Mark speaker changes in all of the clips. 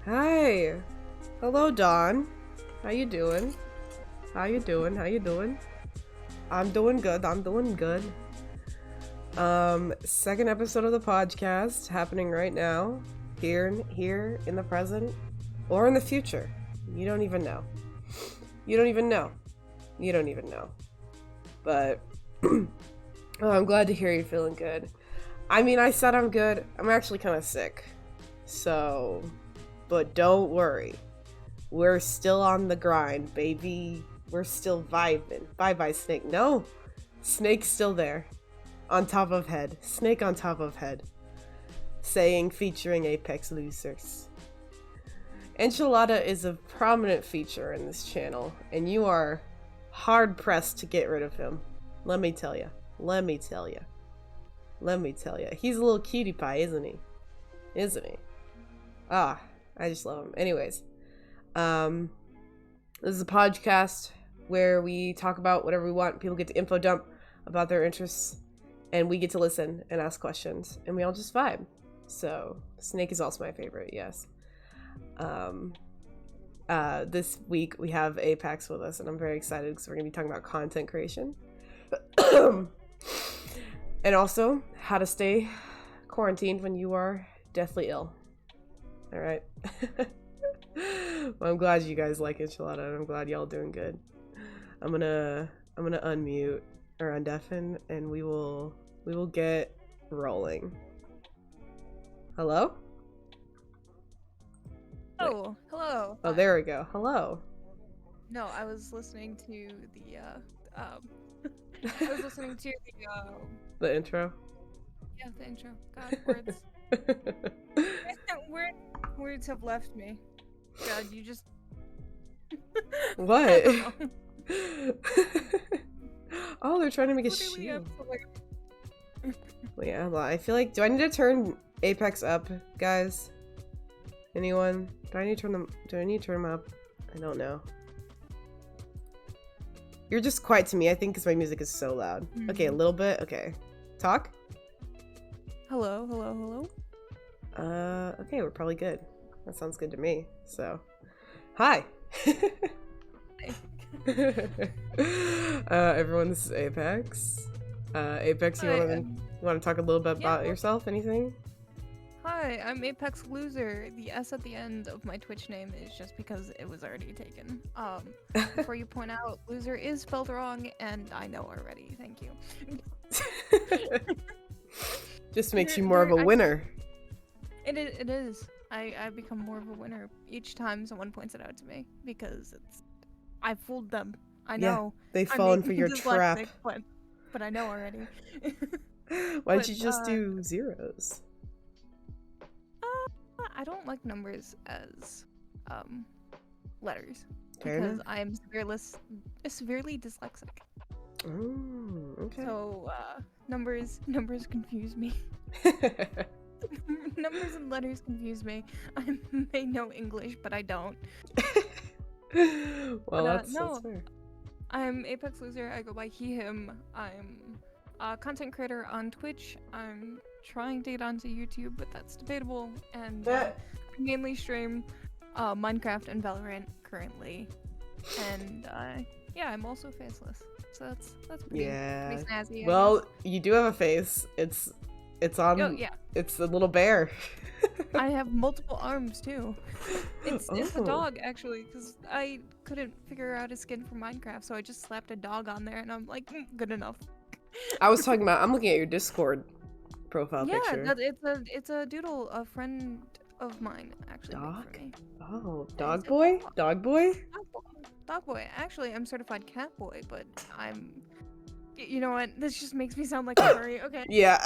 Speaker 1: Hi. Hello, Dawn. How you doing? How you doing? How you doing? I'm doing good. I'm doing good. Second episode of the podcast happening right now. Here in the present. Or in the future. You don't even know. You don't even know. You don't even know. But oh, I'm glad to hear you're feeling good. I mean, I said I'm good. I'm actually kind of sick. So, but don't worry. We're still on the grind, baby. We're still vibing. Bye-bye, Snake. No. Snake's still there. On top of head. Snake on top of head. Saying featuring ApexLoosers. Enchilada is a prominent feature in this channel, and you are hard-pressed to get rid of him. Let me tell you. Let me tell you. Let me tell you. He's a little cutie pie, isn't he? Isn't he? Ah, I just love him. Anyways. This is a podcast where we talk about whatever we want. People get to info dump about their interests, and we get to listen and ask questions, and we all just vibe. So, Snake is also my favorite, yes. This week we have Apex with us, and I'm very excited because we're going to be talking about content creation. And also, how to stay quarantined when you are deathly ill. Alright? Well, I'm glad you guys like enchilada, and I'm glad y'all doing good. I'm gonna unmute or undeafen, and we will get rolling. Hello?
Speaker 2: Oh, hello.
Speaker 1: Oh, there we go. Hello.
Speaker 2: No, I was listening to the I was listening to
Speaker 1: The intro.
Speaker 2: yeah, the intro. God, words have left me. God, you just
Speaker 1: What?
Speaker 2: I don't know.
Speaker 1: Oh, they're trying to make a
Speaker 2: Literally
Speaker 1: shield.
Speaker 2: absolutely.
Speaker 1: Well, yeah, I feel like, do I need to turn Apex up, guys? Anyone? Do I need to turn them up? I don't know. You're just quiet to me, I think, because my music is so loud.
Speaker 2: Mm-hmm.
Speaker 1: Okay, a little bit. Okay. Talk?
Speaker 2: Hello, hello, hello.
Speaker 1: Okay, we're probably good. That sounds good to me. So, hi. Everyone, this is Apex. Apex, you want to talk a little bit about yourself? Anything?
Speaker 2: Hi, I'm ApexLoser. The S at the end of my Twitch name is just because it was already taken. Before you point out, loser is spelled wrong, and I know already. Thank you.
Speaker 1: Just makes you more of a winner.
Speaker 2: It is. I become more of a winner each time someone points it out to me because I fooled them. I know.
Speaker 1: Yeah, they've fallen for your trap.
Speaker 2: But I know already.
Speaker 1: Why don't you just do zeros?
Speaker 2: I don't like numbers as letters
Speaker 1: Fair
Speaker 2: because
Speaker 1: enough.
Speaker 2: I am severely dyslexic.
Speaker 1: Oh, okay.
Speaker 2: So numbers confuse me. Numbers and letters confuse me. I may know English, but I don't.
Speaker 1: Well, that's fair.
Speaker 2: I'm ApexLoser. I go by he/him. I'm a content creator on Twitch. I'm trying to get onto YouTube, but that's debatable. And I mainly stream Minecraft and Valorant currently. And yeah, I'm also faceless. So that's pretty snazzy.
Speaker 1: Well, you do have a face. It's on.
Speaker 2: Oh, yeah.
Speaker 1: It's a little bear.
Speaker 2: I have multiple arms too. It's a dog actually, because I couldn't figure out a skin for Minecraft, so I just slapped a dog on there, and I'm like, good enough.
Speaker 1: I was talking about. I'm looking at your Discord profile picture.
Speaker 2: Yeah, it's a doodle. A friend of mine actually made for me.
Speaker 1: Oh, dog boy. Dog boy.
Speaker 2: Dog boy. Actually, I'm certified cat boy, but I'm. You know what? This just makes me sound like a furry. Okay.
Speaker 1: Yeah.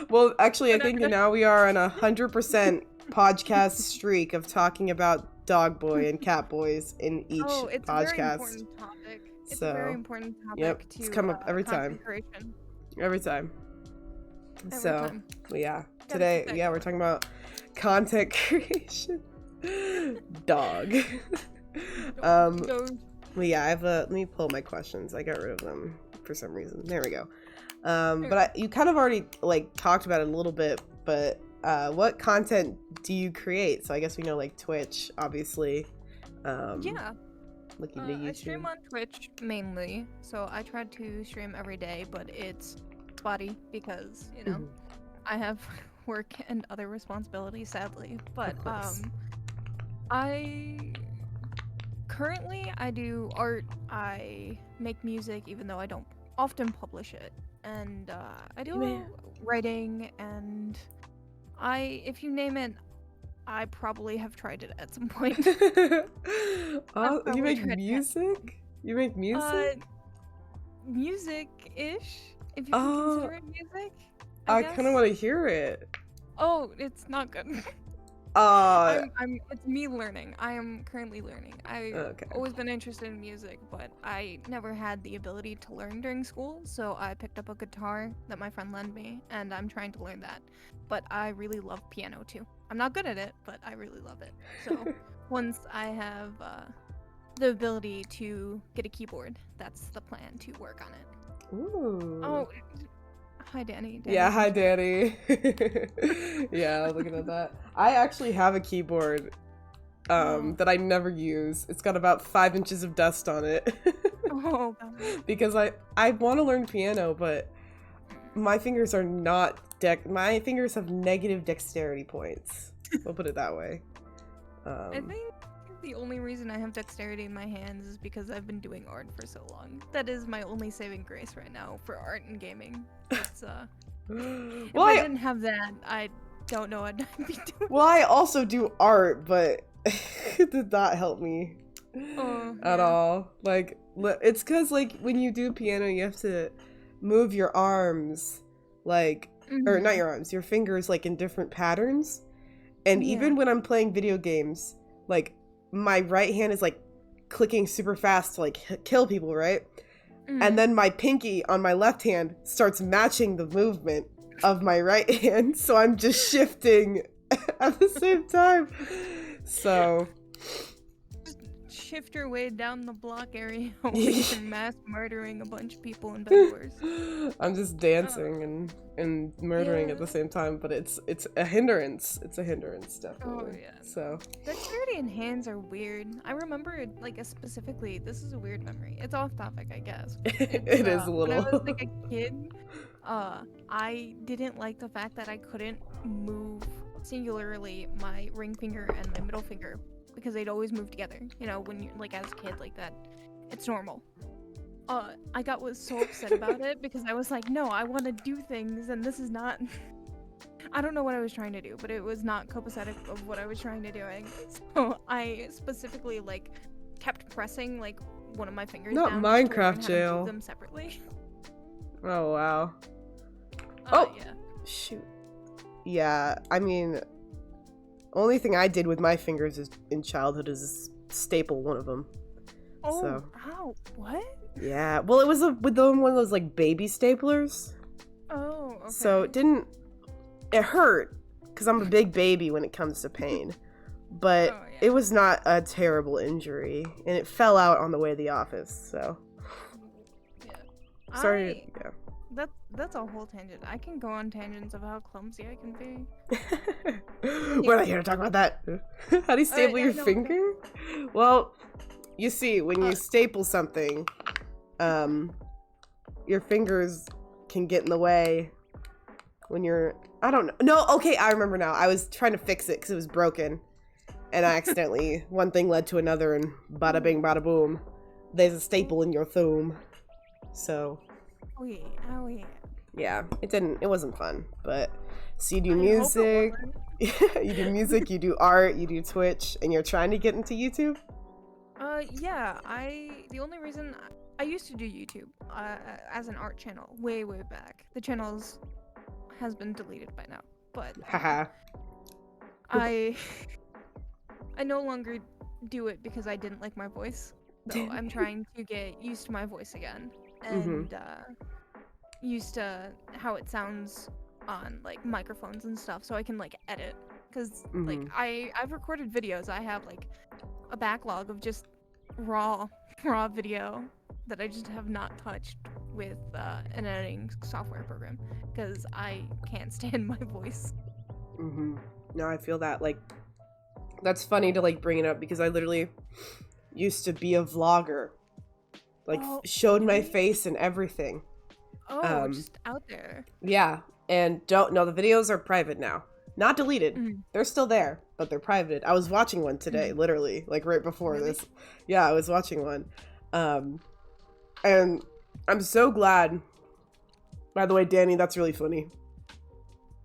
Speaker 1: Well, actually, I think now we are on 100% podcast streak of talking about dog boy and cat boys in each
Speaker 2: it's
Speaker 1: podcast.
Speaker 2: It's a very important topic.
Speaker 1: Yep,
Speaker 2: to,
Speaker 1: it's come up every time. Every time. So, yeah. Today, we're talking about content creation. Dog. Well, yeah, let me pull my questions. I got rid of them for some reason. There we go. But you kind of already talked about it a little bit, but what content do you create? So I guess we know like Twitch, obviously.
Speaker 2: Yeah.
Speaker 1: Looking to YouTube.
Speaker 2: I stream on Twitch mainly, so I try to stream every day, but it's spotty because, you know, I have work and other responsibilities, sadly. But I currently do art. I make music, even though I don't often publish it, and I do writing, and if you name it, I probably have tried it at some point.
Speaker 1: Oh, you make music? You make music?
Speaker 2: Music-ish, if you can consider it music.
Speaker 1: I kind of want to hear it.
Speaker 2: Oh, it's not good. It's me learning. I am currently learning. I've always been interested in music, but I never had the ability to learn during school, so I picked up a guitar that my friend lent me, and I'm trying to learn that. But I really love piano too. I'm not good at it, but I really love it. So once I have the ability to get a keyboard, that's the plan, to work on it.
Speaker 1: Ooh.
Speaker 2: Oh, hi Danny.
Speaker 1: Yeah, hi Danny. Yeah, looking at that. I actually have a keyboard that I never use. It's got about 5 inches of dust on it.
Speaker 2: Oh, God.
Speaker 1: Because I want to learn piano, but my fingers are not my fingers have negative dexterity points. We'll put it that way.
Speaker 2: I think the only reason I have dexterity in my hands is because I've been doing art for so long. That is my only saving grace right now for art and gaming. It's if I didn't have that, I don't know what I'd be doing.
Speaker 1: Well, I also do art, but it did not help me at all. Like, it's because like when you do piano, you have to move your arms, like, or not your arms, your fingers, like in different patterns. And even when I'm playing video games, like my right hand is like clicking super fast to like kill people, right? And then my pinky on my left hand starts matching the movement of my right hand, so I'm just shifting at the same time. So
Speaker 2: just shift your way down the block area while you're mass murdering a bunch of people in Bedwars.
Speaker 1: I'm just dancing and murdering at the same time, but it's a hindrance. It's a hindrance, definitely.
Speaker 2: Oh yeah.
Speaker 1: So
Speaker 2: dexterity in hands are weird. I remember like specifically. This is a weird memory. It's off topic, I guess.
Speaker 1: It is a little.
Speaker 2: When I was like a kid, I didn't like the fact that I couldn't move singularly my ring finger and my middle finger because they'd always move together. You know, when you're like as a kid like that, it's normal. I was so upset about it because I was like, no, I want to do things, and this is not. I don't know what I was trying to do, but it was not copacetic of what I was trying to do. So I specifically like kept pressing like one of my fingers
Speaker 1: not
Speaker 2: down.
Speaker 1: Minecraft
Speaker 2: to learn how to
Speaker 1: jail.
Speaker 2: move them separately.
Speaker 1: Oh wow.
Speaker 2: Yeah.
Speaker 1: Shoot. Yeah, I mean, only thing I did with my fingers in childhood is staple one of them.
Speaker 2: Oh,
Speaker 1: so.
Speaker 2: Ow, what?
Speaker 1: Yeah, well, it was with one of those like baby staplers.
Speaker 2: Oh, okay.
Speaker 1: So it hurt because I'm a big baby when it comes to pain, but it was not a terrible injury, and it fell out on the way to the office. So
Speaker 2: yeah,
Speaker 1: sorry. Yeah.
Speaker 2: That's a whole tangent. I can go on tangents of how clumsy I can be.
Speaker 1: We're not here to talk about that. How do you staple your finger? Well, you see, when you staple something, your fingers can get in the way when you're, I don't know. No, okay, I remember now. I was trying to fix it because it was broken, and I accidentally, one thing led to another, and bada bing, bada boom. There's a staple in your thumb. So.
Speaker 2: Oh yeah.
Speaker 1: Yeah, it wasn't fun, but so you do music, you do music, you do art, you do Twitch, and you're trying to get into YouTube?
Speaker 2: Yeah, the only reason I used to do YouTube, as an art channel way back. The channel has been deleted by now, but I no longer do it because I didn't like my voice. So I'm trying to get used to my voice again. And used to how it sounds on like microphones and stuff, so I can like edit. Because like I've recorded videos. I have like a backlog of just raw video that I just have not touched with an editing software program because I can't stand my voice.
Speaker 1: No, I feel that. Like, that's funny to like bring it up because I literally used to be a vlogger. Like, showed my face and everything.
Speaker 2: Oh, just out there.
Speaker 1: Yeah, and don't know, the videos are private now. Not deleted. They're still there, but they're private. I was watching one today, literally, like right before this. Yeah, I was watching one. And I'm so glad. By the way, Danny, that's really funny.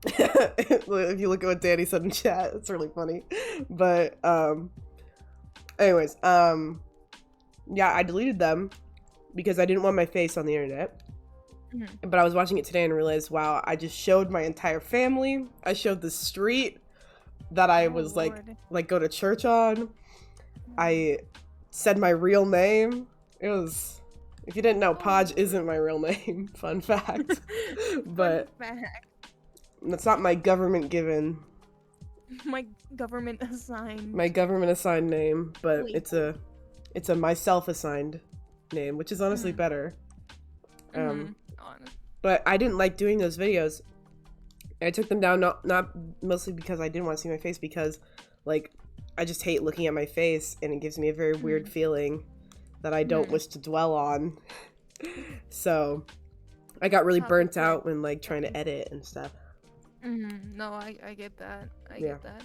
Speaker 1: If you look at what Danny said in chat, it's really funny. But anyways, yeah, I deleted them because I didn't want my face on the internet. But I was watching it today and realized, wow, I just showed my entire family. I showed the street that I was like go to church on. I said my real name. It was, if you didn't know, Poj isn't my real name. Fun fact. But that's not my government given.
Speaker 2: My government assigned.
Speaker 1: My government assigned name, but it's a myself assigned name, which is honestly better. But I didn't like doing those videos. I took them down not mostly because I didn't want to see my face, because like I just hate looking at my face and it gives me a very weird feeling that I don't wish to dwell on. So I got really burnt out when like trying to edit and stuff.
Speaker 2: No, I get that. I get that.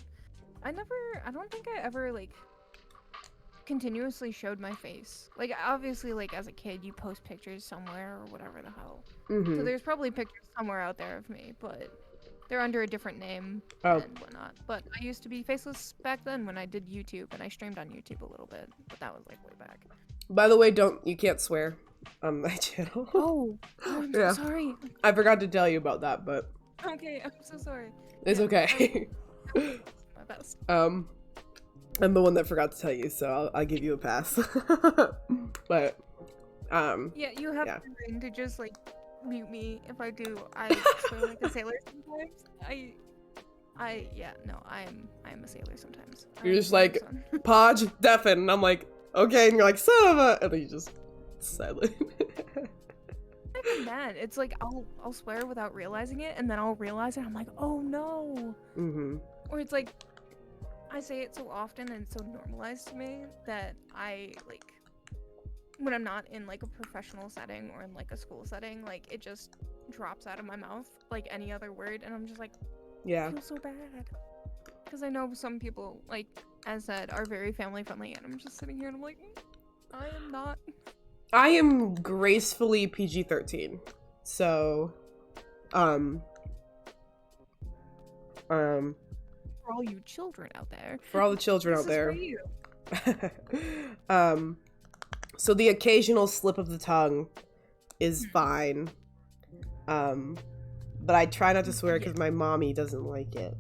Speaker 2: I don't think I ever like continuously showed my face. Like, obviously, like as a kid you post pictures somewhere or whatever the hell, so there's probably pictures somewhere out there of me, but they're under a different name and whatnot. But I used to be faceless back then when I did YouTube, and I streamed on YouTube a little bit, but that was like way back.
Speaker 1: By the way, you can't swear on my channel.
Speaker 2: I'm so sorry.
Speaker 1: I forgot to tell you about that, but
Speaker 2: okay, I'm so sorry.
Speaker 1: It's okay.
Speaker 2: My best.
Speaker 1: I'm the one that forgot to tell you, so I'll give you a pass. But
Speaker 2: yeah, you have the ring to just like mute me if I do. I swear like a sailor sometimes. I am a sailor sometimes.
Speaker 1: You're just like, Poj, deafen, and I'm like, okay, and you're like, son of a, and then you just silent.
Speaker 2: Not even that. It's like I'll swear without realizing it, and then I'll realize it. I'm like, oh no. Or it's like, I say it so often and it's so normalized to me that I like, when I'm not in like a professional setting or in like a school setting, like it just drops out of my mouth like any other word, and I'm just like, I feel so bad. Because I know some people, like as said, are very family friendly, and I'm just sitting here and I'm like, I am not.
Speaker 1: I am gracefully PG-13, so
Speaker 2: for all you children out there.
Speaker 1: For all the children out there.
Speaker 2: For you.
Speaker 1: So the occasional slip of the tongue is fine. But I try not to swear because my mommy doesn't like it.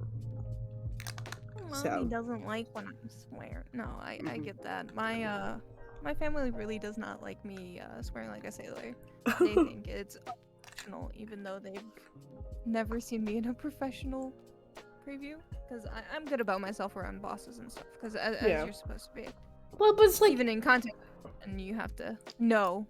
Speaker 2: Mommy doesn't like when I swear. No, I get that. My family really does not like me swearing like a sailor. They think it's professional, even though they've never seen me in a professional preview, because I'm good about myself around bosses and stuff, because as you're supposed to be.
Speaker 1: Well, but it's like,
Speaker 2: even in content, and you have to know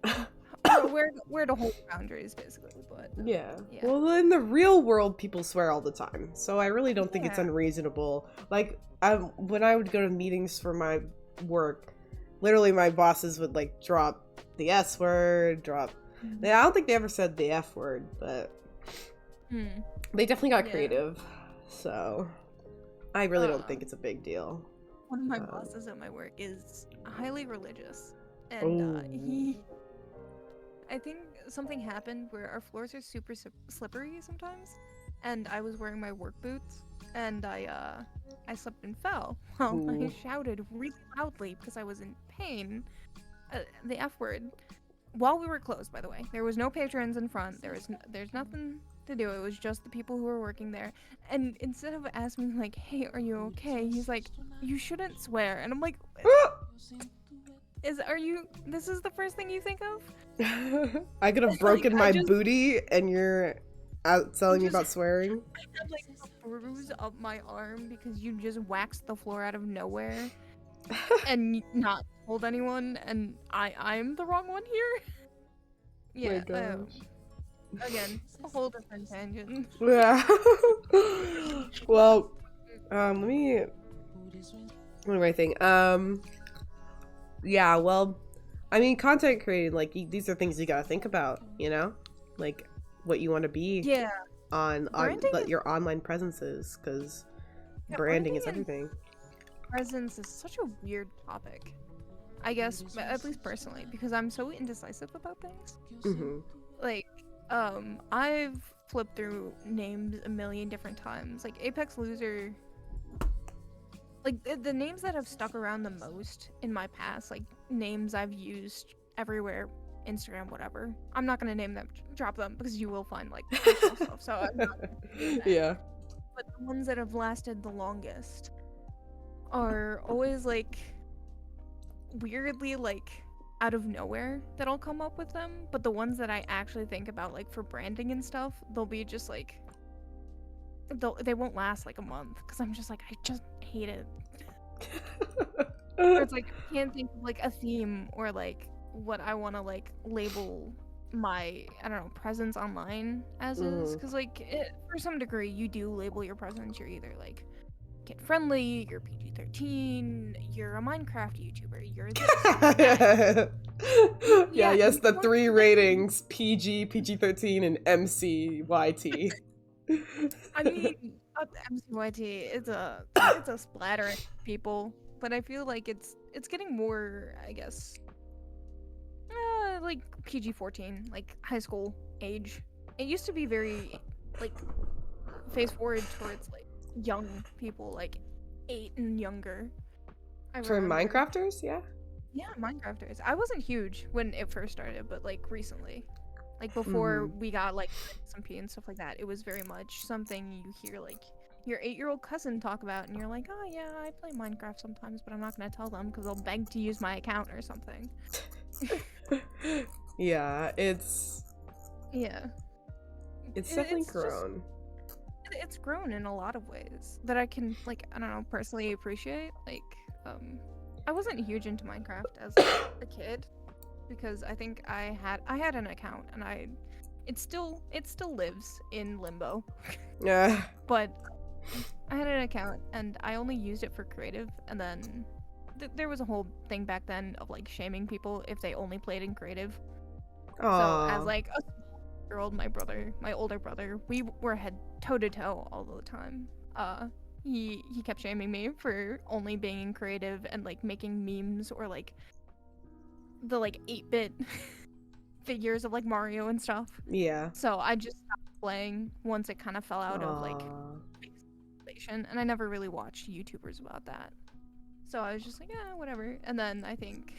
Speaker 2: where to hold boundaries, basically. But yeah.
Speaker 1: Well, in the real world, people swear all the time, so I really don't think it's unreasonable. Like, when I would go to meetings for my work, literally my bosses would like drop the S word, I don't think they ever said the F word, but they definitely got creative. So, I really don't think it's a big deal.
Speaker 2: One of my bosses at my work is highly religious, and I think something happened where our floors are super slippery sometimes, and I was wearing my work boots, and I slipped and fell. Well, I shouted really loudly because I was in pain, the F word, while we were closed, by the way. There was no patrons in front, there's nothing to do. It was just the people who were working there, and instead of asking like, hey, are you okay, he's like, you shouldn't swear, and I'm like, this is the first thing you think of?
Speaker 1: I could have broken my booty and you're out telling me about swearing.
Speaker 2: I had like a bruise up my arm because you just waxed the floor out of nowhere and not told anyone, and I'm the wrong one here. Yeah. again, a whole different tangent.
Speaker 1: Yeah. Well, let me. What do I think? Yeah. Well, I mean, content creating, like these are things you gotta think about. You know, like what you want to be
Speaker 2: Yeah,
Speaker 1: on
Speaker 2: branding is,
Speaker 1: your online presences, because
Speaker 2: yeah,
Speaker 1: branding is
Speaker 2: and
Speaker 1: everything.
Speaker 2: presence is such a weird topic. I guess, at least personally, because I'm so indecisive about things.
Speaker 1: Mm-hmm.
Speaker 2: Like, I've flipped through names a million different times. Like, Apex Loser, like, the names that have stuck around the most in my past, like, names I've used everywhere, Instagram, whatever. I'm not gonna name them, drop them, because you will find, like, personal stuff, so I'm not gonna do that.
Speaker 1: Yeah.
Speaker 2: But the ones that have lasted the longest are always, like, weirdly, like, out of nowhere that I'll come up with them, but the ones that I actually think about, like, for branding and stuff, they'll be just like, they won't last like a month because I'm just like, I just hate it. Or it's like, I can't think of like a theme or like what I want to like label my, I don't know, presence online as is, because like for some degree you do label your presence. You're either like kid friendly, you're PG-13, you're a Minecraft YouTuber, you're this, you're that.
Speaker 1: Yeah, yes, the
Speaker 2: you
Speaker 1: 3 ratings: PG, PG-13, and MCYT.
Speaker 2: I mean, MCYT, it's a splattering of people, but I feel like it's getting more, I guess, like PG-14, like high school age. It used to be very like face forward towards like young people, like 8 and younger. I
Speaker 1: For
Speaker 2: remember.
Speaker 1: Minecrafters, yeah?
Speaker 2: Yeah, Minecrafters. I wasn't huge when it first started, but like recently. Like before we got like SMP and stuff like that, it was very much something you hear like your 8-year-old cousin talk about, and you're like, oh yeah, I play Minecraft sometimes, but I'm not gonna tell them because they'll beg to use my account or something.
Speaker 1: Yeah, it's definitely grown.
Speaker 2: It's grown in a lot of ways that I can, like, I don't know, personally appreciate. Like, I wasn't huge into Minecraft as a kid because I think I had an account and it still lives in limbo.
Speaker 1: Yeah.
Speaker 2: But I had an account and I only used it for creative, and then there was a whole thing back then of like shaming people if they only played in creative. So as like a year old, my older brother, we were head toe to toe all the time. He kept shaming me for only being in creative and like making memes or like the like 8-bit figures of like Mario and stuff.
Speaker 1: Yeah.
Speaker 2: So I just stopped playing once it kind of fell out of like and I never really watched YouTubers about that. So I was just like, yeah, whatever. And then I think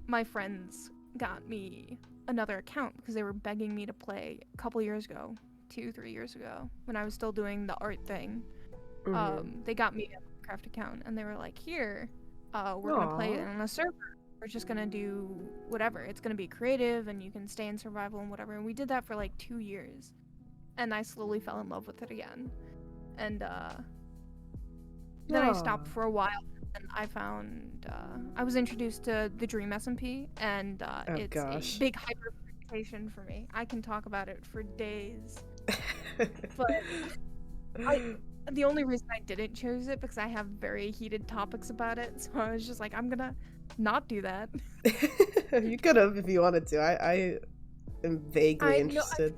Speaker 2: my friends got me another account because they were begging me to play a couple years ago, 2-3 years ago, when I was still doing the art thing. They got me a Minecraft account and they were like, here, we're gonna play it on a server. We're just gonna do whatever. It's gonna be creative and you can stay in survival and whatever. And we did that for like 2 years. And I slowly fell in love with it again. And then I stopped for a while, and I found I was introduced to the Dream SMP, and it's a big hyperfixation for me. I can talk about it for days, but the only reason I didn't choose it because I have very heated topics about it. So I was just like, I'm gonna not do that.
Speaker 1: You could have if you wanted to. I am vaguely interested.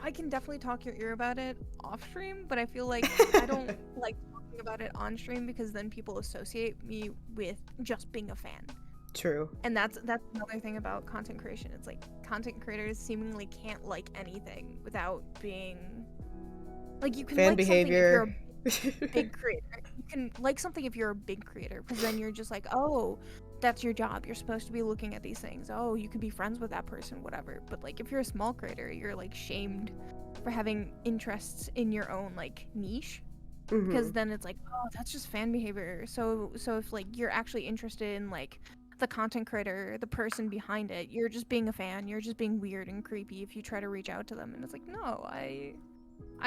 Speaker 2: I can definitely talk your ear about it off stream, but I feel like I don't like talking about it on stream because then people associate me with just being a fan.
Speaker 1: True.
Speaker 2: And that's another thing about content creation. It's like content creators seemingly can't like anything without being like, you can
Speaker 1: fan
Speaker 2: like
Speaker 1: behavior.
Speaker 2: Something if you're a big creator. You can like something if you're a big creator because then you're just like, oh, that's your job. You're supposed to be looking at these things. Oh, you could be friends with that person, whatever. But like if you're a small creator, you're like shamed for having interests in your own like niche. Because then it's like, oh, that's just fan behavior. So if like you're actually interested in like the content creator, the person behind it, you're just being a fan. You're just being weird and creepy if you try to reach out to them. And it's like, no, I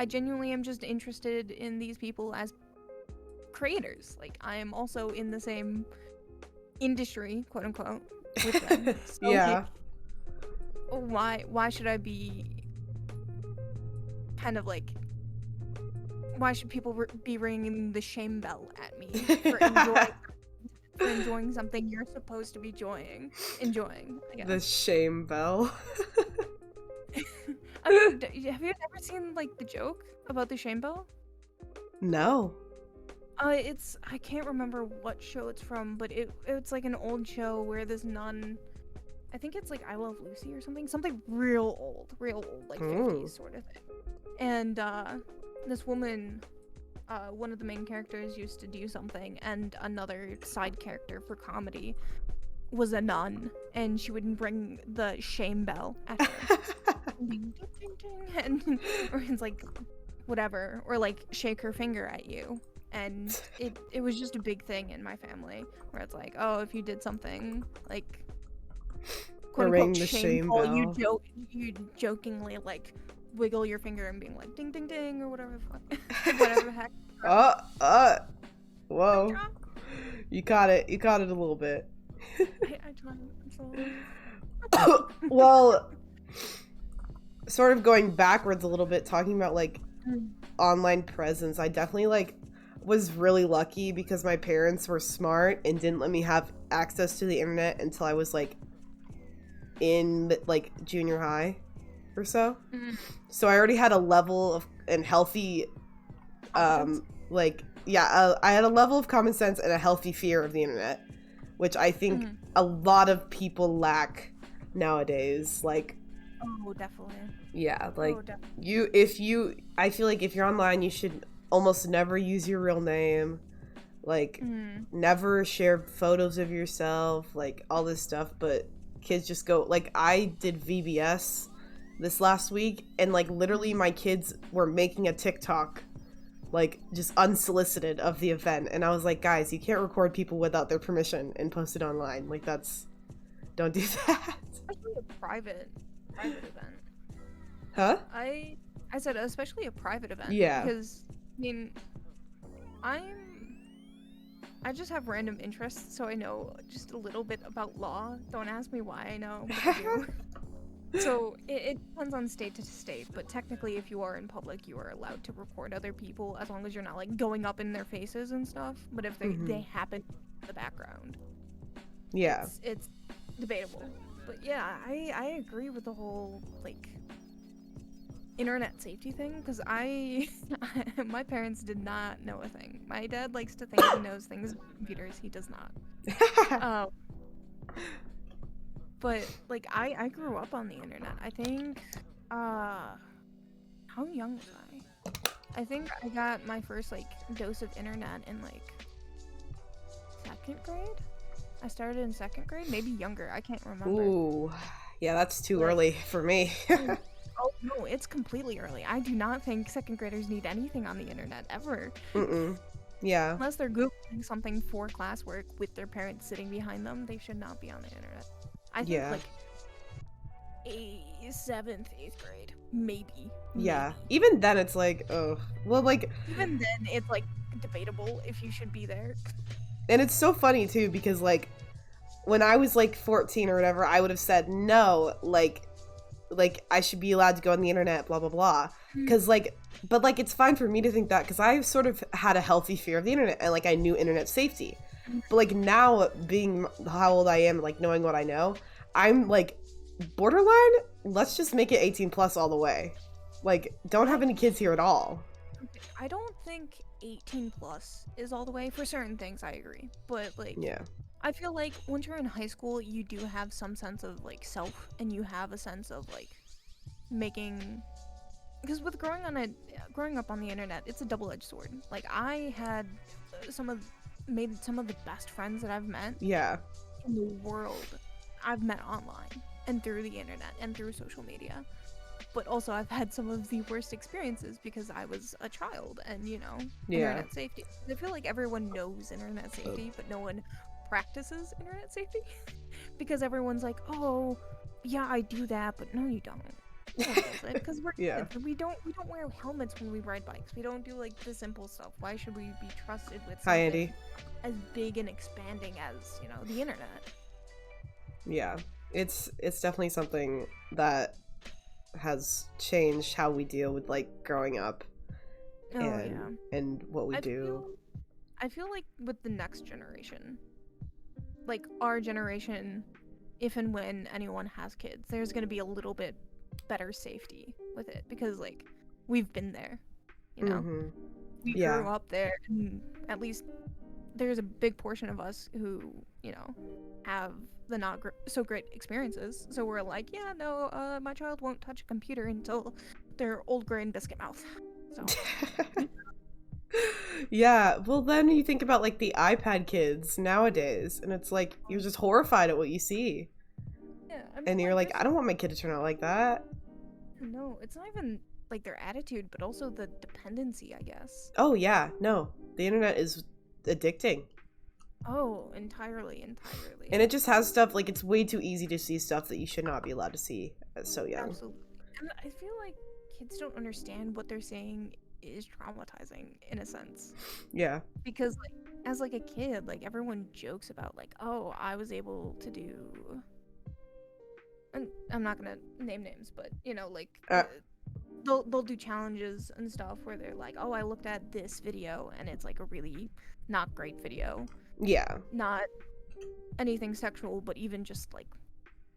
Speaker 2: genuinely am just interested in these people as creators. Like I am also in the same industry, quote unquote, with them. So
Speaker 1: yeah.
Speaker 2: why should I be kind of like, why should people be ringing the shame bell at me for enjoying something you're supposed to be enjoying, I guess.
Speaker 1: The shame bell.
Speaker 2: I mean, have you ever seen like the joke about the shame bell?
Speaker 1: No.
Speaker 2: It's, I can't remember what show it's from, but it's like an old show where this nun, I think it's like I Love Lucy or something real old, like 50s sort of thing. And this woman, one of the main characters used to do something, and another side character for comedy was a nun, and she would ring the shame bell at her. Ding, ding, ding, ding, and or it's like whatever, or like shake her finger at you. And it was just a big thing in my family, where it's like, oh, if you did something like quote unquote shameful, you jokingly like wiggle your finger and being like ding ding ding or whatever the fuck. Whatever the heck.
Speaker 1: Whoa. You caught it a little bit.
Speaker 2: I tried. I'm sorry.
Speaker 1: Well, sort of going backwards a little bit, talking about like online presence, I definitely like was really lucky because my parents were smart and didn't let me have access to the internet until I was like in like junior high or so. So I already had a level of and healthy like I had a level of common sense and a healthy fear of the internet, which I think a lot of people lack nowadays. Like,
Speaker 2: oh, definitely.
Speaker 1: Yeah, like I feel like if you're online, you should almost never use your real name, like never share photos of yourself, like all this stuff. But kids just go, like I did VBS this last week, and like literally my kids were making a TikTok like just unsolicited of the event, and I was like, guys, you can't record people without their permission and post it online. Like, don't do that.
Speaker 2: Especially a private event.
Speaker 1: Huh?
Speaker 2: I said especially a private event.
Speaker 1: Yeah.
Speaker 2: Because I mean, I just have random interests, so I know just a little bit about law. Don't ask me why I know what I do. So it depends on state to state, but technically if you are in public, you are allowed to record other people as long as you're not like going up in their faces and stuff. But if they happen in the background,
Speaker 1: yeah,
Speaker 2: it's debatable. But yeah, I agree with the whole like internet safety thing, because my parents did not know a thing. My dad likes to think he knows things about computers. He does not. But like I grew up on the internet. I think how young was I? I think I got my first like dose of internet in like 2nd grade. I started in 2nd grade, maybe younger. I can't remember.
Speaker 1: Ooh, yeah, that's too early for me.
Speaker 2: Oh no, it's completely early. I do not think 2nd graders need anything on the internet ever.
Speaker 1: Yeah.
Speaker 2: Unless they're Googling something for classwork with their parents sitting behind them, they should not be on the internet. I think like 7th, 8th grade, maybe.
Speaker 1: Yeah. Even then, it's like, oh, well, like.
Speaker 2: Even then, it's like debatable if you should be there.
Speaker 1: And it's so funny too, because like when I was like 14 or whatever, I would have said no, like I should be allowed to go on the internet, blah blah blah. Because like, but like it's fine for me to think that, because I sort of had a healthy fear of the internet and like I knew internet safety. But like now, being how old I am, like knowing what I know, I'm like borderline. Let's just make it 18 plus all the way. Like, don't have any kids here at all.
Speaker 2: I don't think 18 plus is all the way for certain things. I agree, but like,
Speaker 1: yeah,
Speaker 2: I feel like once you're in high school, you do have some sense of like self, and you have a sense of like making. Because with growing up on the internet, it's a double-edged sword. Like I had made some of the best friends that I've met in the world. I've met online and through the internet and through social media. But also I've had some of the worst experiences because I was a child and, you know, internet safety. I feel like everyone knows internet safety, but no one practices internet safety. Because everyone's like, oh, yeah, I do that, but no, you don't. Because we're kids. We don't wear helmets when we ride bikes. We don't do like the simple stuff. Why should we be trusted with something as big and expanding as, you know, the internet?
Speaker 1: Yeah. It's definitely something that has changed how we deal with like growing up and what we do.
Speaker 2: I feel like with the next generation, like our generation, if and when anyone has kids, there's going to be a little bit better safety with it because like we've been there, you know. We grew up there, and at least there's a big portion of us who, you know, have the not so great experiences. So we're like, yeah, no, my child won't touch a computer until they're old gray and biscuit mouth. So
Speaker 1: yeah, well then you think about like the iPad kids nowadays, and it's like you're just horrified at what you see.
Speaker 2: Yeah, I mean,
Speaker 1: and you're like, I don't want my kid to turn out like that.
Speaker 2: No, it's not even like their attitude, but also the dependency, I guess.
Speaker 1: Oh yeah, no, the internet is addicting.
Speaker 2: Oh, entirely.
Speaker 1: And it just has stuff like it's way too easy to see stuff that you should not be allowed to see at so young.
Speaker 2: Absolutely. And I feel like kids don't understand what they're saying is traumatizing in a sense.
Speaker 1: Yeah.
Speaker 2: Because like as like a kid, like everyone jokes about like, oh, I was able to do, and I'm not gonna name names, but you know, like they'll do challenges and stuff where they're like, oh, I looked at this video and it's like a really not great video.
Speaker 1: Yeah.
Speaker 2: Not anything sexual, but even just like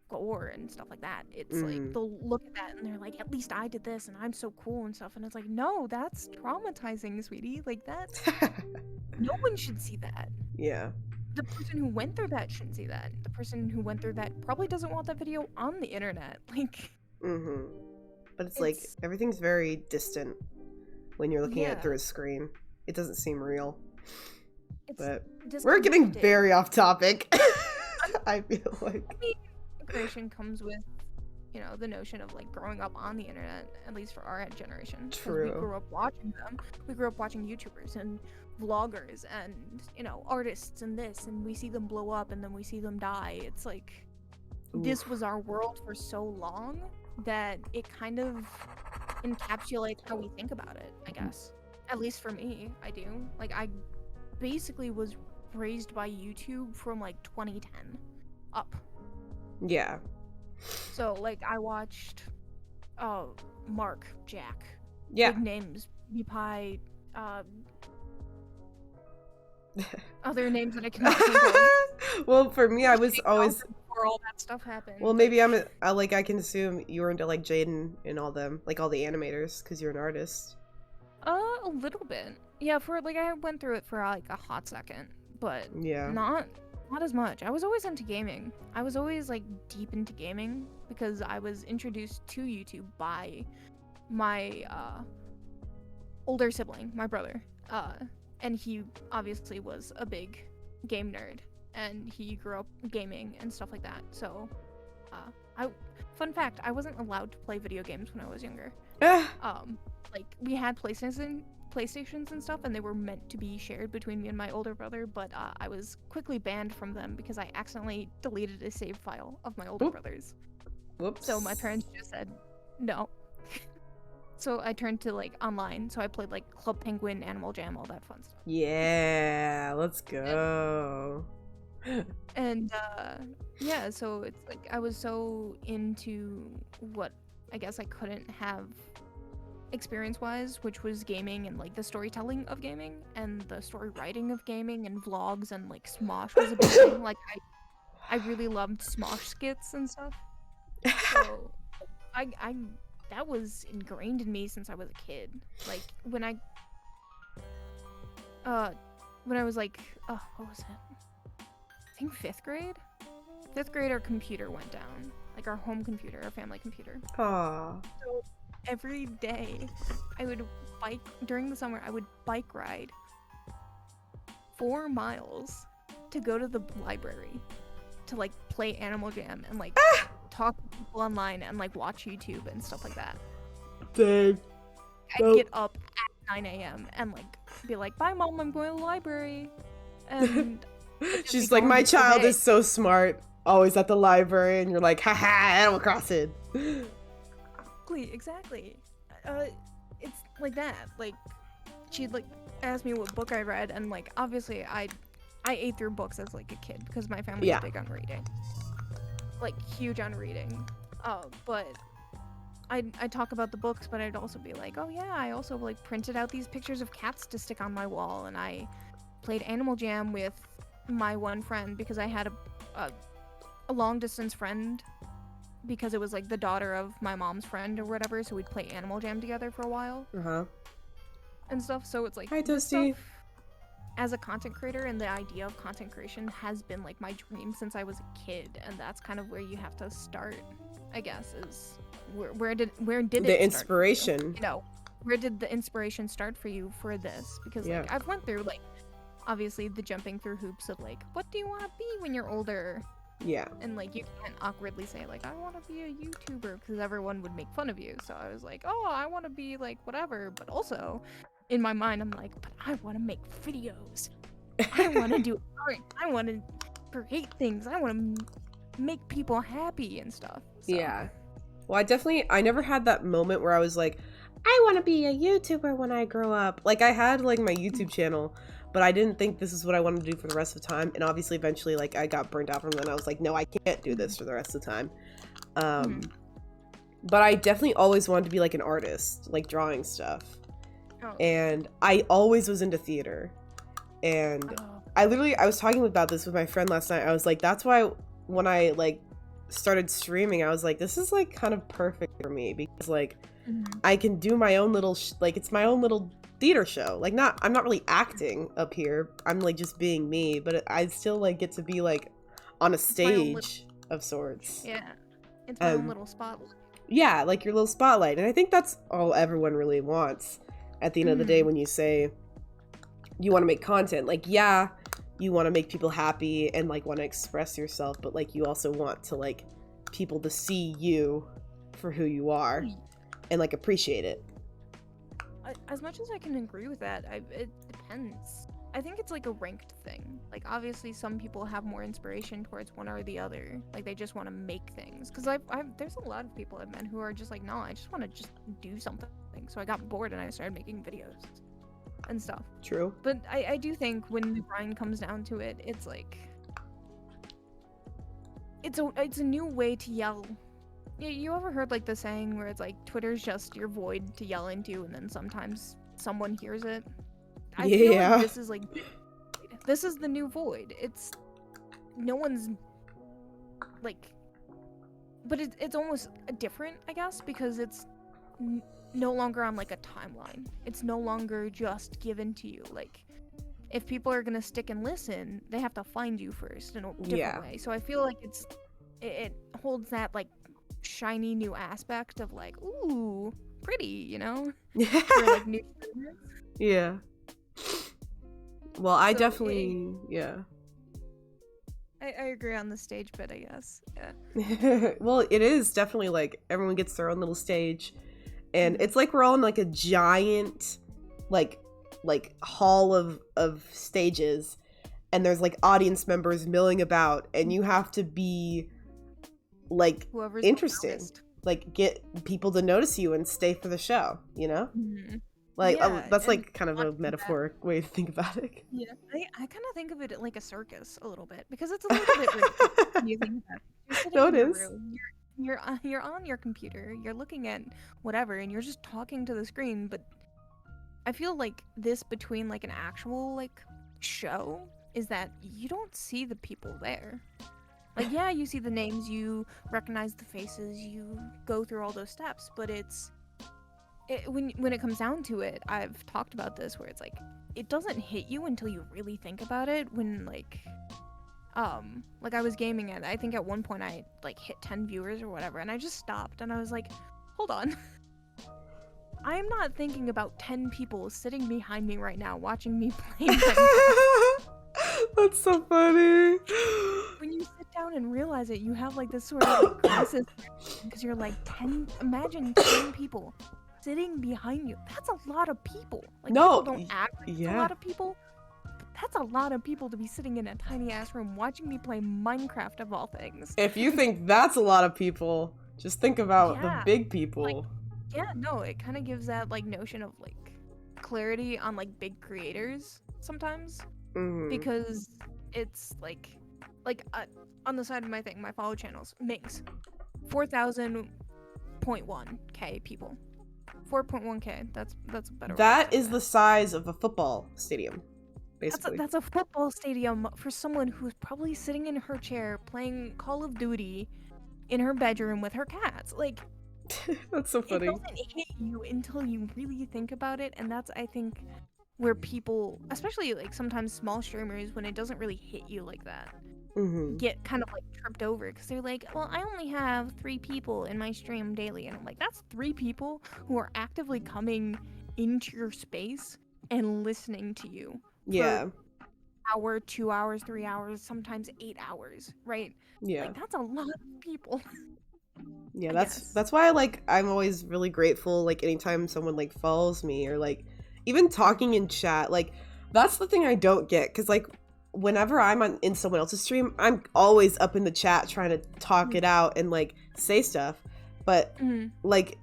Speaker 2: gore and stuff like that. It's like they'll look at that and they're like, at least I did this and I'm so cool and stuff. And it's like, no, that's traumatizing, sweetie. Like that's no one should see that.
Speaker 1: Yeah.
Speaker 2: The person who went through that shouldn't see that. The person who went through that probably doesn't want that video on the internet. Like
Speaker 1: but it's like everything's very distant when you're looking at it through a screen. It doesn't seem real. But we're getting very off topic. I feel like
Speaker 2: creation comes with, you know, the notion of like growing up on the internet, at least for our generation.
Speaker 1: True.
Speaker 2: We grew up watching them. We grew up watching YouTubers and vloggers and, you know, artists and this, and we see them blow up and then we see them die. It's like this was our world for so long that it kind of encapsulates how we think about it, I guess. At least for me, I do. Like I basically was raised by YouTube from like 2010 up.
Speaker 1: Yeah.
Speaker 2: So like I watched Mark, Jack.
Speaker 1: Yeah.
Speaker 2: Big names. PewDiePie, other names that I cannot think of.
Speaker 1: Well, for me I was always
Speaker 2: before all that stuff happened.
Speaker 1: Well, maybe I can assume you were into like Jaden and all them, like all the animators, because you're an artist.
Speaker 2: A little bit. Yeah, for like I went through it for like a hot second, but not as much. I was always into gaming. I was always like deep into gaming because I was introduced to YouTube by my older sibling, my brother. And he obviously was a big game nerd and he grew up gaming and stuff like that. So fun fact, I wasn't allowed to play video games when I was younger. Like we had PlayStations and stuff, and they were meant to be shared between me and my older brother, but I was quickly banned from them because I accidentally deleted a save file of my older brother's.
Speaker 1: Whoops.
Speaker 2: So my parents just said no. So I turned to like online, so I played like Club Penguin, Animal Jam, all that fun stuff.
Speaker 1: Yeah, let's go.
Speaker 2: And yeah, so it's like I was so into what I guess I couldn't have experience-wise, which was gaming and like the storytelling of gaming and the story writing of gaming and vlogs, and like Smosh was a big thing. Like I really loved Smosh skits and stuff. So I that was ingrained in me since I was a kid. Like when I was like what was it? I think 5th grade. 5th grade, our computer went down. Like our home computer, our family computer.
Speaker 1: Aww.
Speaker 2: So every day I would during the summer I would bike ride 4 miles to go to the library to like play Animal Jam and like talk to people online and like watch YouTube and stuff like that.
Speaker 1: Dang.
Speaker 2: I'd get up at 9 a.m. and like be like, bye mom, I'm going to the library. And
Speaker 1: she's like, my child is so smart, always at the library, and you're like, haha, Animal Crossing.
Speaker 2: Exactly. It's like that. Like, she'd like ask me what book I read, and like obviously I ate through books as like a kid because my family was big on reading. like huge on reading, but I talk about the books, but I'd also be like, oh yeah, I also like printed out these pictures of cats to stick on my wall, and I played Animal Jam with my one friend because I had a long distance friend because it was like the daughter of my mom's friend or whatever, so we'd play Animal Jam together for a while. And stuff. So it's like,
Speaker 1: hi Toasty.
Speaker 2: As a content creator, and the idea of content creation has been like my dream since I was a kid, and that's kind of where you have to start, I guess, is where did
Speaker 1: the inspiration,
Speaker 2: you know, where did the inspiration start for you for this? Because like I've went through like obviously the jumping through hoops of like, what do you want to be when you're older? And like you can't awkwardly say like, I want to be a YouTuber, because everyone would make fun of you. So I was like, oh, I want to be like whatever, but also in my mind I'm like, but I want to make videos, I want to do art, I want to create things, I want to make people happy and stuff. So.
Speaker 1: Well, I never had that moment where I was like, I want to be a YouTuber when I grow up. Like, I had like my YouTube channel, but I didn't think this is what I wanted to do for the rest of the time. And obviously eventually like I got burned out from it, and I was like, no, I can't do this for the rest of the time. But I definitely always wanted to be like an artist, like drawing stuff. And I always was into theater. And I was talking about this with my friend last night. I was like, that's why when I like started streaming, I was like, this is like kind of perfect for me, because like I can do my own little like it's my own little theater show. Like I'm not really acting up here, I'm like just being me, but I still like get to be like on a stage of sorts.
Speaker 2: It's my own little spotlight.
Speaker 1: Like your little spotlight. And I think that's all everyone really wants at the end of the day when you say you want to make content. Like, you want to make people happy and like want to express yourself, but like you also want to like people to see you for who you are and like appreciate it.
Speaker 2: As much as I can agree with that, it depends. I think it's like a ranked thing. Like obviously some people have more inspiration towards one or the other. Like they just want to make things. Because there's a lot of people I've met who are just like, no, I just want to just do something. So I got bored and I started making videos and stuff.
Speaker 1: True.
Speaker 2: But I do think when the grind comes down to it, it's like it's a new way to yell. You ever heard like the saying where it's like Twitter's just your void to yell into, and then sometimes someone hears it? I feel like this is the new void. It's no one's like, but it's almost different, I guess, because it's no longer on like a timeline. It's no longer just given to you. Like if people are gonna stick and listen, they have to find you first in a different way. So I feel like it holds that like shiny new aspect of like, ooh, pretty, you know? For like new streamers.
Speaker 1: Well, I definitely
Speaker 2: I agree on the stage bit, I guess.
Speaker 1: Well, it is definitely like everyone gets their own little stage, and it's like we're all in like a giant like hall of stages, and there's like audience members milling about, and you have to be like
Speaker 2: whoever's
Speaker 1: interesting,
Speaker 2: noticed.
Speaker 1: Like get people to notice you and stay for the show, you know? Like that's like kind of a metaphoric way to think about it.
Speaker 2: I kind of think of it like a circus a little bit, because it's a little bit ridiculous. You think that you're sitting
Speaker 1: No,
Speaker 2: in
Speaker 1: it
Speaker 2: your
Speaker 1: is.
Speaker 2: room, you're on your computer, you're looking at whatever, and you're just talking to the screen. But I feel like this between like an actual like show is that you don't see the people there. Like you see the names, you recognize the faces, you go through all those steps, but when it comes down to it, I've talked about this where it's like it doesn't hit you until you really think about it. When like I was gaming I think at one point I like hit 10 viewers or whatever, and I just stopped and I was like, hold on. I'm not thinking about 10 people sitting behind me right now watching me play Minecraft.
Speaker 1: That's so funny.
Speaker 2: When you sit down and realize it, you have like this sort of like crisis, because you're like, imagine 10 people sitting behind you. That's a lot of people. Like, people don't act like it's a lot of people, but that's a lot of people to be sitting in a tiny ass room watching me play Minecraft, of all things.
Speaker 1: If you think that's a lot of people, just think about the big people.
Speaker 2: Like, it kind of gives that like notion of like clarity on like big creators sometimes, because it's like like on the side of my thing, my follow channels, Minx, 4,000.1k people. 4.1k. That's a better.
Speaker 1: That is the size of a football stadium, basically.
Speaker 2: That's a football stadium for someone who's probably sitting in her chair playing Call of Duty in her bedroom with her cats. Like,
Speaker 1: that's so funny.
Speaker 2: It doesn't hit you until you really think about it, and that's, I think, where people, especially like sometimes small streamers, when it doesn't really hit you like that, get kind of like tripped over because they're like, well, I only have 3 people in my stream daily, and I'm like, that's 3 people who are actively coming into your space and listening to you.
Speaker 1: Yeah.
Speaker 2: For hour, 2 hours, 3 hours, sometimes 8 hours, right?
Speaker 1: Yeah.
Speaker 2: Like, that's a lot of people.
Speaker 1: Yeah, that's why I'm always really grateful, like, anytime someone like follows me or like even talking in chat. Like, that's the thing I don't get, because like whenever I'm in someone else's stream, I'm always up in the chat trying to talk it out and like say stuff, but like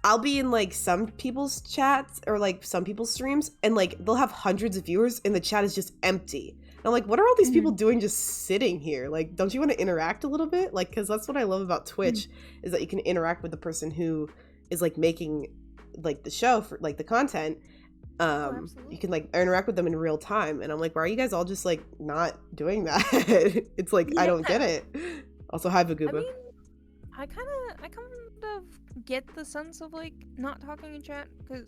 Speaker 1: I'll be in like some people's chats or like some people's streams and like they'll have hundreds of viewers and the chat is just empty. And I'm like, what are all these people doing just sitting here? Like, don't you want to interact a little bit? Like, because that's what I love about Twitch is that you can interact with the person who is like making like the show for like the content. You can like interact with them in real time. And I'm like, why are you guys all just like not doing that? It's like, I don't get it. Also, hi Vaguba.
Speaker 2: I mean, I kind of get the sense of like not talking in chat, because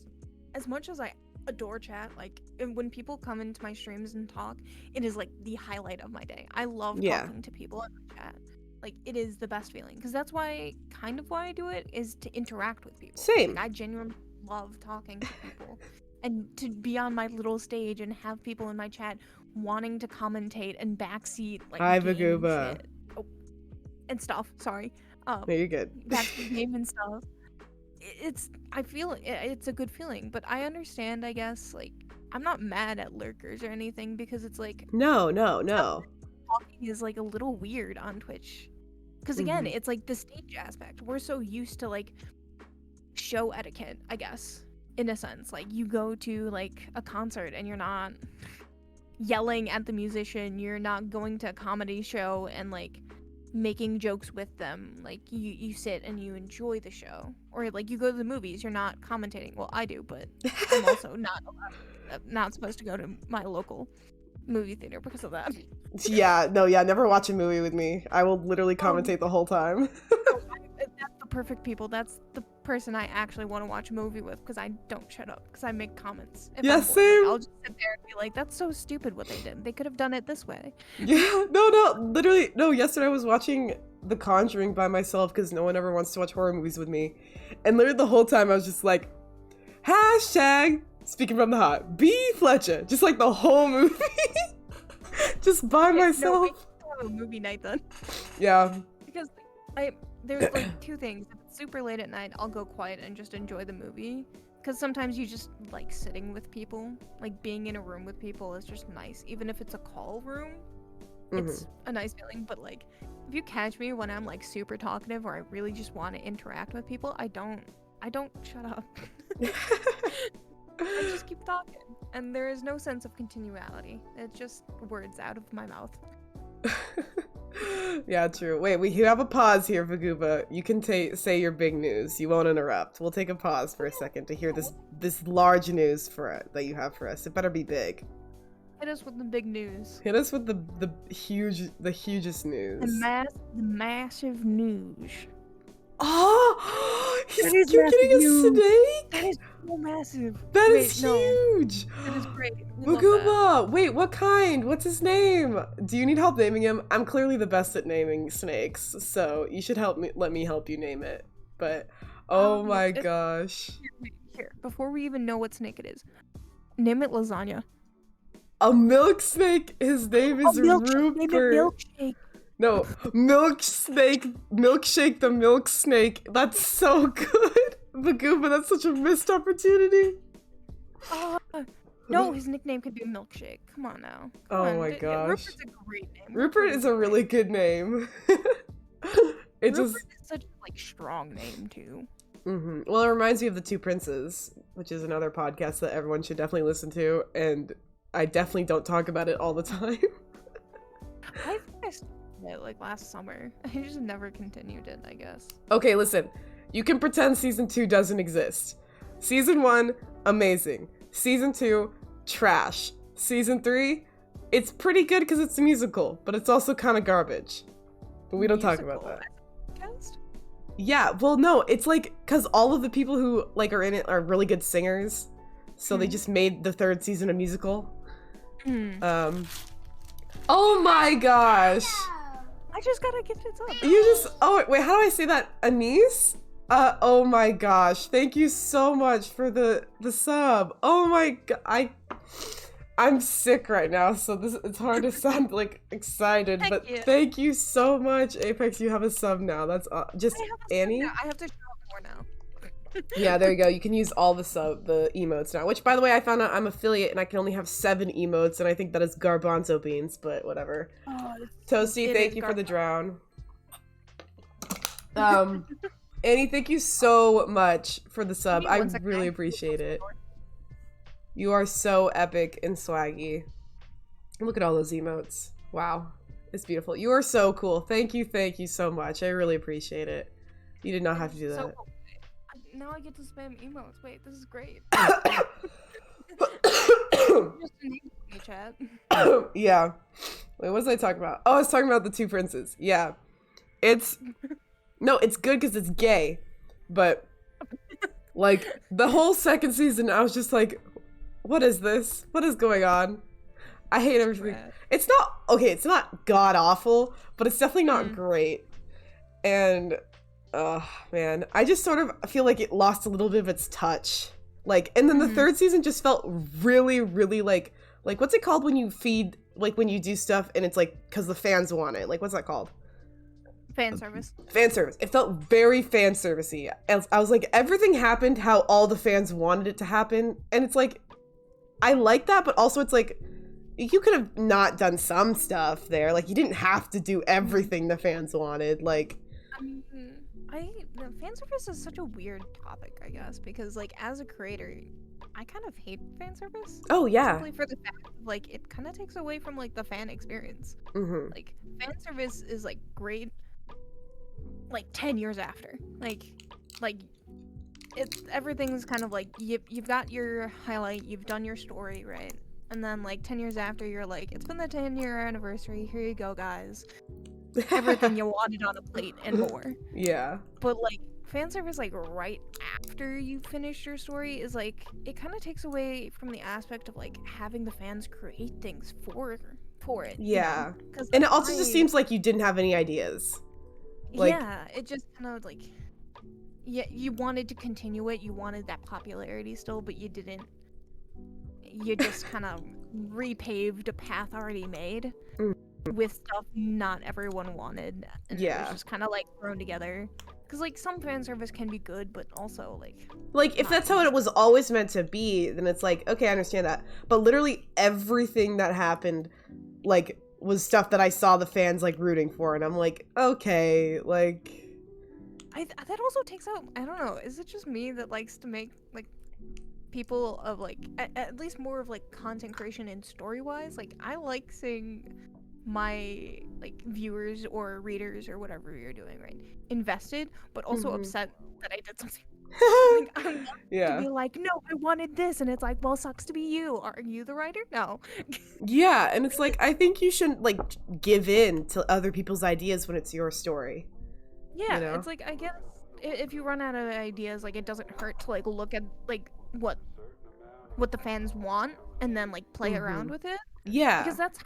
Speaker 2: as much as I adore chat, like when people come into my streams and talk, it is like the highlight of my day. I love talking to people in the chat. Like, it is the best feeling, because that's why I do it, is to interact with people.
Speaker 1: Same.
Speaker 2: Like, I genuinely love talking to people and to be on my little stage and have people in my chat wanting to commentate and backseat like
Speaker 1: hi
Speaker 2: game
Speaker 1: Vaguba.
Speaker 2: shit. And stuff. Sorry.
Speaker 1: No, you're good.
Speaker 2: Backseat game and stuff. I feel it's a good feeling, but I understand, I guess, like, I'm not mad at lurkers or anything, because it's like,
Speaker 1: no
Speaker 2: talking is like a little weird on Twitch, because again, it's like the stage aspect. We're so used to like show etiquette, I guess, in a sense. Like, you go to like a concert and you're not yelling at the musician, you're not going to a comedy show and like making jokes with them. Like, you sit and you enjoy the show. Or like, you go to the movies, you're not commentating. Well, I do, but I'm also not supposed to go to my local movie theater because of that.
Speaker 1: Never watch a movie with me. I will literally commentate the whole time.
Speaker 2: That's the perfect people. That's the person I actually want to watch a movie with, because I don't shut up, because I make comments.
Speaker 1: Same.
Speaker 2: Like, I'll just sit there and be like, that's so stupid what they did. They could have done it this way.
Speaker 1: Literally, yesterday I was watching The Conjuring by myself, because no one ever wants to watch horror movies with me. And literally the whole time I was just like, hashtag speaking from the heart, B. Fletcher. Just like the whole movie. Just by myself.
Speaker 2: No, we can have a movie night then.
Speaker 1: Yeah.
Speaker 2: Because there's like 2 things. If it's super late at night, I'll go quiet and just enjoy the movie. Because sometimes you just like sitting with people. Like, being in a room with people is just nice. Even if it's a call room, it's a nice feeling. But like, if you catch me when I'm like super talkative or I really just want to interact with people, I don't shut up. I just keep talking, and there is no sense of continuality. It's just words out of my mouth.
Speaker 1: Yeah, true. Wait, we have a pause here, Vaguba. You can say your big news. You won't interrupt. We'll take a pause for a second to hear this large news that you have for us. It better be big.
Speaker 2: Hit us with the big news.
Speaker 1: Hit us with the hugest news.
Speaker 2: The massive news.
Speaker 1: Oh, you're getting a snake?
Speaker 2: That is so massive.
Speaker 1: That is huge.
Speaker 2: That is great.
Speaker 1: Vaguba, wait, what kind? What's his name? Do you need help naming him? I'm clearly the best at naming snakes, so you should let me help you name it. But oh my gosh.
Speaker 2: Here, before we even know what snake it is, name it Lasagna.
Speaker 1: A milk snake. His name is Rupert.
Speaker 2: Name it Milkshake.
Speaker 1: No, milkshake the milk snake. That's so good. Vaguba, that's such a missed opportunity.
Speaker 2: No, his nickname could be Milkshake. Come on now.
Speaker 1: My gosh.
Speaker 2: Rupert's a great name.
Speaker 1: Rupert is a really good name.
Speaker 2: Rupert is such a like strong name too.
Speaker 1: Well, it reminds me of The Two Princes, which is another podcast that everyone should definitely listen to, and I definitely don't talk about it all the time.
Speaker 2: I it like last summer. I just never continued it, I guess.
Speaker 1: Okay, listen. You can pretend season 2 doesn't exist. Season 1, amazing. Season 2, trash. Season 3, it's pretty good because it's a musical, but it's also kind of garbage. But we don't talk about that.
Speaker 2: Cast?
Speaker 1: Yeah, well, no, it's like because all of the people who like are in it are really good singers, so they just made the 3rd season a musical. Oh my gosh!
Speaker 2: I just gotta get it up.
Speaker 1: You just wait, how do I say that? Anise? Oh my gosh! Thank you so much for the sub. Oh my god, I'm sick right now, so it's hard to sound like excited, but thank you so much, Apex. You have a sub now. That's just Annie.
Speaker 2: I have to show up more now.
Speaker 1: Yeah, there you go. You can use all the emotes now. Which, by the way, I found out I'm affiliate and I can only have 7 emotes, and I think that is garbanzo beans, but whatever. Toasty, thank you for the drown. Annie, thank you so much for the sub. I really appreciate it. You are so epic and swaggy. Look at all those emotes. Wow. It's beautiful. You are so cool. Thank you so much. I really appreciate it. You did not have to do that.
Speaker 2: Now I get to spam emotes. Wait, this is great. Just enable me, chat.
Speaker 1: Yeah. Wait, what was I talking about? Oh, I was talking about the 2 princes. Yeah. No, it's good because it's gay. But, like, the whole 2nd season, I was just like, what is this? What is going on? I hate everything. It's not god-awful, but it's definitely not great. And, oh, man. I just sort of feel like it lost a little bit of its touch. Like, and then the 3rd season just felt really, really, like, what's it called when you feed, like, when you do stuff and it's, like, because the fans want it? Like, what's that called?
Speaker 2: Fan service.
Speaker 1: Fan service. It felt very fan servicey. I was like, everything happened how all the fans wanted it to happen. And it's like, I like that, but also it's like, you could have not done some stuff there. Like, you didn't have to do everything the fans wanted. Like,
Speaker 2: the fan service is such a weird topic, I guess, because, like, as a creator, I kind of hate fan service.
Speaker 1: Oh, yeah.
Speaker 2: Simply for the fact, like, it kind of takes away from, like, the fan experience. Like, fan service is, like, great, like, 10 years after. Like, everything's kind of like, you've got your highlight, you've done your story, right? And then, like, 10 years after, you're like, it's been the 10-year anniversary, here you go, guys. Everything you wanted on a plate and more.
Speaker 1: Yeah.
Speaker 2: But, like, fan service, like, right after you finish your story is, like, it kind of takes away from the aspect of, like, having the fans create things for it.
Speaker 1: Yeah.
Speaker 2: You know?
Speaker 1: And it also just seems like you didn't have any ideas. Like,
Speaker 2: yeah, it just kind of, like, yeah, you wanted to continue it, you wanted that popularity still, but you didn't. You just kind of repaved a path already made with stuff not everyone wanted. And it was just kind of, like, thrown together. Because, like, some fan service can be good, but also, like,
Speaker 1: if that's how it was always meant to be, then it's like, okay, I understand that. But literally everything that happened, like, was stuff that I saw the fans, like, rooting for, and I'm like, okay, like...
Speaker 2: that also takes out, I don't know, is it just me that likes to make, like, people of, like, at least more of, like, content creation and story-wise? Like, I like seeing my, like, viewers or readers or whatever you're doing, right, invested, but also upset that I did something. Like, I want to be like, no, I wanted this, and it's like, well, sucks to be you. Are you the writer? No.
Speaker 1: Yeah, and it's like, I think you shouldn't, like, give in to other people's ideas when it's your story.
Speaker 2: Yeah, you know? It's like, I guess if you run out of ideas, like, it doesn't hurt to, like, look at, like, what the fans want and then, like, play around with it.
Speaker 1: Yeah.
Speaker 2: Because that's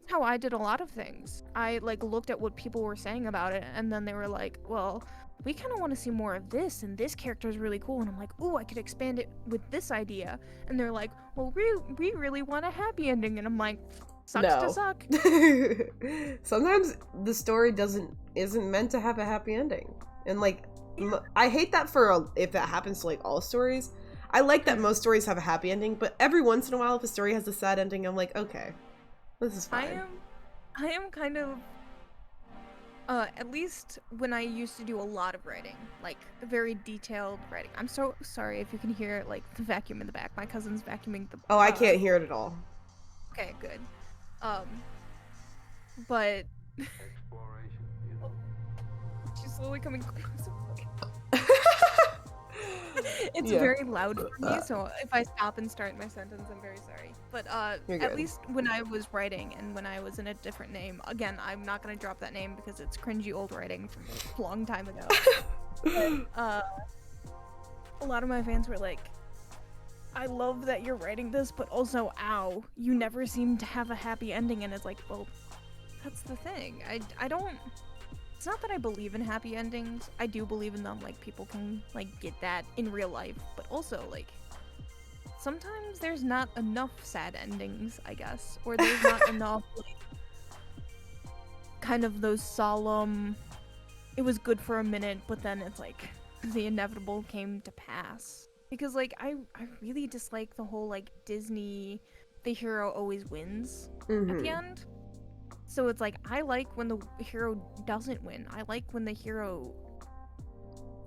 Speaker 2: how I did a lot of things. I, like, looked at what people were saying about it, and then they were like, well, we kind of want to see more of this, and this character is really cool. And I'm like, ooh, I could expand it with this idea. And they're like, well, we really want a happy ending. And I'm like, sucks to suck.
Speaker 1: Sometimes the story isn't meant to have a happy ending. And, like, I hate that if that happens to, like, all stories. I like that most stories have a happy ending, but every once in a while, if a story has a sad ending, I'm like, okay, this is fine.
Speaker 2: I am kind of, at least when I used to do a lot of writing, like, very detailed writing. I'm so sorry if you can hear, like, the vacuum in the back. My cousin's vacuuming the...
Speaker 1: I can't hear it at all.
Speaker 2: Okay, good. But She's slowly coming closer. It's very loud for me, so if I stop and start my sentence, I'm very sorry. But at least when I was writing and when I was in a different name, again, I'm not gonna drop that name because it's cringy old writing from a long time ago. But, a lot of my fans were like, I love that you're writing this, but also, ow, you never seem to have a happy ending. And it's like, well, that's the thing. I don't... It's not that I believe in happy endings. I do believe in them. Like, people can, like, get that in real life. But also, like, sometimes there's not enough sad endings, I guess. Or there's not enough, like, kind of those solemn... It was good for a minute, but then it's like, the inevitable came to pass. Because, like, I really dislike the whole, like, Disney, the hero always wins at the end. So it's like, I like when the hero doesn't win. I like when the hero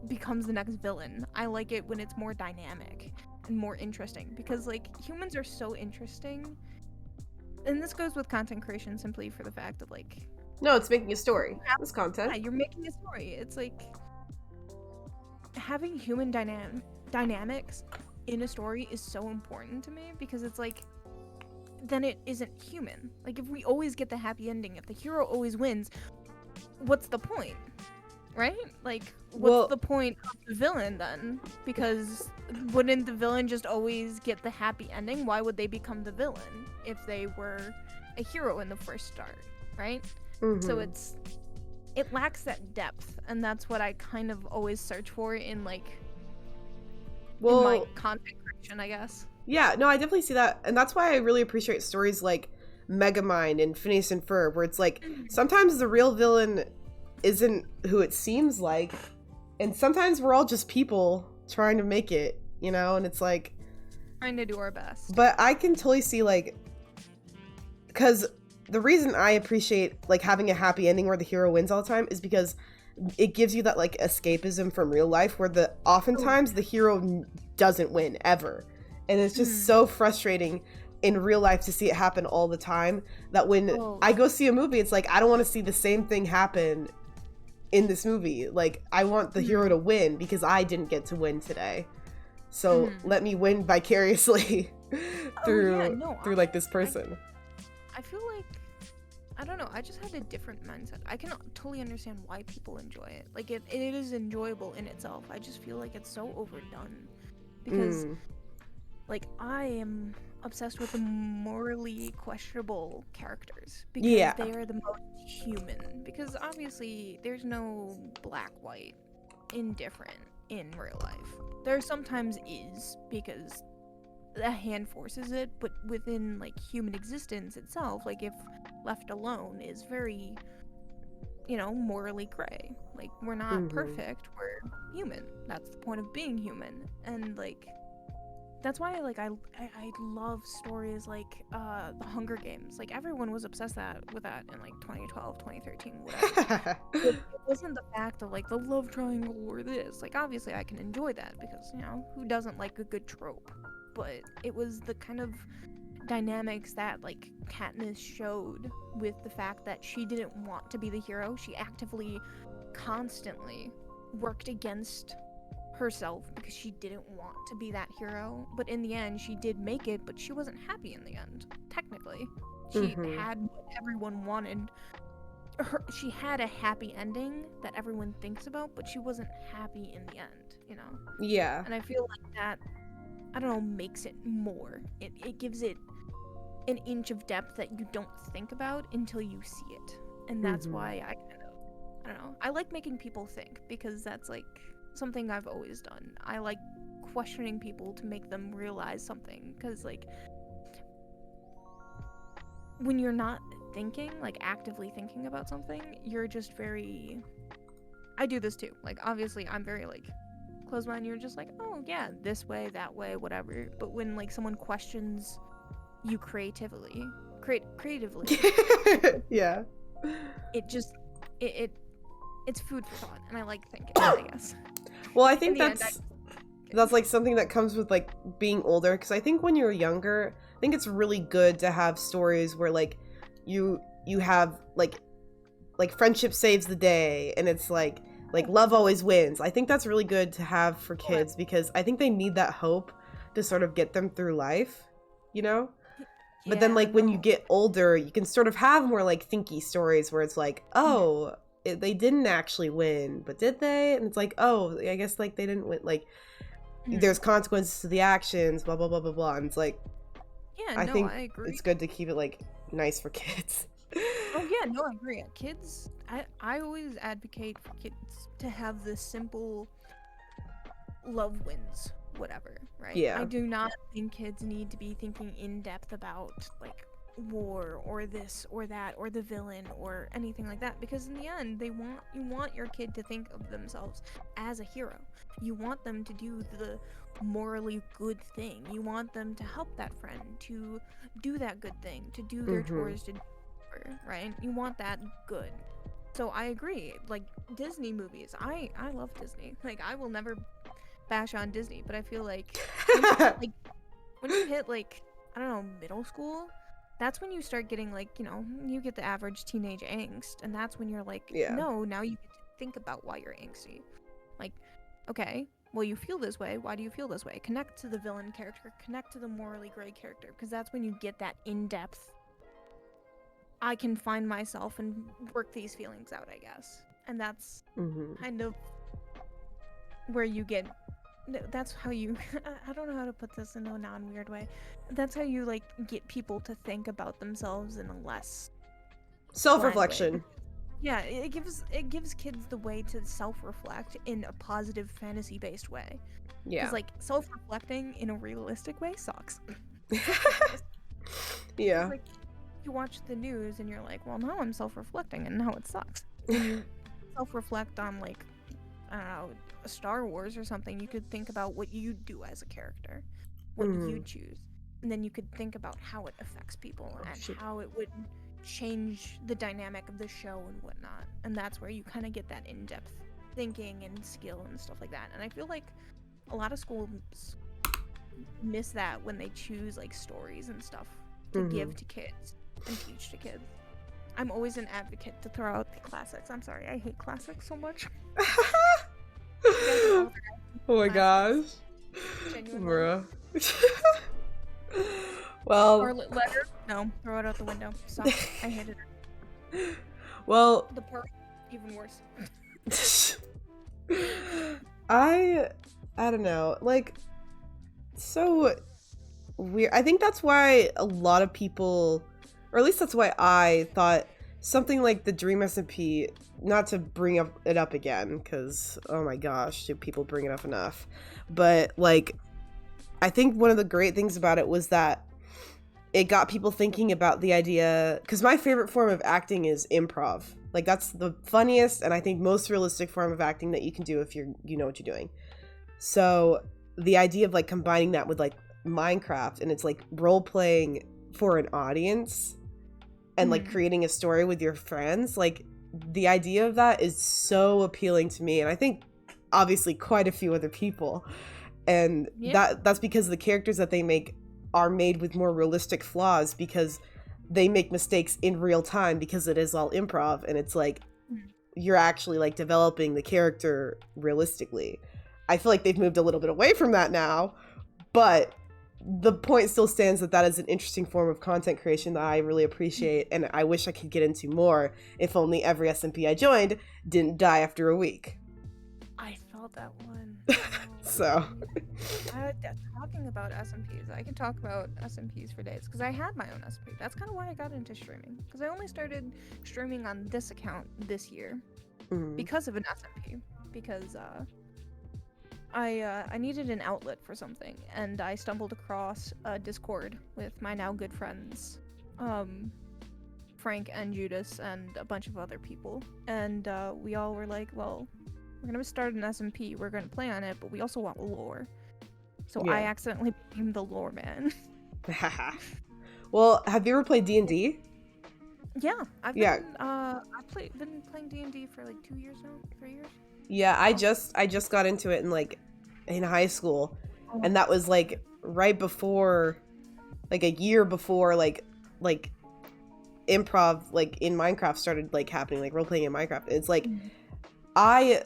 Speaker 2: becomes the next villain. I like it when it's more dynamic and more interesting. Because, like, humans are so interesting. And this goes with content creation simply for the fact of, like...
Speaker 1: No, it's making a story. It's content.
Speaker 2: Yeah, you're making a story. It's like... Having human dynamics in a story is so important to me. Because it's like... then it isn't human. Like, if we always get the happy ending, if the hero always wins, what's the point? Right? Like, what's the point of the villain then? Because wouldn't the villain just always get the happy ending? Why would they become the villain if they were a hero in the first start, right? So it lacks that depth, and that's what I kind of always search for in, like, in my content creation, I guess.
Speaker 1: Yeah, no, I definitely see that. And that's why I really appreciate stories like Megamind and Phineas and Ferb, where it's like, sometimes the real villain isn't who it seems like. And sometimes we're all just people trying to make it, you know? And it's like...
Speaker 2: trying to do our best.
Speaker 1: But I can totally see, like... because the reason I appreciate, like, having a happy ending where the hero wins all the time is because it gives you that, like, escapism from real life, where oftentimes the hero doesn't win, ever. And it's just so frustrating in real life to see it happen all the time, that when I go see a movie, it's like, I don't want to see the same thing happen in this movie. Like, I want the hero to win because I didn't get to win today. So let me win vicariously through like, this person.
Speaker 2: I feel like, I don't know, I just had a different mindset. I can totally understand why people enjoy it. Like, it is enjoyable in itself. I just feel like it's so overdone. Because... like, I am obsessed with the morally questionable characters because they are the most human. Because obviously, there's no black-white indifferent in real life. There sometimes is, because the hand forces it, but within, like, human existence itself, like, if left alone, is very, you know, morally gray. Like, we're not perfect, we're human. That's the point of being human. And, like... that's why, like, I love stories like The Hunger Games. Like, everyone was obsessed with that in, like, 2012, 2013, whatever. It wasn't the fact of, like, the love triangle or this. Like, obviously I can enjoy that because, you know, who doesn't like a good trope? But it was the kind of dynamics that, like, Katniss showed with the fact that she didn't want to be the hero. She actively, constantly worked against herself because she didn't want to be that hero, but in the end she did make it, but she wasn't happy in the end. Technically she had what everyone wanted. She had a happy ending that everyone thinks about, but she wasn't happy in the end, you know?
Speaker 1: Yeah.
Speaker 2: And I feel like that, I don't know, makes it more. It gives it an inch of depth that you don't think about until you see it. And that's why I don't know, I like making people think, because that's, like, something I've always done. I like questioning people to make them realize something, because, like, when you're not thinking, like, actively thinking about something, you're just very... I do this too. Like, obviously I'm very, like, close mind. You're just like, oh yeah, this way, that way, whatever. But when, like, someone questions you creatively
Speaker 1: yeah,
Speaker 2: it just it's food for thought, and I like thinking, I guess.
Speaker 1: Well, I think that's like something that comes with, like, being older, because I think when you're younger, I think it's really good to have stories where, like, you have, like, like friendship saves the day, and it's like love always wins. I think that's really good to have for kids because I think they need that hope to sort of get them through life, you know? But then like when you get older, you can sort of have more like thinky stories where it's like, oh, they didn't actually win, but did they? And it's like, oh, I guess like they didn't win. Like there's consequences to the actions, blah blah blah blah blah. And it's like, I think I agree. It's good to keep it like nice for kids.
Speaker 2: Oh yeah, no, I agree. Kids, I always advocate for kids to have this simple love wins, whatever, right?
Speaker 1: Yeah.
Speaker 2: I do not think kids need to be thinking in depth about like war or this or that or the villain or anything like that, because in the end you want your kid to think of themselves as a hero. You want them to do the morally good thing. You want them to help that friend, to do that good thing, to do their chores, to right? You want that good. So I agree. Like Disney movies, I love Disney. Like I will never bash on Disney, but I feel like when you hit like, I don't know, middle school, that's when you start getting like, you know, you get the average teenage angst, and that's when you're like, no, now you get to think about why you're angsty. Like, okay, well, you feel this way. Why do you feel this way? Connect to the villain character, connect to the morally gray character, because that's when you get that in-depth, I can find myself and work these feelings out, I guess. And that's kind of where you get, that's how you, I don't know how to put this in a non-weird way. That's how you, like, get people to think about themselves in a less
Speaker 1: self-reflection.
Speaker 2: Yeah, it gives kids the way to self-reflect in a positive fantasy-based way.
Speaker 1: Yeah.
Speaker 2: Because, like, self-reflecting in a realistic way sucks.
Speaker 1: Yeah.
Speaker 2: Like, you watch the news and you're like, well, now I'm self-reflecting and now it sucks. When you self-reflect on, like, I don't know, Star Wars or something, you could think about what you do as a character, what you choose, and then you could think about how it affects people and how it would change the dynamic of the show and whatnot. And that's where you kind of get that in-depth thinking and skill and stuff like that. And I feel like a lot of schools miss that when they choose like stories and stuff to give to kids and teach to kids. I'm always an advocate to throw out the classics. I'm sorry, I hate classics so much.
Speaker 1: Oh my gosh. Bruh. Well,
Speaker 2: Scarlet Letter? No, throw it out the window. Suck. I hated it.
Speaker 1: Well,
Speaker 2: the part even worse.
Speaker 1: I don't know, like, so weird. I think that's why a lot of people, or at least that's why I thought something like the Dream SMP, not to bring it up again, because oh my gosh, do people bring it up enough? But like, I think one of the great things about it was that it got people thinking about the idea, because my favorite form of acting is improv. Like that's the funniest and I think most realistic form of acting that you can do if you know what you're doing. So the idea of like combining that with like Minecraft, and it's like role playing for an audience and like creating a story with your friends, like the idea of that is so appealing to me, and I think obviously quite a few other people. And that's because the characters that they make are made with more realistic flaws, because they make mistakes in real time, because it is all improv, and it's like you're actually like developing the character realistically. I feel like they've moved a little bit away from that now, but the point still stands that that is an interesting form of content creation that I really appreciate, and I wish I could get into more if only every SMP I joined didn't die after a week.
Speaker 2: I felt that one.
Speaker 1: So
Speaker 2: talking about SMPs, I can talk about SMPs for days, because I had my own SMP. That's kind of why I got into streaming, because I only started streaming on this account this year because of an SMP, because I needed an outlet for something, and I stumbled across a Discord with my now good friends, Frank and Judas and a bunch of other people, and we all were like, well, we're gonna start an SMP, we're gonna play on it, but we also want lore. So I accidentally became the lore man.
Speaker 1: Well, have you ever played D&D?
Speaker 2: Yeah, I've been playing D&D for like 2 years now, 3 years.
Speaker 1: Yeah, I just got into it in high school, and that was like right before, like a year before, like improv like in Minecraft started like happening, like role playing in Minecraft. It's like I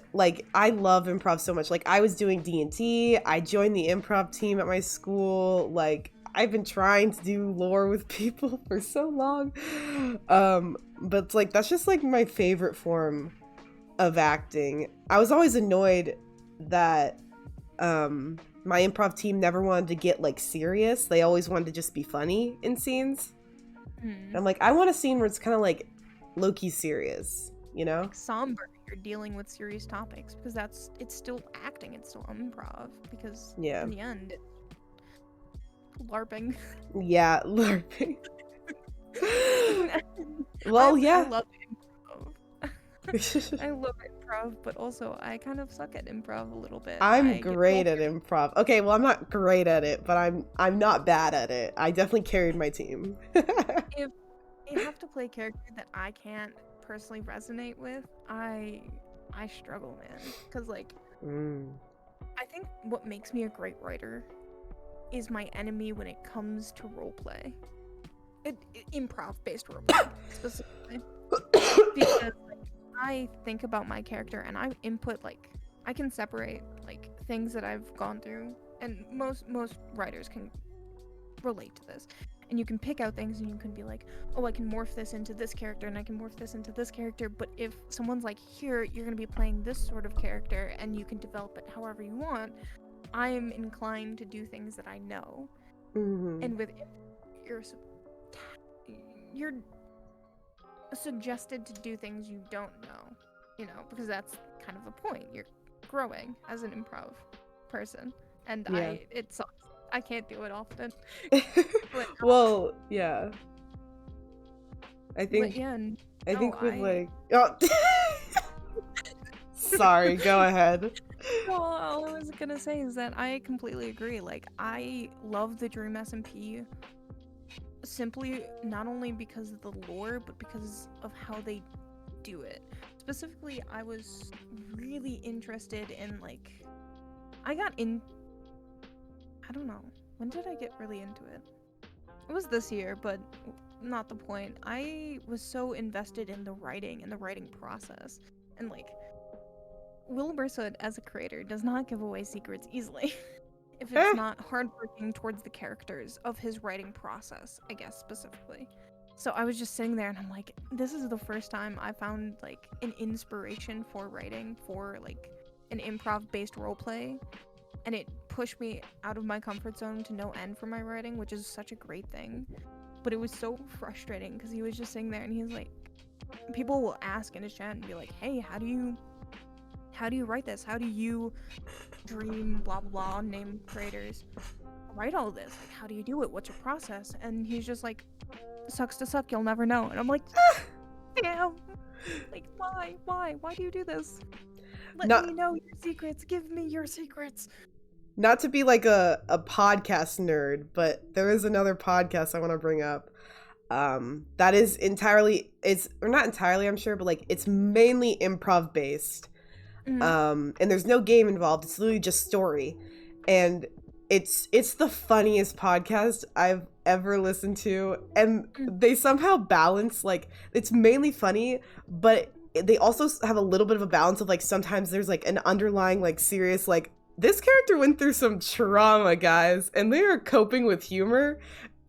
Speaker 1: love improv so much. Like I was doing D&D, I joined the improv team at my school. Like I've been trying to do lore with people for so long. But it's like that's just like my favorite form of acting. I was always annoyed that my improv team never wanted to get like serious. They always wanted to just be funny in scenes. I'm like, I want a scene where it's kind of like low-key serious, you know?
Speaker 2: Like somber. You're dealing with serious topics because it's still acting, it's still improv because in the end, LARPing. Yeah, LARPing.
Speaker 1: Well,
Speaker 2: I love improv. I love improv, but also I kind of suck at improv a little bit.
Speaker 1: I'm great at improv. Okay, well, I'm not great at it, but I'm not bad at it. I definitely carried my team.
Speaker 2: If you have to play a character that I can't personally resonate with, I struggle, man, because like I think what makes me a great writer is my enemy when it comes to roleplay, improv based roleplay specifically, because like, I think about my character and I input, like I can separate like things that I've gone through, and most writers can relate to this. And you can pick out things and you can be like, oh, I can morph this into this character and I can morph this into this character. But if someone's like, here, you're going to be playing this sort of character and you can develop it however you want, I'm inclined to do things that I know. And with you're suggested to do things you don't know, you know, because that's kind of the point. You're growing as an improv person. And it sucks. I can't do it often. But,
Speaker 1: well, yeah. I think with like sorry, go ahead.
Speaker 2: Well, all I was gonna say is that I completely agree. Like, I love the Dream SMP simply not only because of the lore, but because of how they do it. Specifically, I was really interested in like I don't know. When did I get really into it? It was this year, but not the point. I was so invested in the writing and the writing process. And like, Will Bursoot as a creator does not give away secrets easily. If it's not hardworking towards the characters of his writing process, I guess, specifically. So I was just sitting there and I'm like, this is the first time I found like an inspiration for writing for like an improv-based roleplay. And it pushed me out of my comfort zone to no end for my writing, which is such a great thing. But it was so frustrating because he was just sitting there and he's like, people will ask in his chat and be like, hey, how do you write this? How do you dream, blah, blah, blah, name creators, write all this? Like, how do you do it? What's your process? And he's just like, sucks to suck, you'll never know. And I'm like, damn. Like, why do you do this? Let me know your secrets. Give me your secrets.
Speaker 1: Not to be like a podcast nerd, but there is another podcast I want to bring up that is entirely, or not entirely, I'm sure, but like it's mainly improv based. And there's no game involved. It's literally just story. And it's the funniest podcast I've ever listened to. And they somehow balance, like, it's mainly funny, but they also have a little bit of a balance of like sometimes there's like an underlying like serious like this character went through some trauma, guys, and they are coping with humor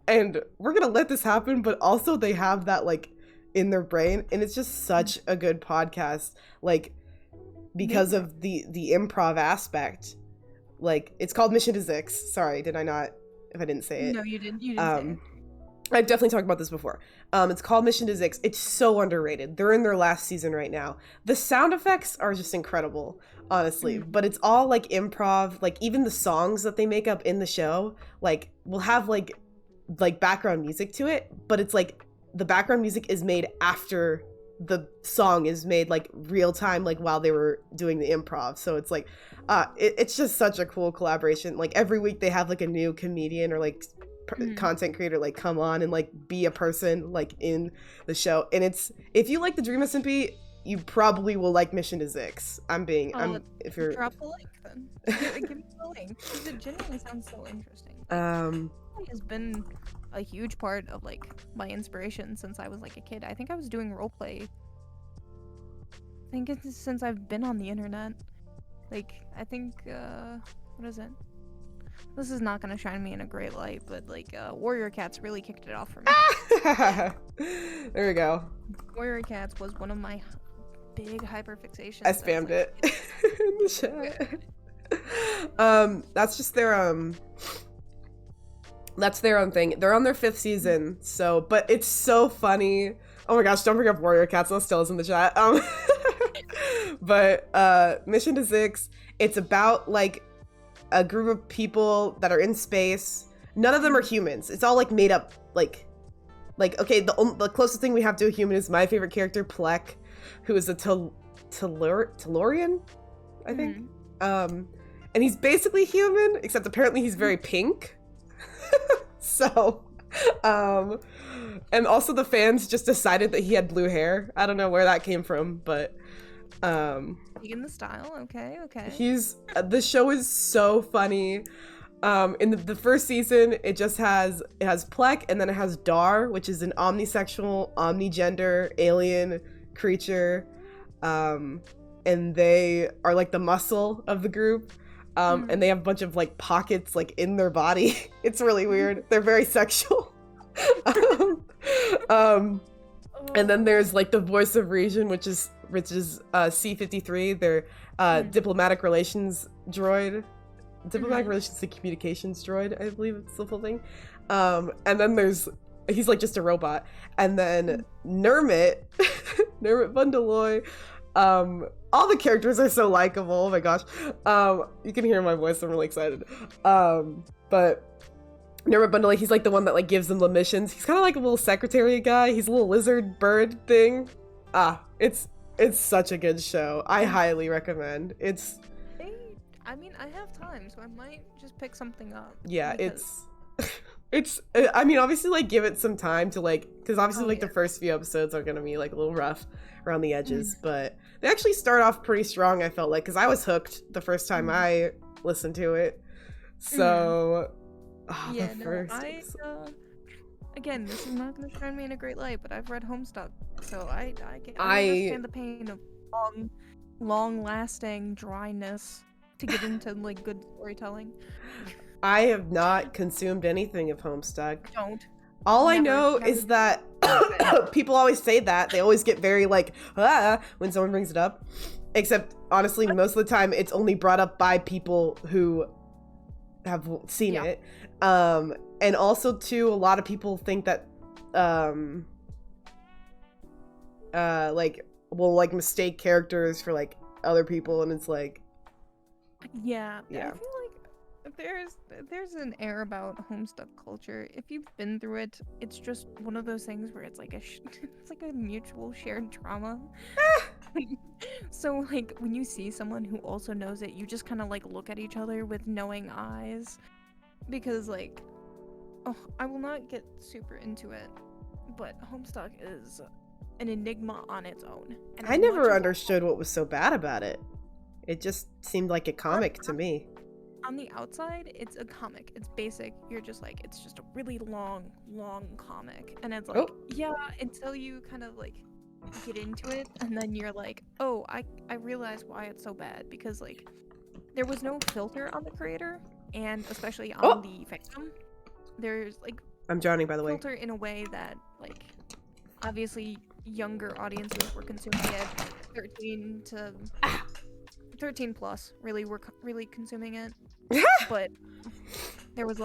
Speaker 1: and we're gonna let this happen, but also they have that like in their brain, and it's just such a good podcast, like because of the improv aspect. Like, it's called Mission to Zix. Sorry, did I not, if I didn't say it?
Speaker 2: No, you didn't say it.
Speaker 1: I've definitely talked about this before. It's called Mission to Zix. It's so underrated. They're in their last season right now. The sound effects are just incredible, honestly. But it's all like improv. Like, even the songs that they make up in the show, like, will have like background music to it. But it's like the background music is made after the song is made, like real time, like while they were doing the improv. So it's like, it's just such a cool collaboration. Like every week they have like a new comedian or like content creator like come on and like be a person like in the show. And it's, if you like the Dream SMP, you probably will like Mission to Zix. If you're
Speaker 2: drop the link then. Give me the link. It genuinely sounds so interesting. It has been a huge part of like my inspiration since I was like a kid. I think I was doing roleplay. I think it's since I've been on the internet. Like, I think, what is it? This is not gonna shine me in a great light, but like, Warrior Cats really kicked it off for me.
Speaker 1: There we go.
Speaker 2: Warrior Cats was one of my big hyperfixations.
Speaker 1: I spammed it in the chat. That's just their that's their own thing. They're on their 5th season, so, but it's so funny. Oh my gosh, don't bring up Warrior Cats, those still is in the chat. But Mission to Zix, it's about like a group of people that are in space. None of them are humans. It's all like made up, like okay, the closest thing we have to a human is my favorite character, Plek, who is a Tellurian, I think. And he's basically human, except apparently he's very pink. So, and also the fans just decided that he had blue hair. I don't know where that came from, but
Speaker 2: in the style, okay.
Speaker 1: He's the show is so funny. In the first season, it has Plek, and then it has Dar, which is an omnisexual, omnigender alien creature, and they are like the muscle of the group. And they have a bunch of like pockets like in their body. It's really weird. They're very sexual. And then there's like the voice of reason, which is C-53, their diplomatic relations droid. Diplomatic relations and communications droid, I believe it's the full thing. And then he's like just a robot. And then Nermit, Nermit Bundaloy, all the characters are so likable. Oh my gosh. You can hear my voice, I'm really excited. But Nermit Bundaloy, he's like the one that like gives them the missions. He's kind of like a little secretary guy. He's a little lizard bird thing. It's such a good show. I highly recommend.
Speaker 2: I mean, I have time, so I might just pick something up.
Speaker 1: Yeah, it's I mean, obviously like give it some time to like, because obviously the first few episodes are gonna be like a little rough around the edges, but they actually start off pretty strong, I felt like, because I was hooked the first time I listened to it. So
Speaker 2: again, this is not gonna shine me in a great light, but I've read Homestuck, so I understand the pain of long lasting dryness to get into like good storytelling.
Speaker 1: I have not consumed anything of Homestuck.
Speaker 2: Don't.
Speaker 1: All I know is that people always say that. They always get very like, when someone brings it up. Except, honestly, most of the time it's only brought up by people who have seen it. And also, too, a lot of people think that, will mistake characters for, like, other people, and it's like...
Speaker 2: Yeah. I feel like there's an air about Homestuck culture. If you've been through it, it's just one of those things where it's like it's like a mutual shared trauma. So like when you see someone who also knows it, you just kind of like look at each other with knowing eyes, because like, I will not get super into it, but Homestuck is an enigma on its own. And
Speaker 1: I never understood what was so bad about it. It just seemed like a comic to me.
Speaker 2: On the outside, it's a comic. It's basic. You're just like, it's just a really long comic. And it's like, yeah, until you kind of like get into it, and then you're like, oh, I realize why it's so bad, because like there was no filter on the creator, and especially on the fandom. There's like, I'm
Speaker 1: drowning, by the way.
Speaker 2: Filter in a way that like obviously younger audiences were consuming it, 13 plus really were really consuming it. But there was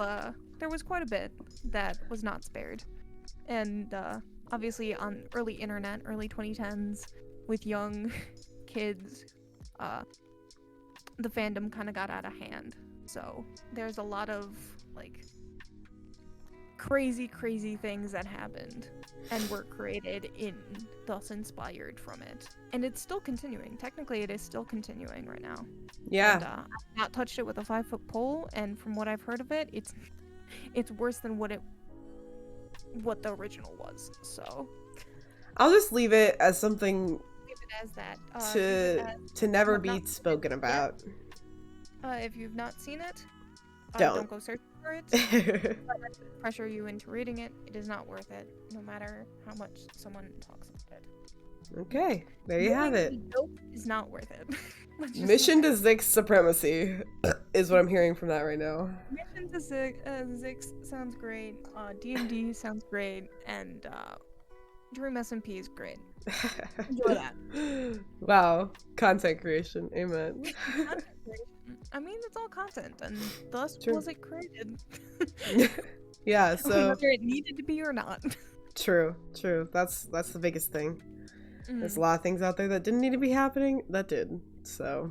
Speaker 2: quite a bit that was not spared, and obviously on early 2010s with young kids, the fandom kind of got out of hand. So there's a lot of like crazy things that happened and were created thus inspired from it, and it's still continuing. Technically it is still continuing right now.
Speaker 1: Yeah.
Speaker 2: And, I've not touched it with a 5-foot pole, and from what I've heard of it, it's worse than what the original was. So
Speaker 1: I'll just leave it as something
Speaker 2: leave it as that
Speaker 1: to never be spoken about.
Speaker 2: If you've not seen it,
Speaker 1: don't
Speaker 2: go search for it. Pressure you into reading it. It is not worth it, no matter how much someone talks about it.
Speaker 1: Okay, there you have it.
Speaker 2: Nope, is not worth it.
Speaker 1: Mission to Zix supremacy is what I'm hearing from that right now.
Speaker 2: Mission to Zix sounds great. D&D sounds great, and Dream SMP is great. Enjoy that.
Speaker 1: Wow, content creation. Amen.
Speaker 2: Content creation. I mean, it's all content, and thus was it created.
Speaker 1: Yeah, so
Speaker 2: whether it needed to be or not.
Speaker 1: True. That's the biggest thing. There's a lot of things out there that didn't need to be happening that did. So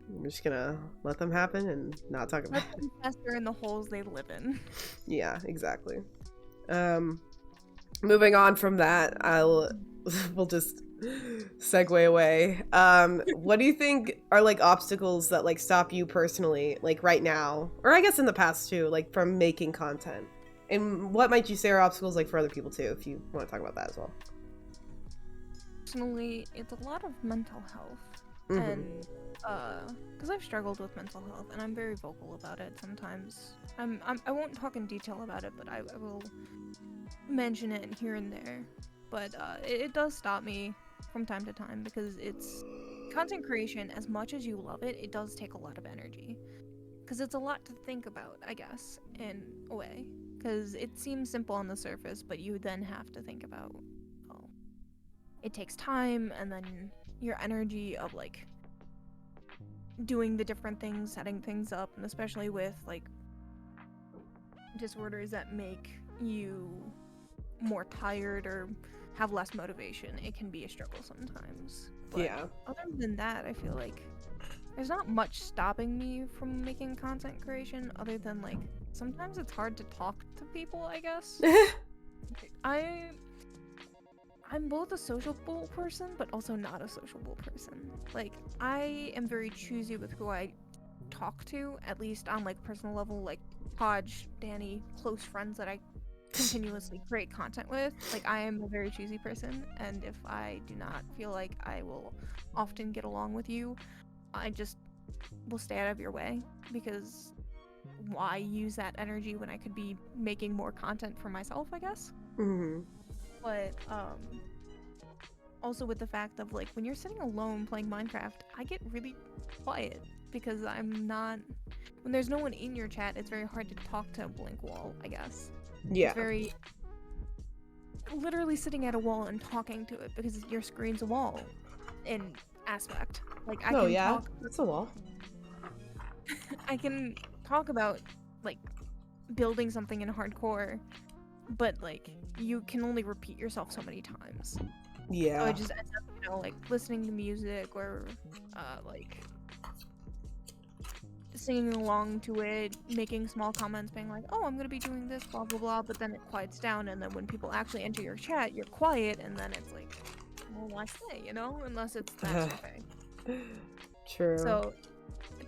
Speaker 1: I'm just gonna let them happen and not talk about it.
Speaker 2: Fester in the holes they live in.
Speaker 1: Yeah, exactly. Moving on from that, we'll just segue away. What do you think are like obstacles that like stop you personally, like right now, or I guess in the past too, like from making content? And what might you say are obstacles like for other people too, if you want to talk about that as well?
Speaker 2: Personally, it's a lot of mental health. And because I've struggled with mental health and I'm very vocal about it sometimes. I won't talk in detail about it, but I will mention it here and there. But it does stop me from time to time because it's content creation. As much as you love it, it does take a lot of energy because it's a lot to think about, I guess, in a way. Because it seems simple on the surface, but you then have to think about, oh, it takes time, and then your energy of like doing the different things, setting things up, and especially with like disorders that make you more tired or have less motivation, it can be a struggle sometimes. But
Speaker 1: yeah.
Speaker 2: Other than that, I feel like there's not much stopping me from making content creation other than like sometimes it's hard to talk to people, I guess. I'm both a sociable person, but also not a sociable person. Like, I am very choosy with who I talk to, at least on, like, personal level, like, Podge, Danny, close friends that I continuously create content with. Like, I am a very choosy person, and if I do not feel like I will often get along with you, I just will stay out of your way, because why use that energy when I could be making more content for myself, I guess? But also with the fact of like when you're sitting alone playing Minecraft, I get really quiet because I'm not, when there's no one in your chat, it's very hard to talk to a blank wall, I guess.
Speaker 1: Yeah.
Speaker 2: It's very literally sitting at a wall and talking to it because your screen's a wall in aspect. Like I can talk,
Speaker 1: that's a wall.
Speaker 2: I can talk about like building something in hardcore, but like you can only repeat yourself so many times.
Speaker 1: Yeah.
Speaker 2: So I just end up, you know, like listening to music or like singing along to it, making small comments, being like, "Oh, I'm gonna be doing this, blah blah blah," but then it quiets down, and then when people actually enter your chat, you're quiet, and then it's like, well, why stay, you know? Unless it's that's okay.
Speaker 1: True.
Speaker 2: So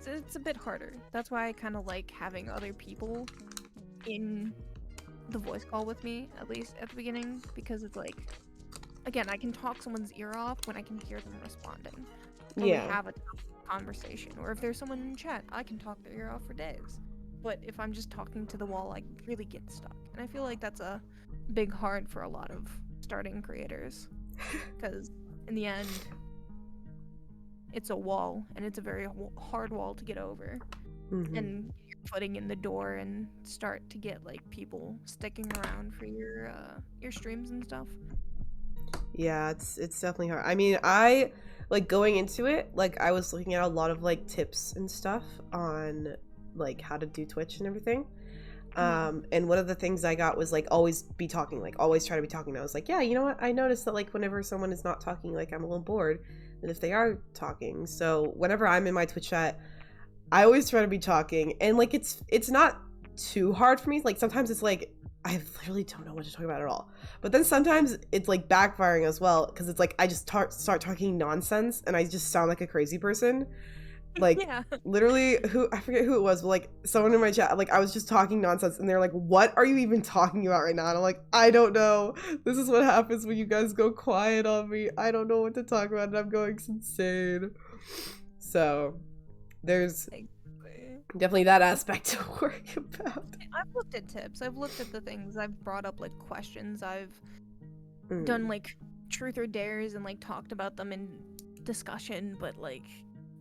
Speaker 2: it's a bit harder. That's why I kind of like having other people in the voice call with me, at least at the beginning, because it's like, again, I can talk someone's ear off when I can hear them responding. Or we have a conversation, or if there's someone in chat, I can talk their ear off for days. But if I'm just talking to the wall, I really get stuck, and I feel like that's a big hard for a lot of starting creators, because in the end, it's a wall, and it's a very hard wall to get over. And you're footing in the door and start to get like people sticking around for your streams and stuff.
Speaker 1: Yeah, it's definitely hard. I mean, I like going into it, like I was looking at a lot of like tips and stuff on like how to do Twitch and everything. And one of the things I got was like always be talking, like always try to be talking. And I was like, yeah, you know what? I noticed that like whenever someone is not talking, like I'm a little bored, and if they are talking, so whenever I'm in my Twitch chat, I always try to be talking, and like it's not too hard for me. Like sometimes it's like I literally don't know what to talk about at all, but then sometimes it's like backfiring as well, because it's like I just start talking nonsense and I just sound like a crazy person. Like literally, I forget who it was, but like someone in my chat, like I was just talking nonsense and they're like, what are you even talking about right now? And I'm like, I don't know, this is what happens when you guys go quiet on me. I don't know what to talk about and I'm going insane. So there's Definitely that aspect to worry about.
Speaker 2: I've looked at tips. I've looked at the things. I've brought up like questions. I've done like truth or dares and like talked about them in discussion. But like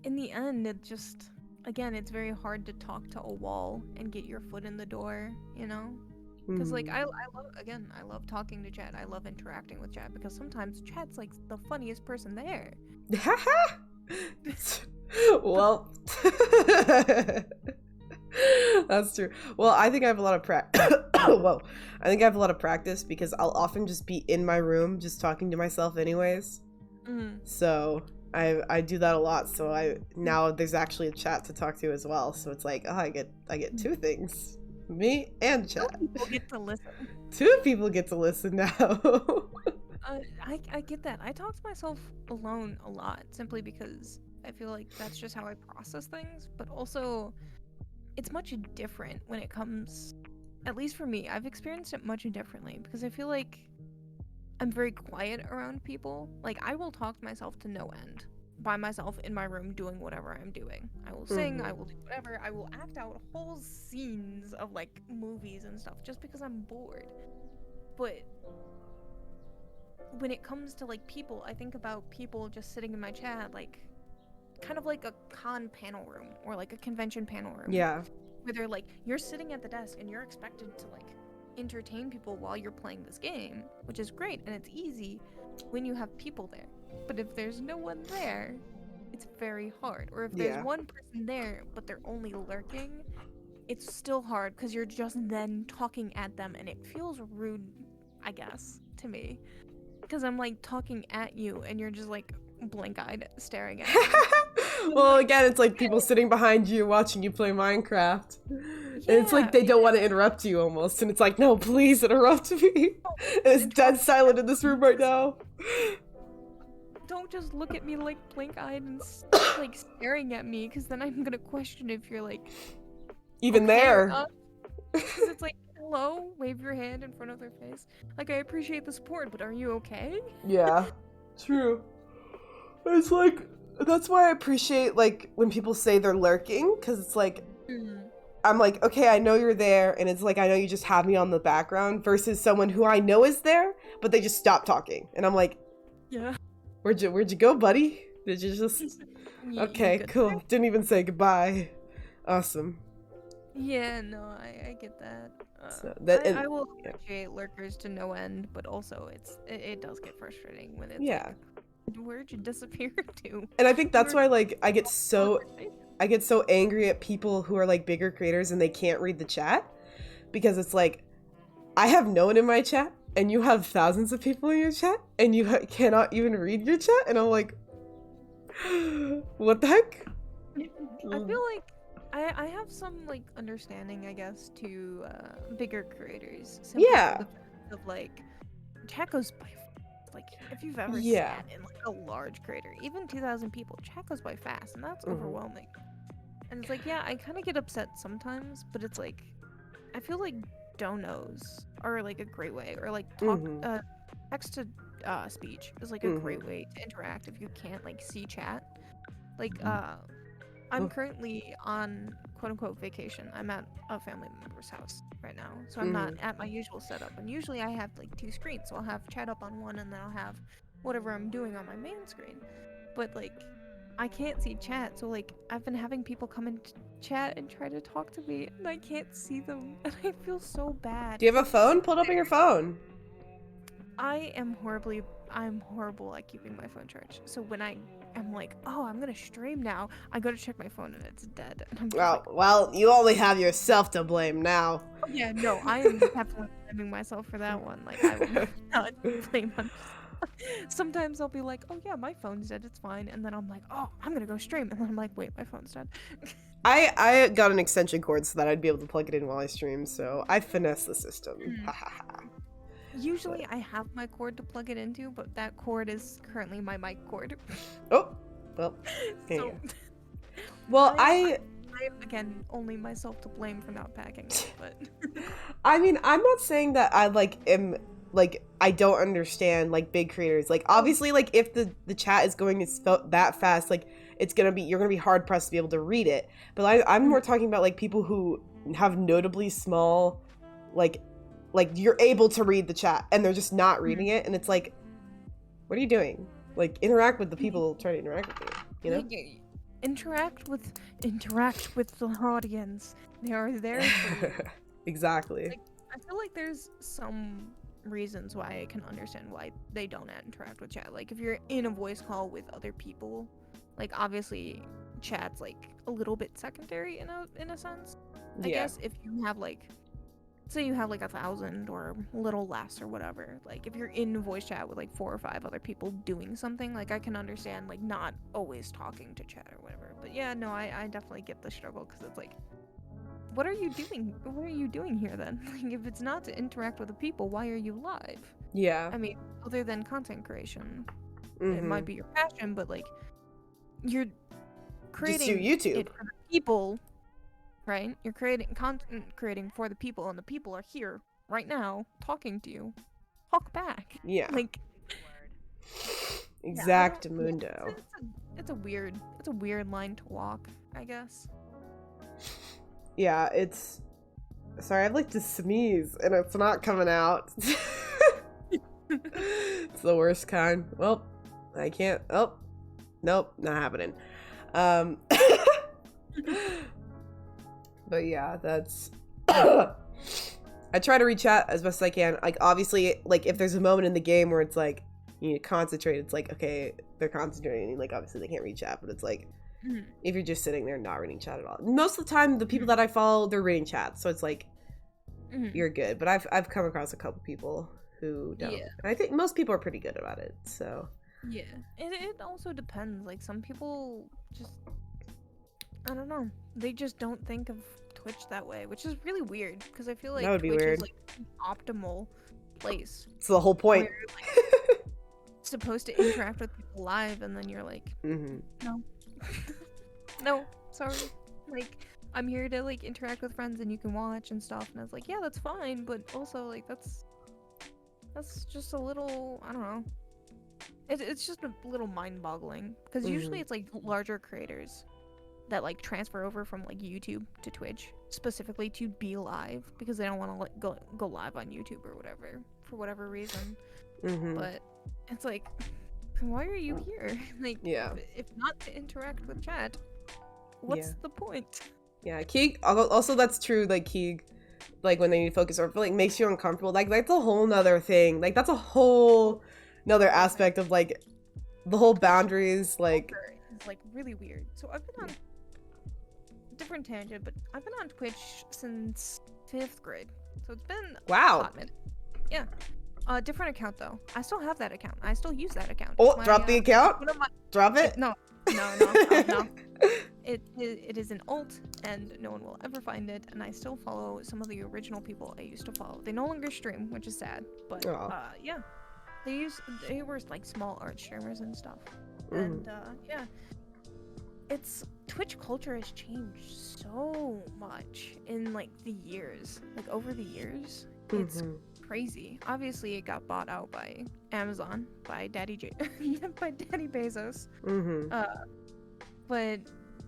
Speaker 2: in the end, it just, again, it's very hard to talk to a wall and get your foot in the door, you know? Because like I love talking to chat. I love interacting with chat because sometimes chat's like the funniest person there.
Speaker 1: Well, that's true. Well, I think I have a lot of Whoa. I think I have a lot of practice because I'll often just be in my room just talking to myself anyways. So I do that a lot. So now there's actually a chat to talk to as well. So it's like, oh, I get two things. Me and chat.
Speaker 2: 2 people get to listen.
Speaker 1: 2 people get to listen now.
Speaker 2: I get that. I talk to myself alone a lot simply because I feel like that's just how I process things. But also, it's much different when it comes, at least for me, I've experienced it much differently because I feel like I'm very quiet around people. Like, I will talk to myself to no end by myself in my room doing whatever I'm doing. I will sing, I will do whatever, I will act out whole scenes of like movies and stuff just because I'm bored. But when it comes to like people, I think about people just sitting in my chat like kind of like a con panel room or like a convention panel room.
Speaker 1: Yeah.
Speaker 2: Where they're like, you're sitting at the desk and you're expected to like entertain people while you're playing this game, which is great and it's easy when you have people there. But if there's no one there, it's very hard. Or if there's one person there, but they're only lurking, it's still hard because you're just then talking at them and it feels rude, I guess, to me. Because I'm like talking at you and you're just like blank-eyed staring at me.
Speaker 1: Well, again, it's like people sitting behind you watching you play Minecraft. And it's like they don't want to interrupt you almost. And it's like, no, please interrupt me. And it's dead silent in this room right now.
Speaker 2: Don't just look at me like blank-eyed and like staring at me, because then I'm gonna question if you're like
Speaker 1: even there.
Speaker 2: Because it's like, hello, wave your hand in front of their face. Like, I appreciate the support, but are you okay?
Speaker 1: Yeah, true. It's like, that's why I appreciate like when people say they're lurking, because it's like, I'm like, okay, I know you're there, and it's like, I know you just have me on the background, versus someone who I know is there, but they just stop talking, and I'm like,
Speaker 2: yeah.
Speaker 1: Where'd you go, buddy? Did you just... Okay, cool. Didn't even say goodbye. Awesome.
Speaker 2: Yeah, no, I get that. I will appreciate lurkers to no end, but also it does get frustrating when it's like, where'd you disappear to? And
Speaker 1: I think that's why like I get so angry at people who are like bigger creators and they can't read the chat, because it's like, I have no one in my chat and you have thousands of people in your chat and you cannot even read your chat, and I'm like, what the heck?
Speaker 2: I feel like I have some like understanding, I guess, to bigger creators. For the fact of like, chat goes by, like, if you've ever sat in like a large creator, even 2,000 people, chat goes by fast, and that's overwhelming. And it's like, yeah, I kind of get upset sometimes, but it's like, I feel like donos are like a great way, or like talk text to speech is like a great way to interact if you can't like see chat. Like I'm currently on quote-unquote vacation. I'm at a family member's house right now, so I'm not at my usual setup, and usually I have like 2 screens, so I'll have chat up on one and then I'll have whatever I'm doing on my main screen. But like, I can't see chat, so like, I've been having people come into chat and try to talk to me, and I can't see them, and I feel so bad.
Speaker 1: Do you have a phone? Pull it up on your phone.
Speaker 2: I'm horrible at keeping my phone charged. So when I'm like, oh, I'm gonna stream now, I go to check my phone and it's dead. And I'm
Speaker 1: well, you only have yourself to blame now.
Speaker 2: Oh, yeah, no, I am definitely blaming myself for that one. Like, I will not blame myself. Sometimes I'll be like, oh yeah, my phone's dead, it's fine, and then I'm like, oh, I'm gonna go stream, and then I'm like, wait, my phone's dead.
Speaker 1: I got an extension cord so that I'd be able to plug it in while I stream, so I finessed the system.
Speaker 2: Usually I have my cord to plug it into, but that cord is currently my mic cord.
Speaker 1: Oh, well.
Speaker 2: So,
Speaker 1: well,
Speaker 2: I again, only myself to blame for not packing it, but
Speaker 1: I mean, I'm not saying that I I don't understand like big creators. Like, obviously, like if the chat is going that fast, like you're gonna be hard pressed to be able to read it. But I'm more talking about like people who have notably small, like you're able to read the chat and they're just not reading it, and it's like, what are you doing? Like, interact with the people trying to interact with you, you know?
Speaker 2: Interact with the audience. They are there for you.
Speaker 1: Exactly.
Speaker 2: Like, I feel like there's some reasons why I can understand why they don't interact with chat. Like, if you're in a voice call with other people, like, obviously chat's like a little bit secondary in a sense. I guess if you have like, say you have like 1,000 or a little less or whatever, like if you're in voice chat with like 4 or 5 other people doing something, like I can understand like not always talking to chat or whatever. But yeah, no, I definitely get the struggle, because it's like, what are you doing here then? Like, if it's not to interact with the people, why are you live?
Speaker 1: Yeah.
Speaker 2: I mean, other than content creation, it might be your passion, but like, you're creating
Speaker 1: YouTube
Speaker 2: it for the people. Right? You're creating for the people, and the people are here right now talking to you. Talk back.
Speaker 1: Yeah.
Speaker 2: Like,
Speaker 1: Exactamundo.
Speaker 2: It's a weird line to walk, I guess.
Speaker 1: Yeah, it's... Sorry, I'd like to sneeze, and it's not coming out. It's the worst kind. Well, I can't... Oh. Nope, not happening. But yeah, that's... I try to reach out as best as I can. Like, obviously, like, if there's a moment in the game where it's like, you need to concentrate, it's like, okay, they're concentrating, like, obviously they can't read chat, but it's like, if you're just sitting there not reading chat at all. Most of the time, the people that I follow, they're reading chat, so it's like, you're good. But I've come across a couple people who don't.
Speaker 2: Yeah.
Speaker 1: And I think most people are pretty good about it, so...
Speaker 2: Yeah. It also depends. Like, some people just... I don't know. They just don't think of Twitch that way, which is really weird, because I feel like
Speaker 1: that would be
Speaker 2: Twitch
Speaker 1: weird.
Speaker 2: is like the optimal place.
Speaker 1: It's the whole point.
Speaker 2: Where you're, like, supposed to interact with people live, and then you're like, no. No, sorry. Like, I'm here to like interact with friends and you can watch and stuff, and I was like, yeah, that's fine, but also like that's just a little, I don't know. It's just a little mind-boggling, because usually it's like larger creators that like transfer over from like YouTube to Twitch specifically to be live, because they don't want to like go live on YouTube or whatever for whatever reason. But it's like, why are you here? Like, if not to interact with chat, what's the point?
Speaker 1: Yeah, Keeg, also that's true, like Keeg, like when they need to focus or like makes you uncomfortable, like that's a whole nother thing. Like that's a whole another aspect of like the whole boundaries, like
Speaker 2: it's like really weird. So I've been on different tangent, but I've been on Twitch since 5th grade, so it's been a hot minute. Yeah, different account though. I still have that account. I still use that account.
Speaker 1: Oh, drop the account. Drop it.
Speaker 2: No. It is an alt, and no one will ever find it. And I still follow some of the original people I used to follow. They no longer stream, which is sad. But yeah, they were like small art streamers and stuff. And yeah. It's Twitch culture has changed so much in like the years, like over the years. It's crazy. Obviously, it got bought out by Amazon, by Daddy Bezos. But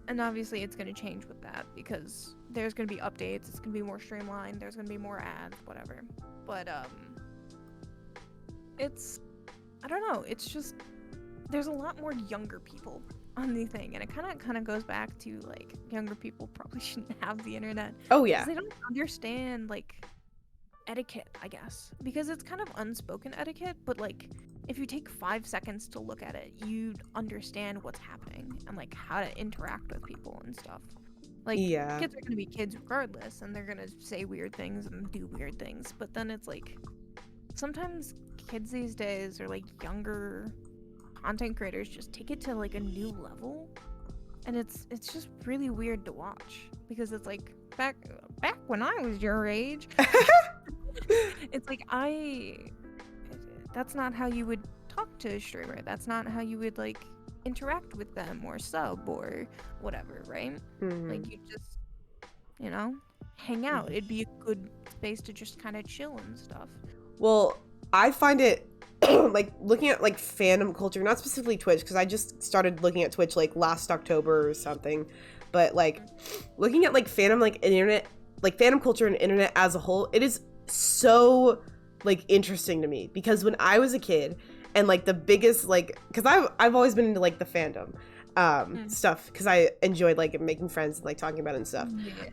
Speaker 2: and obviously it's gonna change with that, because there's gonna be updates. It's gonna be more streamlined. There's gonna be more ads, whatever. But it's I don't know. It's just there's a lot more younger people on the thing, and it kind of goes back to like younger people probably shouldn't have the internet.
Speaker 1: Oh yeah,
Speaker 2: they don't understand like etiquette, I guess, because it's kind of unspoken etiquette, but like if you take 5 seconds to look at it, you'd understand what's happening and like how to interact with people and stuff. Like kids are gonna be kids regardless, and they're gonna say weird things and do weird things, but then it's like sometimes kids these days, or like younger content creators, just take it to like a new level, and it's just really weird to watch, because it's like back when I was your age. It's like that's not how you would talk to a streamer. That's not how you would like interact with them or sub or whatever, right? Like you just, you know, hang out. It'd be a good space to just kind of chill and stuff.
Speaker 1: Well, I find it like looking at like fandom culture, not specifically Twitch, because I just started looking at Twitch like last October or something, but like looking at like fandom, like internet, like fandom culture and internet as a whole, it is so like interesting to me, because when I was a kid and like the biggest like, because I've always been into like the fandom stuff, because I enjoyed like making friends and like talking about it and stuff.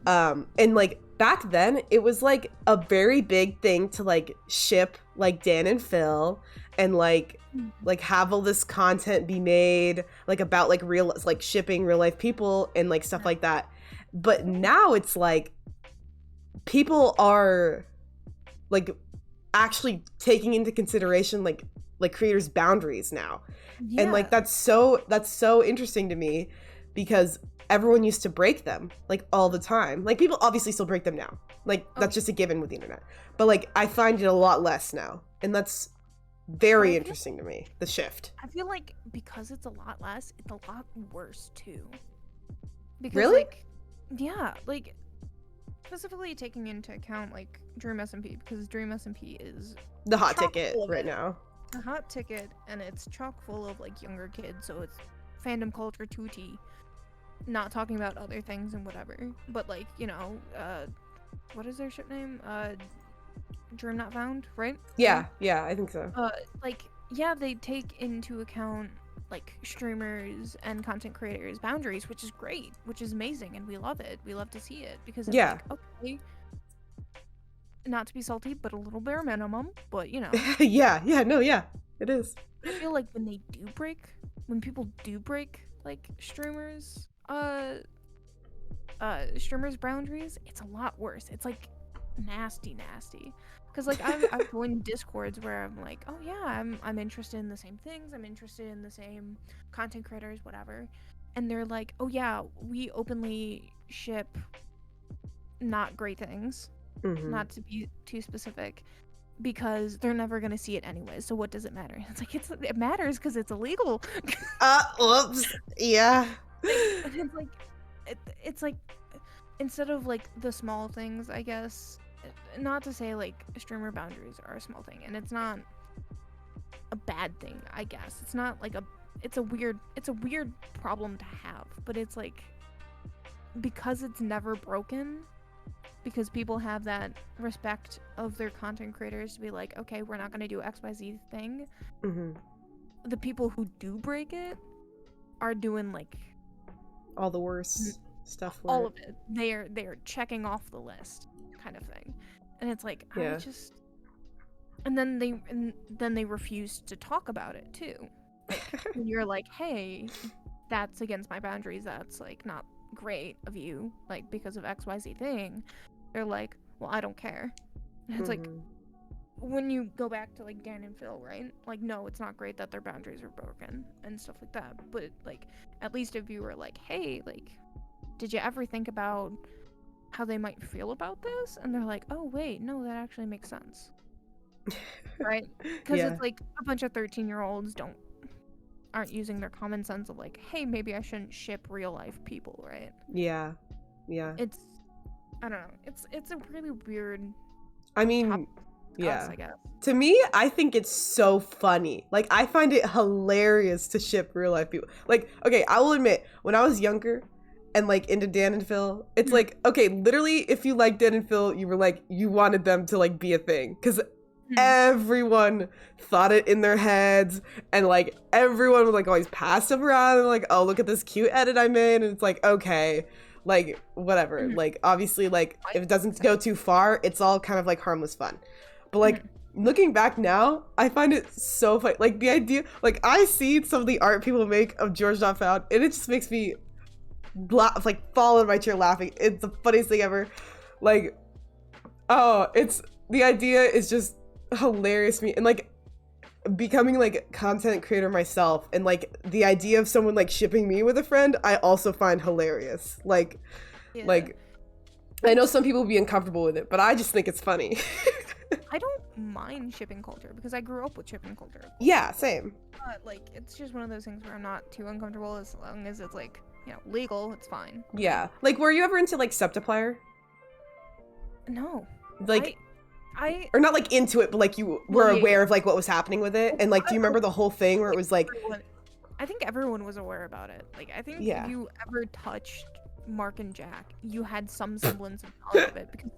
Speaker 1: And like back then it was like a very big thing to like ship like Dan and Phil, and like have all this content be made like about like real, like shipping real life people and like stuff like that. But now it's like people are like actually taking into consideration like creators' boundaries now. And like that's so interesting to me, because everyone used to break them like all the time. Like people obviously still break them now, like that's just a given with the internet, but like I find it a lot less now, and that's very interesting to me, the shift.
Speaker 2: I feel like because it's a lot less, it's a lot worse too. Because
Speaker 1: really?
Speaker 2: like, yeah, like specifically taking into account like Dream SMP, because Dream SMP is
Speaker 1: the hot ticket right now.
Speaker 2: A hot ticket, and it's chock full of like younger kids, so it's fandom culture 2T, not talking about other things and whatever, but like, you know, what is their ship name? Dream Not Found, right?
Speaker 1: Yeah, I think so.
Speaker 2: Like, yeah, they take into account like streamers and content creators' boundaries, which is great, which is amazing, and we love it. We love to see it, because it's like, okay, not to be salty, but a little bare minimum, but you know.
Speaker 1: yeah, it is.
Speaker 2: I feel like when people do break like streamers' boundaries, it's a lot worse. It's like nasty. Because like I've joined Discords where I'm like, oh yeah, I'm interested in the same things, I'm interested in the same content creators, whatever, and they're like, oh yeah, we openly ship not great things. Not to be too specific, because they're never gonna see it anyway, so what does it matter? It's like, it matters because it's illegal.
Speaker 1: Whoops. Yeah.
Speaker 2: It's like instead of like the small things, I guess, not to say like streamer boundaries are a small thing, and it's not a bad thing, I guess. It's not like it's a weird problem to have, but it's like, because it's never broken, because people have that respect of their content creators to be like, okay, we're not going to do XYZ thing. The people who do break it are doing like
Speaker 1: all the worst stuff for
Speaker 2: all of it. They are checking off the list kind of thing. And it's like, I just, and then they refuse to talk about it too. Like, when you're like, hey, that's against my boundaries, that's like not great of you, like because of XYZ thing, they're like, well, I don't care. And it's like, when you go back to like Dan and Phil, right? Like, no, it's not great that their boundaries are broken and stuff like that, but like, at least if you were like, hey, like, did you ever think about how they might feel about this? And they're like, oh wait, no, that actually makes sense. Right? Because it's like a bunch of 13-year-olds aren't using their common sense of like, hey, maybe I shouldn't ship real life people, right?
Speaker 1: Yeah.
Speaker 2: It's, I don't know, it's a really weird,
Speaker 1: I mean,
Speaker 2: I guess.
Speaker 1: To me, I think it's so funny. Like, I find it hilarious to ship real life people. Like, okay, I will admit, when I was younger and like into Dan and Phil, it's like, okay, literally, if you like Dan and Phil, you were like, you wanted them to like be a thing, because everyone thought it in their heads, and like everyone would like always pass them around and like, oh, look at this cute edit I made, and it's like, okay, like whatever, like obviously, like if it doesn't go too far, it's all kind of like harmless fun. But like looking back now, I find it so funny. Like the idea, like I see some of the art people make of George Not Found, and it just makes me laugh, like fall in my chair laughing. It's the funniest thing ever. Like, oh, it's, the idea is just hilarious to me. And like becoming like a content creator myself, and like the idea of someone like shipping me with a friend, I also find hilarious. Like I know some people will be uncomfortable with it, but I just think it's funny.
Speaker 2: I don't mind shipping culture because I grew up with shipping culture.
Speaker 1: Yeah, same.
Speaker 2: But like, it's just one of those things where I'm not too uncomfortable, as long as it's like, you know, legal, it's fine.
Speaker 1: Yeah. Like, were you ever into like Septiplier?
Speaker 2: No.
Speaker 1: Like, or not like into it, but like you were aware of like what was happening with it, and like do you remember the whole thing where it was like?
Speaker 2: I think everyone was aware about it. Like I think if you ever touched Mark and Jack, you had some semblance of knowledge of it because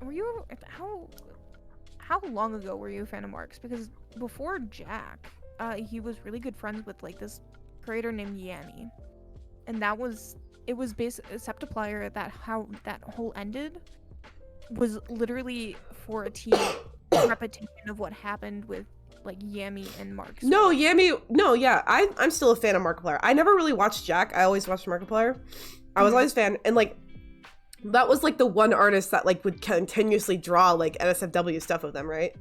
Speaker 2: were you how long ago were you a fan of Mark's? Because before Jack, he was really good friends with like this creator named Yami, and it was basically Septiplier. That how that whole ended was literally for a repetition of what happened with like Yami and Mark.
Speaker 1: No, Yami. No, yeah, I'm still a fan of Markiplier. I never really watched Jack. I always watched Markiplier. I was always a fan, and like that was like the one artist that like would continuously draw like NSFW stuff of them, right?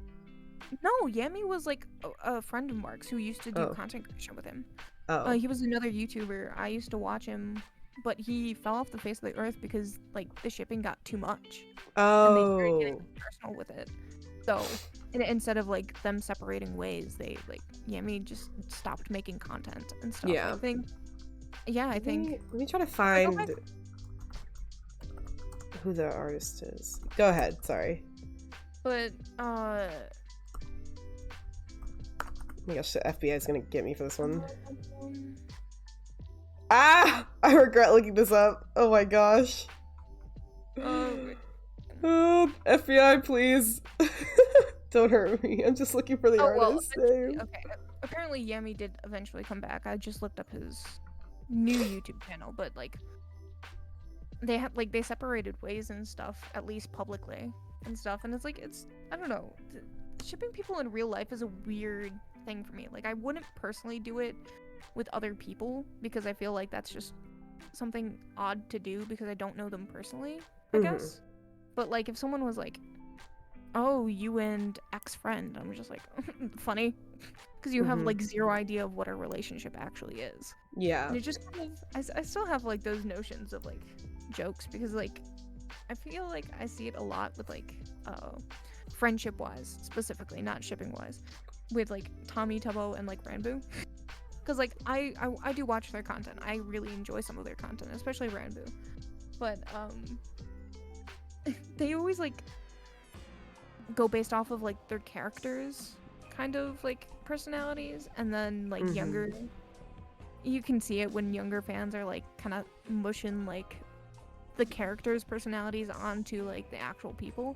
Speaker 2: No, Yami was like a friend of Mark's who used to do content creation with him.
Speaker 1: Oh.
Speaker 2: He was another YouTuber. I used to watch him, but he fell off the face of the earth because like the shipping got too much.
Speaker 1: Oh.
Speaker 2: And they started getting personal with it. So instead of like them separating ways, they like Yami just stopped making content and stuff.
Speaker 1: Yeah.
Speaker 2: I think. Let
Speaker 1: me try to find who the artist is. Go ahead. Sorry.
Speaker 2: But
Speaker 1: oh my gosh, the FBI is gonna get me for this one. I regret looking this up. Oh my gosh. FBI, please. Don't hurt me. I'm just looking for the artist name.
Speaker 2: Okay. Apparently Yami did eventually come back. I just looked up his new YouTube channel, but like they separated ways and stuff, at least publicly and stuff, and it's I don't know. Shipping people in real life is a weird thing for me. Like I wouldn't personally do it with other people because I feel like that's just something odd to do because I don't know them personally, I guess. But like if someone was like, oh, you and ex-friend, I'm just like, funny, because you have like zero idea of what a relationship actually is.
Speaker 1: Yeah.
Speaker 2: And it just kind of, I still have like those notions of like jokes because like I feel like I see it a lot with like friendship wise specifically, not shipping wise, with like Tommy Tubbo and like Ranboo. Because like I do watch their content. I really enjoy some of their content, especially Ranboo. But they always like go based off of like their characters kind of like personalities, and then like younger, you can see it when younger fans are like kind of mushing like the characters' personalities onto like the actual people,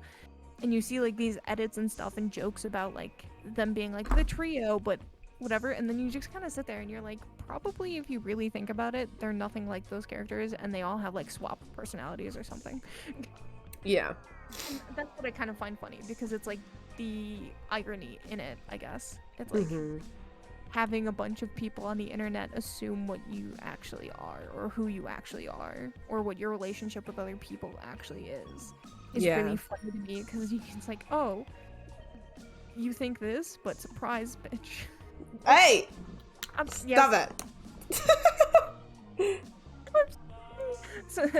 Speaker 2: and you see like these edits and stuff and jokes about like them being like the trio but whatever, and then you just kind of sit there and you're like, probably if you really think about it, they're nothing like those characters and they all have like swap personalities or something.
Speaker 1: Yeah.
Speaker 2: And that's what I kind of find funny because it's like the irony in it, I guess. It's like having a bunch of people on the internet assume what you actually are or who you actually are or what your relationship with other people actually is really funny to me because it's like, oh, you think this, but surprise, bitch.
Speaker 1: Hey! Stop that.
Speaker 2: So,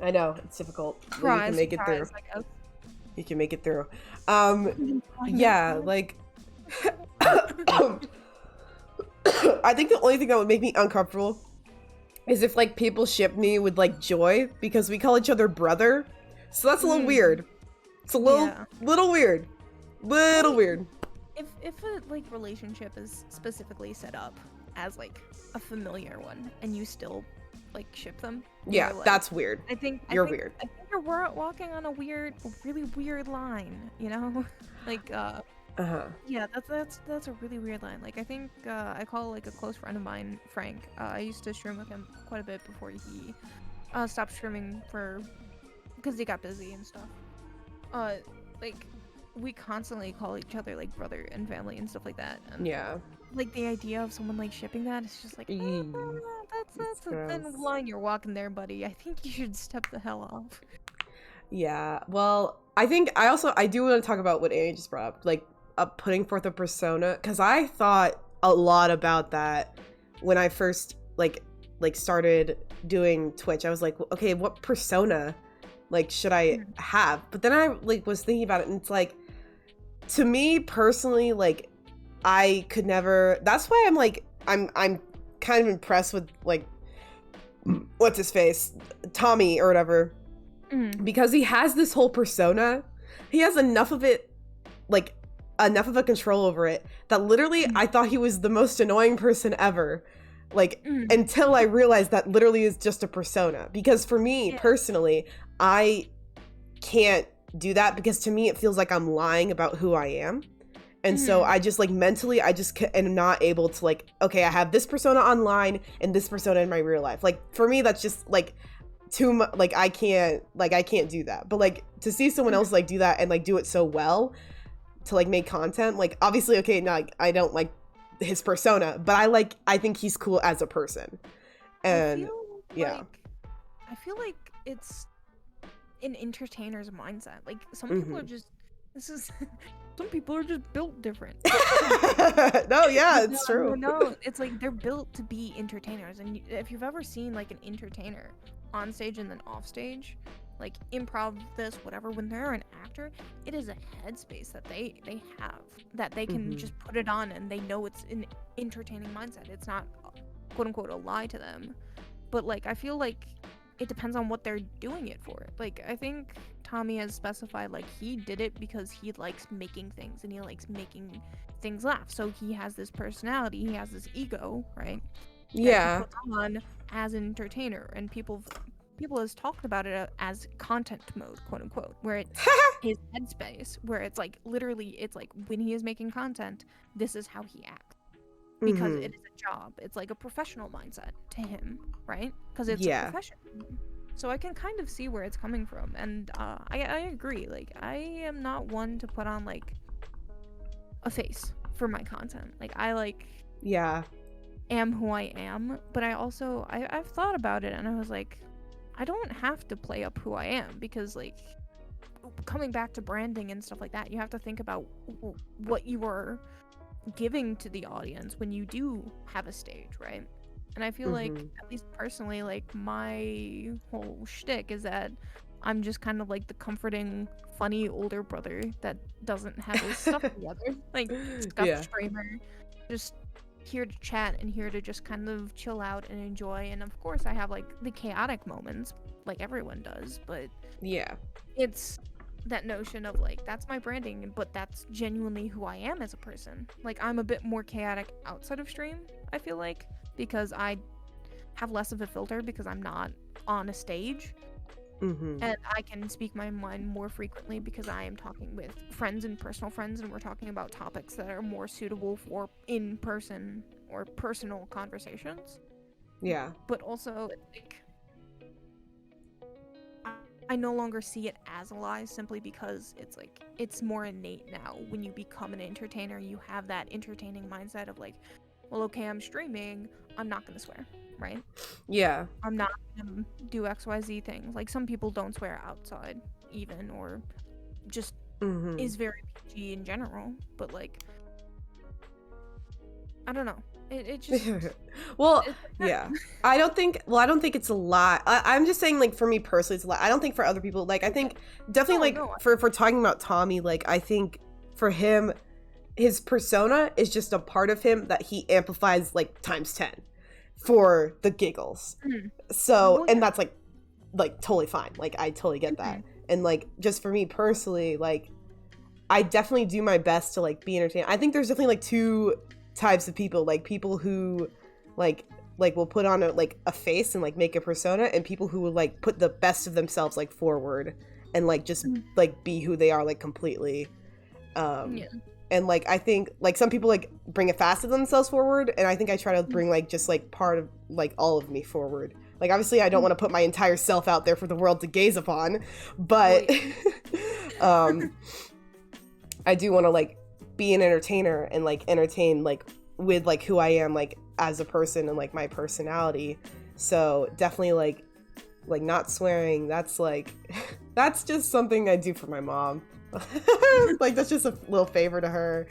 Speaker 1: I know, it's difficult.
Speaker 2: Surprise,
Speaker 1: you can make it through.
Speaker 2: I guess.
Speaker 1: You can make it through. Yeah, like I think the only thing that would make me uncomfortable is if like people ship me with like Joy because we call each other brother. So that's a little weird. It's a little weird. Little weird.
Speaker 2: If a like relationship is specifically set up as like a familiar one and you still like ship them,
Speaker 1: yeah,
Speaker 2: like,
Speaker 1: that's weird.
Speaker 2: I think
Speaker 1: weird.
Speaker 2: I think you're walking on a really weird line, you know? Like yeah, that's a really weird line. Like I think I call like a close friend of mine, Frank. I used to stream with him quite a bit before he stopped streaming because he got busy and stuff. Like we constantly call each other like brother and family and stuff like that. And,
Speaker 1: yeah.
Speaker 2: Like the idea of someone like shipping that is just like, that's a thin line you're walking there, buddy. I think you should step the hell off.
Speaker 1: Yeah. Well, I think I do want to talk about what Annie just brought up, like putting forth a persona, because I thought a lot about that when I first like started doing Twitch. I was like, okay, what persona like should I have? But then I like was thinking about it, and it's like, to me personally, like I could never. That's why I'm kind of impressed with like what's his face, Tommy or whatever, because he has this whole persona, he has enough of it, like enough of a control over it, that literally I thought he was the most annoying person ever, like until I realized that literally is just a persona. Because for me personally, I can't do that, because to me it feels like I'm lying about who I am. And so I just like mentally, I just am not able to like, okay, I have this persona online and this persona in my real life. Like for me, that's just like too much. Like I can't do that. But like to see someone else like do that and like do it so well to like make content, like obviously, okay, no, like, I don't like his persona, but I think he's cool as a person. And
Speaker 2: I feel like it's an entertainer's mindset. Like some people are just some people are just built different.
Speaker 1: No, yeah, it's true.
Speaker 2: No, it's like they're built to be entertainers. And if you've ever seen like an entertainer on stage and then off stage, like improv, this, whatever, when they're an actor, it is a headspace that they have, that they can just put it on and they know it's an entertaining mindset. It's not quote unquote a lie to them. But like I feel like it depends on what they're doing it for. Like I think Tommy has specified like he did it because he likes making things and he likes making things laugh. So he has this personality, he has this ego, right?
Speaker 1: Yeah.
Speaker 2: That he puts on as an entertainer, and people has talked about it as content mode, quote unquote, where it's his headspace, where it's like literally, it's like when he is making content, this is how he acts. Because it is a job. It's like a professional mindset to him, right? Because it's a profession. So I can kind of see where it's coming from. And I agree. Like, I am not one to put on, like, a face for my content. Like, I, like... am who I am. But I also... I've thought about it, and I was like, I don't have to play up who I am. Because, like, coming back to branding and stuff like that, you have to think about what you are giving to the audience when you do have a stage, right? And I feel like, at least personally, like my whole shtick is that I'm just kind of like the comforting, funny older brother that doesn't have his stuff together, like scuff streamer, just here to chat and here to just kind of chill out and enjoy. And of course I have like the chaotic moments like everyone does, but it's that notion of like, that's my branding, but that's genuinely who I am as a person. Like I'm a bit more chaotic outside of stream, I feel like, because I have less of a filter because I'm not on a stage. And I can speak my mind more frequently because I am talking with friends and personal friends, and we're talking about topics that are more suitable for in-person or personal conversations. But also, like, I no longer see it as a lie simply because it's like, it's more innate now. When you become an entertainer, you have that entertaining mindset of like, well, okay, I'm streaming, I'm not gonna swear, right? I'm not gonna do XYZ things. Like some people don't swear outside even, or just is very PG in general, but like, I don't know. It just
Speaker 1: I don't think it's a lot. I'm just saying, like, for me personally it's a lot. I don't think for other people, like, I think definitely for talking about Tommy, like, I think for him, his persona is just a part of him that he amplifies like times 10 for the giggles. So and that's like totally fine. Like I totally get that. And like just for me personally, like I definitely do my best to like be entertaining. I think there's definitely like two types of people, like people who like will put on a face and like make a persona, and people who will like put the best of themselves like forward and like just like be who they are like completely. And like I think like some people like bring a facet of themselves forward, and I think I try to bring like just like part of like all of me forward. Like obviously I don't want to put my entire self out there for the world to gaze upon, but I do want to like be an entertainer and like entertain like with like who I am like as a person and like my personality. So definitely like not swearing, that's like that's just something I do for my mom. Like that's just a little favor to her.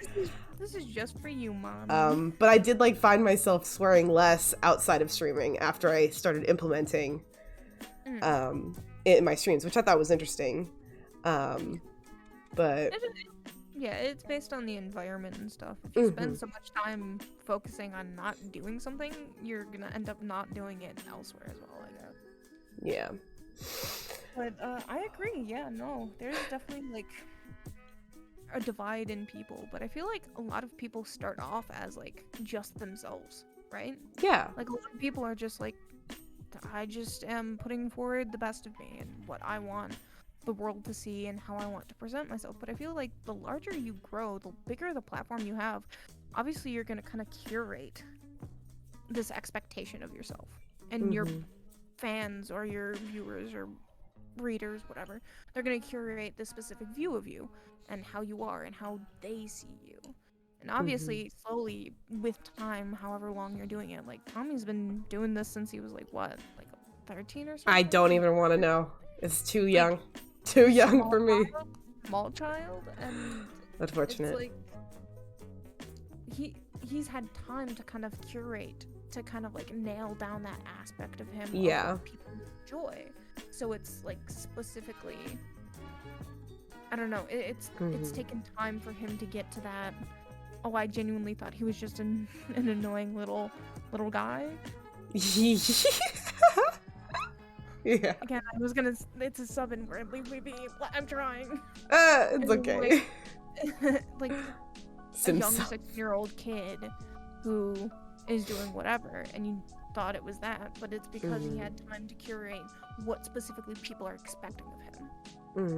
Speaker 2: This is just for you, Mom.
Speaker 1: But I did like find myself swearing less outside of streaming after I started implementing in my streams, which I thought was interesting. But
Speaker 2: yeah, it's based on the environment and stuff. If you spend so much time focusing on not doing something, you're gonna end up not doing it elsewhere as well, I guess.
Speaker 1: Yeah.
Speaker 2: But I agree. Yeah, no, there's definitely like a divide in people, but I feel like a lot of people start off as like just themselves, right?
Speaker 1: Yeah.
Speaker 2: Like a lot of people are just like, I just am putting forward the best of me and what I want the world to see and how I want to present myself. But I feel like the larger you grow, the bigger the platform you have, obviously you're going to kind of curate this expectation of yourself. And your fans or your viewers or readers, whatever, they're going to curate this specific view of you and how you are and how they see you. And obviously, slowly, with time, however long you're doing it, like, Tommy's been doing this since he was, like, what? Like, 13 or something?
Speaker 1: I don't even want to know. It's too young. Like, too young for me.
Speaker 2: Small child, and
Speaker 1: unfortunate.
Speaker 2: It's like, he's had time to kind of curate, to kind of, like, nail down that aspect of him. Of what people enjoy. So it's, like, specifically... I don't know, it's taken time for him to get to that. Oh, I genuinely thought he was just an annoying little guy.
Speaker 1: Yeah.
Speaker 2: Again, I was gonna. It's a sub and word. Leave me be. I'm trying.
Speaker 1: It's okay.
Speaker 2: Like a young 6-year-old kid who is doing whatever, and you thought it was that, but it's because he had time to curate what specifically people are expecting of him,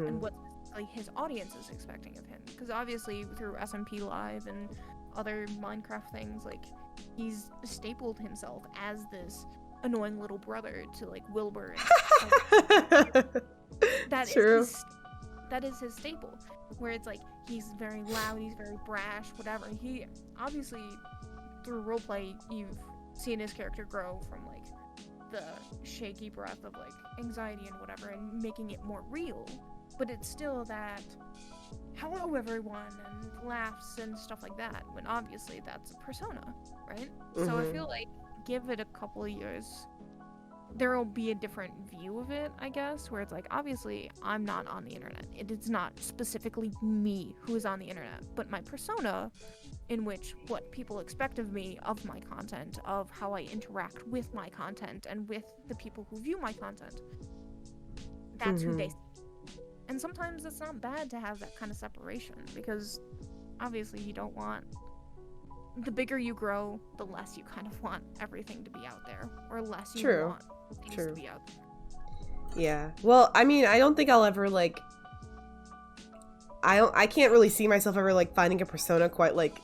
Speaker 2: and what like his audience is expecting of him, because obviously through SMP Live and other Minecraft things, like he's stapled himself as this annoying little brother to like Wilbur and that is his staple, where it's like he's very loud, he's very brash, whatever. He obviously through roleplay you've seen his character grow from like the shaky breath of like anxiety and whatever and making it more real. But it's still that, hello everyone, and laughs and stuff like that, when obviously that's a persona, right? So I feel like, give it a couple of years, there will be a different view of it, I guess, where it's like, obviously, I'm not on the internet. It is not specifically me who is on the internet, but my persona, in which what people expect of me, of my content, of how I interact with my content, and with the people who view my content, that's who they see. And sometimes it's not bad to have that kind of separation, because obviously you don't want... The bigger you grow, the less you kind of want everything to be out there, or less you want things to be out there.
Speaker 1: Yeah. Well, I mean, I don't think I'll ever, like... I can't really see myself ever, like, finding a persona quite like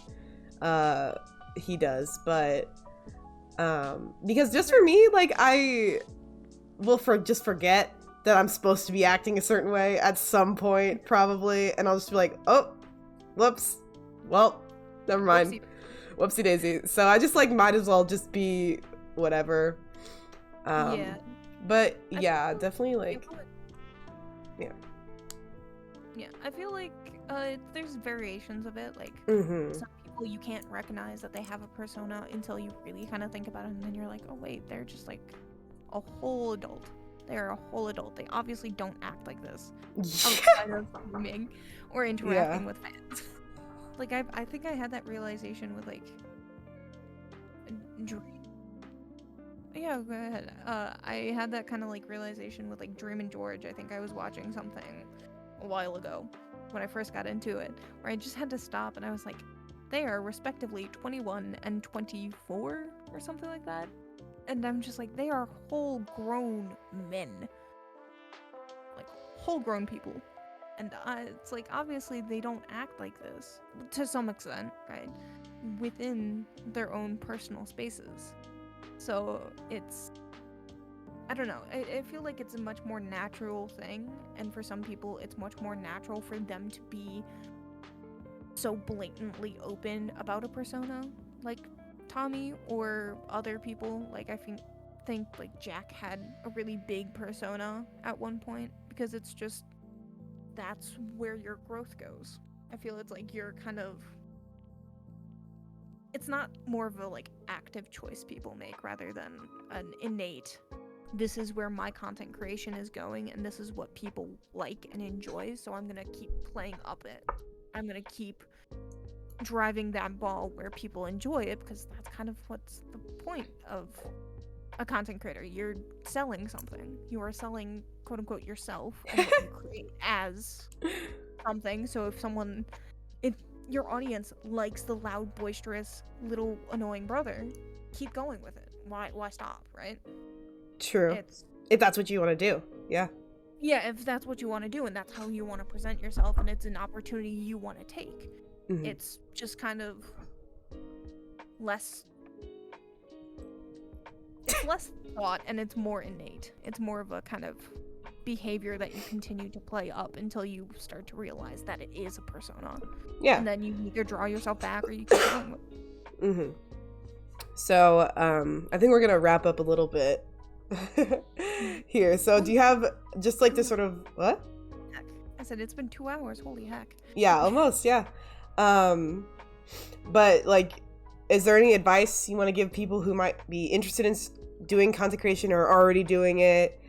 Speaker 1: he does, but... because just for me, like, I will just forget that I'm supposed to be acting a certain way at some point, probably, and I'll just be like, oh, whoops, well, never mind, whoopsie daisy. So I just, like, might as well just be whatever. But yeah, definitely, like, yeah,
Speaker 2: I feel like there's variations of it, like, some people you can't recognize that they have a persona until you really kind of think about it, and then you're like, oh wait, they're just like a whole adult. They're a whole adult. They obviously don't act like this outside of streaming or interacting with fans. Like, I think I had that realization with, like, yeah, go ahead. I had that kind of, like, realization with, like, Dream and George. I think I was watching something a while ago when I first got into it, where I just had to stop and I was like, they are respectively 21 and 24 or something like that. And I'm just like, they are whole grown men. Like, whole grown people. And it's like, obviously they don't act like this, to some extent, right? Within their own personal spaces. So it's, I don't know, I feel like it's a much more natural thing. And for some people, it's much more natural for them to be so blatantly open about a persona. Like Tommy or other people, like I think like Jack had a really big persona at one point, because it's just, that's where your growth goes. I feel it's like you're kind of, it's not more of a like active choice people make rather than an innate, this is where my content creation is going and this is what people like and enjoy, so I'm gonna keep playing up it. I'm gonna keep driving that ball where people enjoy it, because that's kind of what's the point of a content creator. You're selling something. You are selling, quote unquote, yourself and what you create as something. So if your audience likes the loud, boisterous, little annoying brother, keep going with it. Why stop, right?
Speaker 1: True. If that's what you want to do. Yeah.
Speaker 2: Yeah, if that's what you want to do and that's how you want to present yourself and it's an opportunity you want to take.
Speaker 1: Mm-hmm.
Speaker 2: It's just kind of less thought and it's more innate. It's more of a kind of behavior that you continue to play up until you start to realize that it is a persona.
Speaker 1: Yeah.
Speaker 2: And then you either draw yourself back or you keep going with it.
Speaker 1: Mm-hmm. So, I think we're gonna wrap up a little bit here. So do you have just like this sort of what?
Speaker 2: I said it's been 2 hours. Holy heck.
Speaker 1: Yeah, almost, yeah. But like, is there any advice you want to give people who might be interested in doing content creation or already doing it?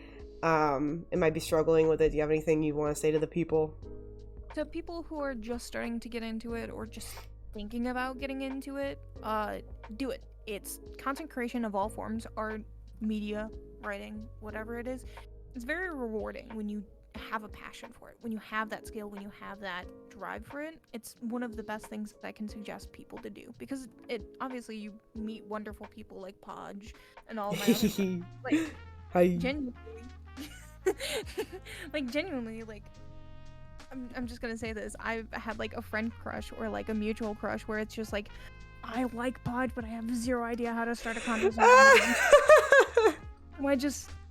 Speaker 1: It might be struggling with it. Do you have anything you want to say to the people?
Speaker 2: To people who are just starting to get into it or just thinking about getting into it, do it. It's content creation of all forms, art, media, writing, whatever it is. It's very rewarding when you have a passion for it, when you have that skill, when you have that drive for it. It's one of the best things that I can suggest people to do because it obviously you meet wonderful people like Podge and all my other stuff. Like
Speaker 1: Hi.
Speaker 2: genuinely, like I'm just gonna say this. I've had like a friend crush or like a mutual crush where it's just like I like Podge, but I have zero idea how to start a conversation.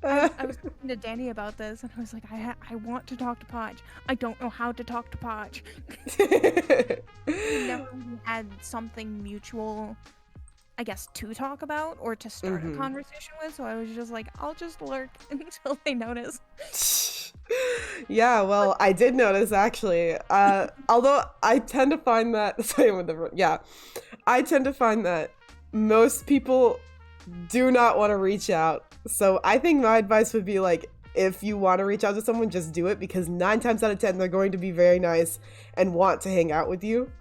Speaker 2: I was talking to Danny about this, and I was like, I want to talk to Podge. I don't know how to talk to Podge. We never really had something mutual, I guess, to talk about or to start a conversation with. So I was just like, I'll just lurk until they notice.
Speaker 1: Yeah, well, I did notice actually. Although I tend to find that I tend to find that most people do not want to reach out. So I think my advice would be like, if you want to reach out to someone, just do it because 9 times out of 10 they're going to be very nice and want to hang out with you.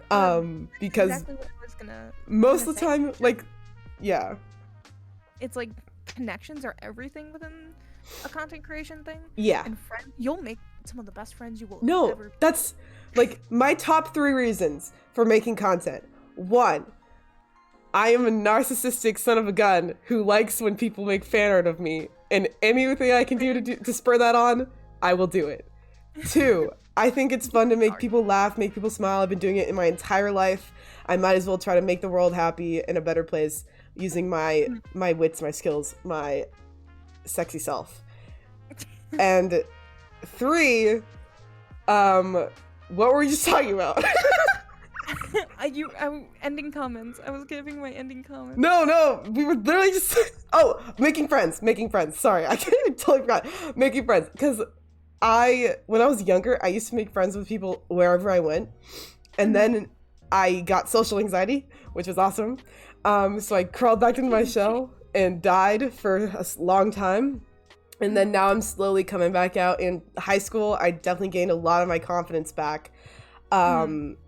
Speaker 1: Because
Speaker 2: exactly what I was
Speaker 1: most of the time, like, yeah,
Speaker 2: it's like connections are everything within a content creation thing.
Speaker 1: Yeah,
Speaker 2: and friends, you'll make some of the best friends you will ever.
Speaker 1: That's like my top 3 reasons for making content. 1, I am a narcissistic son of a gun who likes when people make fan art of me, and anything I can do to spur that on, I will do it. 2, I think it's fun to make people laugh, make people smile. I've been doing it in my entire life. I might as well try to make the world happy and a better place using my wits, my skills, my sexy self. And 3, what were you just talking about?
Speaker 2: Ending comments. I was giving my ending comments.
Speaker 1: No, we were literally just making friends. Sorry, I totally forgot. Making friends, because when I was younger, I used to make friends with people wherever I went, and then I got social anxiety, which was awesome. So I crawled back into my shell and died for a long time. And then now I'm slowly coming back out. In high school, I definitely gained a lot of my confidence back.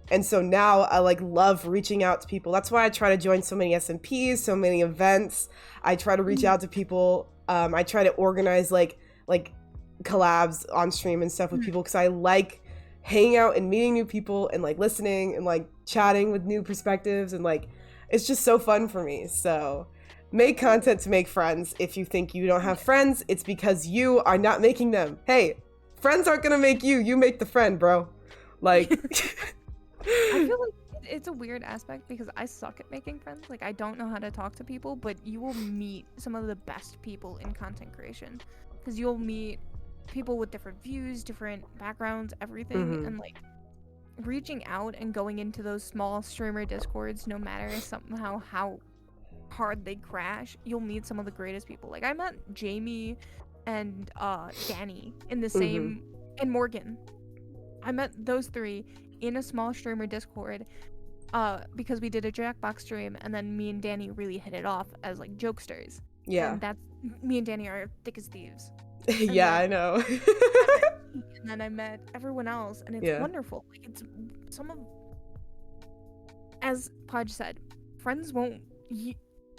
Speaker 1: And so now I love reaching out to people. That's why I try to join so many SMPs, so many events. I try to reach out to people. I try to organize like collabs on stream and stuff with people because I like hanging out and meeting new people and listening and chatting with new perspectives and it's just so fun for me. So make content to make friends. If you think you don't have friends, it's because you are not making them. Hey, friends aren't gonna make you. You make the friend, bro. I
Speaker 2: feel like it's a weird aspect because I suck at making friends. I don't know how to talk to people, but you will meet some of the best people in content creation because you'll meet people with different views, different backgrounds, everything, and reaching out and going into those small streamer discords, no matter somehow how hard they crash, you'll meet some of the greatest people. I met Jamie and Danny in the same, and Morgan. I met those 3 in a small streamer discord because we did a Jackbox stream, and then me and Danny really hit it off as jokesters.
Speaker 1: Yeah,
Speaker 2: and that's me and Danny are thick as thieves.
Speaker 1: Yeah, I know.
Speaker 2: And then I met everyone else, and it's wonderful. It's some of, as Podge said, friends won't.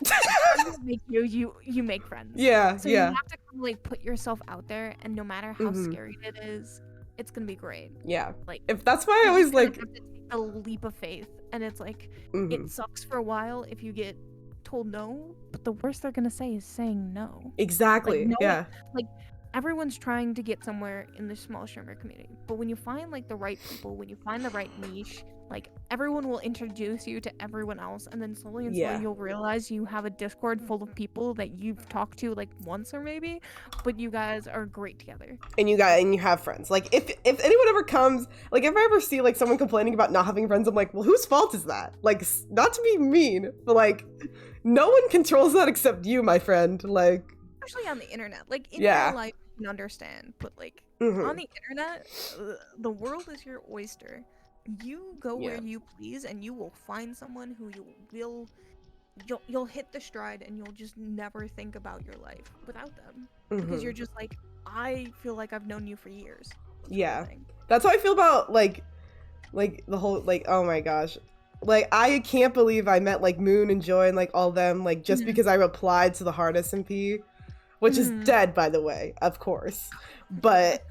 Speaker 2: Friends make you make friends.
Speaker 1: Yeah,
Speaker 2: So
Speaker 1: yeah.
Speaker 2: you have to kind of, like, put yourself out there, and no matter how
Speaker 1: Mhm.
Speaker 2: scary it is, it's gonna be great.
Speaker 1: Yeah.
Speaker 2: Like,
Speaker 1: If that's why I
Speaker 2: you
Speaker 1: always
Speaker 2: just kind
Speaker 1: like
Speaker 2: of have to take a leap of faith, and it's like, it
Speaker 1: mhm.
Speaker 2: sucks for a while if you get told no, but the worst they're gonna say is saying no. Like,
Speaker 1: Exactly.
Speaker 2: no one,
Speaker 1: Yeah.
Speaker 2: like, everyone's trying to get somewhere in the small streamer community, but when you find, like, the right people, when you find the right niche, like, everyone will introduce you to everyone else, and then slowly and slowly
Speaker 1: Yeah.
Speaker 2: you'll realize you have a Discord full of people that you've talked to, like, once or maybe, but you guys are great together.
Speaker 1: And you have friends. Like if anyone ever comes, like if I ever see like someone complaining about not having friends, I'm like, well, whose fault is that? Like, not to be mean, but like, no one controls that except you, my friend. Like,
Speaker 2: Especially on the internet. Like, in
Speaker 1: yeah.
Speaker 2: real life, you can understand, but like,
Speaker 1: Mhm.
Speaker 2: on the internet, the world is your oyster. You go where
Speaker 1: Yeah.
Speaker 2: you please, and you will find someone who you'll hit the stride, and you'll just never think about your life without them, because you're
Speaker 1: Mhm.
Speaker 2: just like, I feel like I've known you for years. sort of
Speaker 1: Yeah.
Speaker 2: thing.
Speaker 1: That's how I feel about like the whole like, oh my gosh. Like, I can't believe I met like Moon and Joy and like all them like just
Speaker 2: Mhm.
Speaker 1: because I replied to the hard SMP, which is
Speaker 2: Mhm.
Speaker 1: dead, by the way, of course. But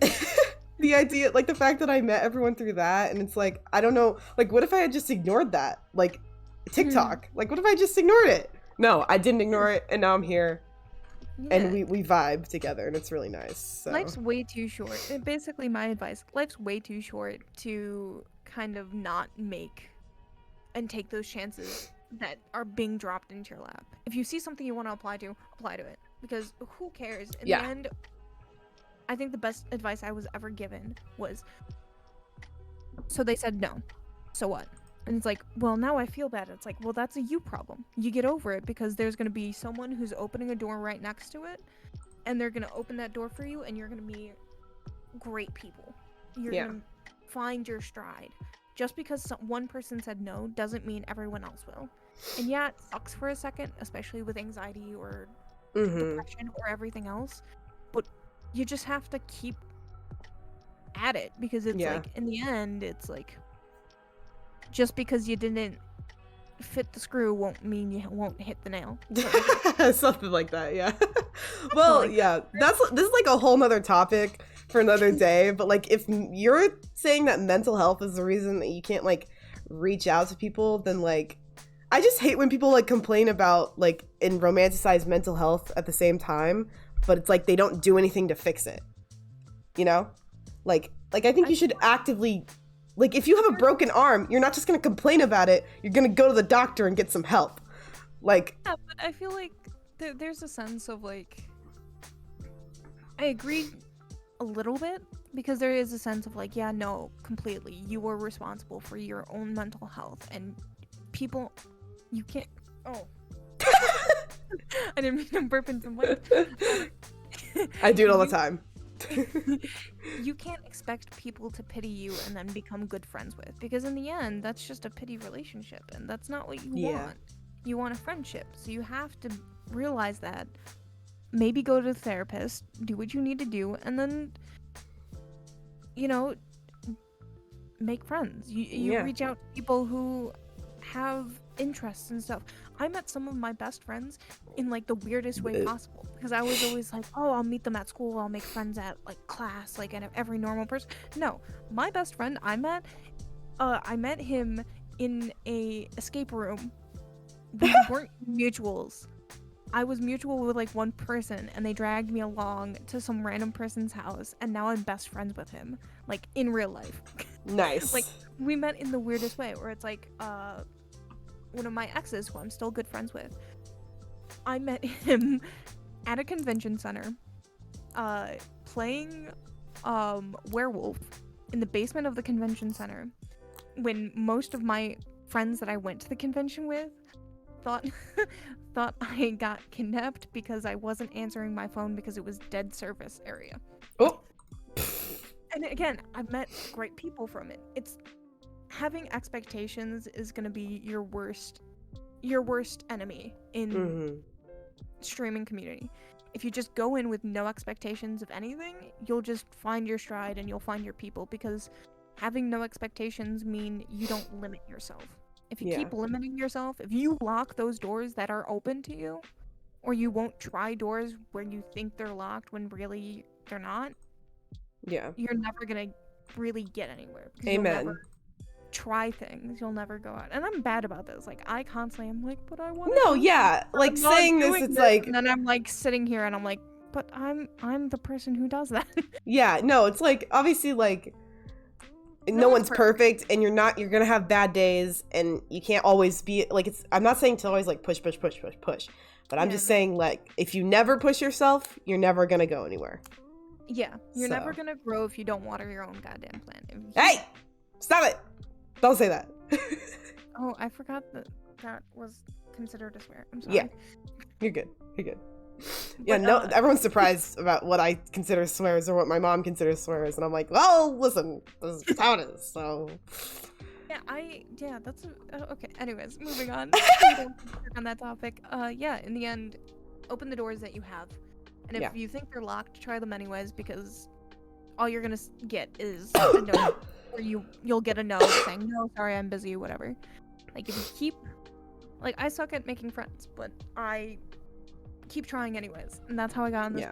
Speaker 1: the idea, like the fact that I met everyone through that, and it's like, I don't know, like what if I had just ignored that? Like TikTok. Like what if I just ignored it? No, I didn't ignore it, and now I'm here. And
Speaker 2: Yeah.
Speaker 1: we vibe together, and it's really nice. So.
Speaker 2: Life's way too short. Basically, my advice: life's way too short to kind of not make and take those chances that are being dropped into your lap. If you see something you want to apply to it, because who cares? In
Speaker 1: Yeah.
Speaker 2: the end, I think the best advice I was ever given was, so they said no, so what? And it's like, well, now I feel bad. It's like, well, that's a you problem. You get over it, because there's going to be someone who's opening a door right next to it, and they're going to open that door for you, and you're going to be great people. You're
Speaker 1: Yeah.
Speaker 2: going to find your stride. Just because one person said no doesn't mean everyone else will. And yeah, it sucks for a second, especially with anxiety or depression or everything else, but you just have to keep at it, because it's like, in the end, it's like, just because you didn't fit the screw won't mean you won't hit the nail.
Speaker 1: Something like that, yeah. Well,
Speaker 2: like
Speaker 1: yeah, this is like a whole nother topic for another day, but like if you're saying that mental health is the reason that you can't like reach out to people, then like I just hate when people like complain about like and romanticize mental health at the same time, but it's like they don't do anything to fix it. You know? Like I think you should actively, like if you have a broken arm, you're not just going to complain about it, you're going to go to the doctor and get some help. Like,
Speaker 2: yeah, but I feel like there's a sense of like, I agree a little bit, because there is a sense of like, yeah, no, completely, you are responsible for your own mental health, and people, you can't, oh. I didn't mean to burp in some way.
Speaker 1: I do it all the time.
Speaker 2: You can't expect people to pity you and then become good friends with, because in the end, that's just a pity relationship, and that's not what you want. You want a friendship, so you have to realize that. Maybe go to the therapist, do what you need to do, and then, you know, make friends. You reach out to people who have interests and stuff. I met some of my best friends in like the weirdest way possible, because I was always like, oh, I'll meet them at school, I'll make friends at like class, like every normal person. No, my best friend I met him in a escape room. We weren't mutuals. I was mutual with like one person, and they dragged me along to some random person's house, and now I'm best friends with him, like in real life.
Speaker 1: Nice.
Speaker 2: Like, we met in the weirdest way, where it's like one of my exes, who I'm still good friends with, I met him at a convention center playing werewolf in the basement of the convention center, when most of my friends that I went to the convention with thought I got kidnapped because I wasn't answering my phone because it was dead service area.
Speaker 1: Oh.
Speaker 2: And again, I've met great people from it. It's having expectations is gonna be your worst enemy in streaming community. If you just go in with no expectations of anything, you'll just find your stride and you'll find your people, because having no expectations mean you don't limit yourself. if you keep limiting yourself, if you lock those doors that are open to you, or you won't try doors where you think they're locked when really they're not, you're never gonna really get anywhere. Because
Speaker 1: Amen.
Speaker 2: You'll never try things. You'll never go out. And I'm bad about this. Like, I constantly am like, but I want to.
Speaker 1: No, yeah. Like, saying this, it's like.
Speaker 2: And then I'm like sitting here and I'm like, but I'm the person who does that.
Speaker 1: Yeah, no, it's like, obviously, like, no one's perfect, and you're gonna have bad days, and you can't always be, like, I'm not saying to always, like, push, but I'm just saying, like, if you never push yourself, you're never gonna go anywhere.
Speaker 2: Yeah, you're never gonna grow if you don't water your own goddamn plant.
Speaker 1: Hey! Stop it! Don't say that.
Speaker 2: Oh, I forgot that was considered a swear. I'm sorry.
Speaker 1: Yeah, you're good. Yeah, no, everyone's surprised about what I consider swears or what my mom considers swears, and I'm like, well, listen, this is how it is, so.
Speaker 2: Yeah, that's okay. Anyways, moving on. On that topic. Yeah, in the end, open the doors that you have, and if you think they're locked, try them anyways, because all you're gonna get is a no, or you'll get a no saying no, sorry, I'm busy, whatever. Like, if you keep, like, I suck at making friends, but I keep trying anyways, and that's how I got on this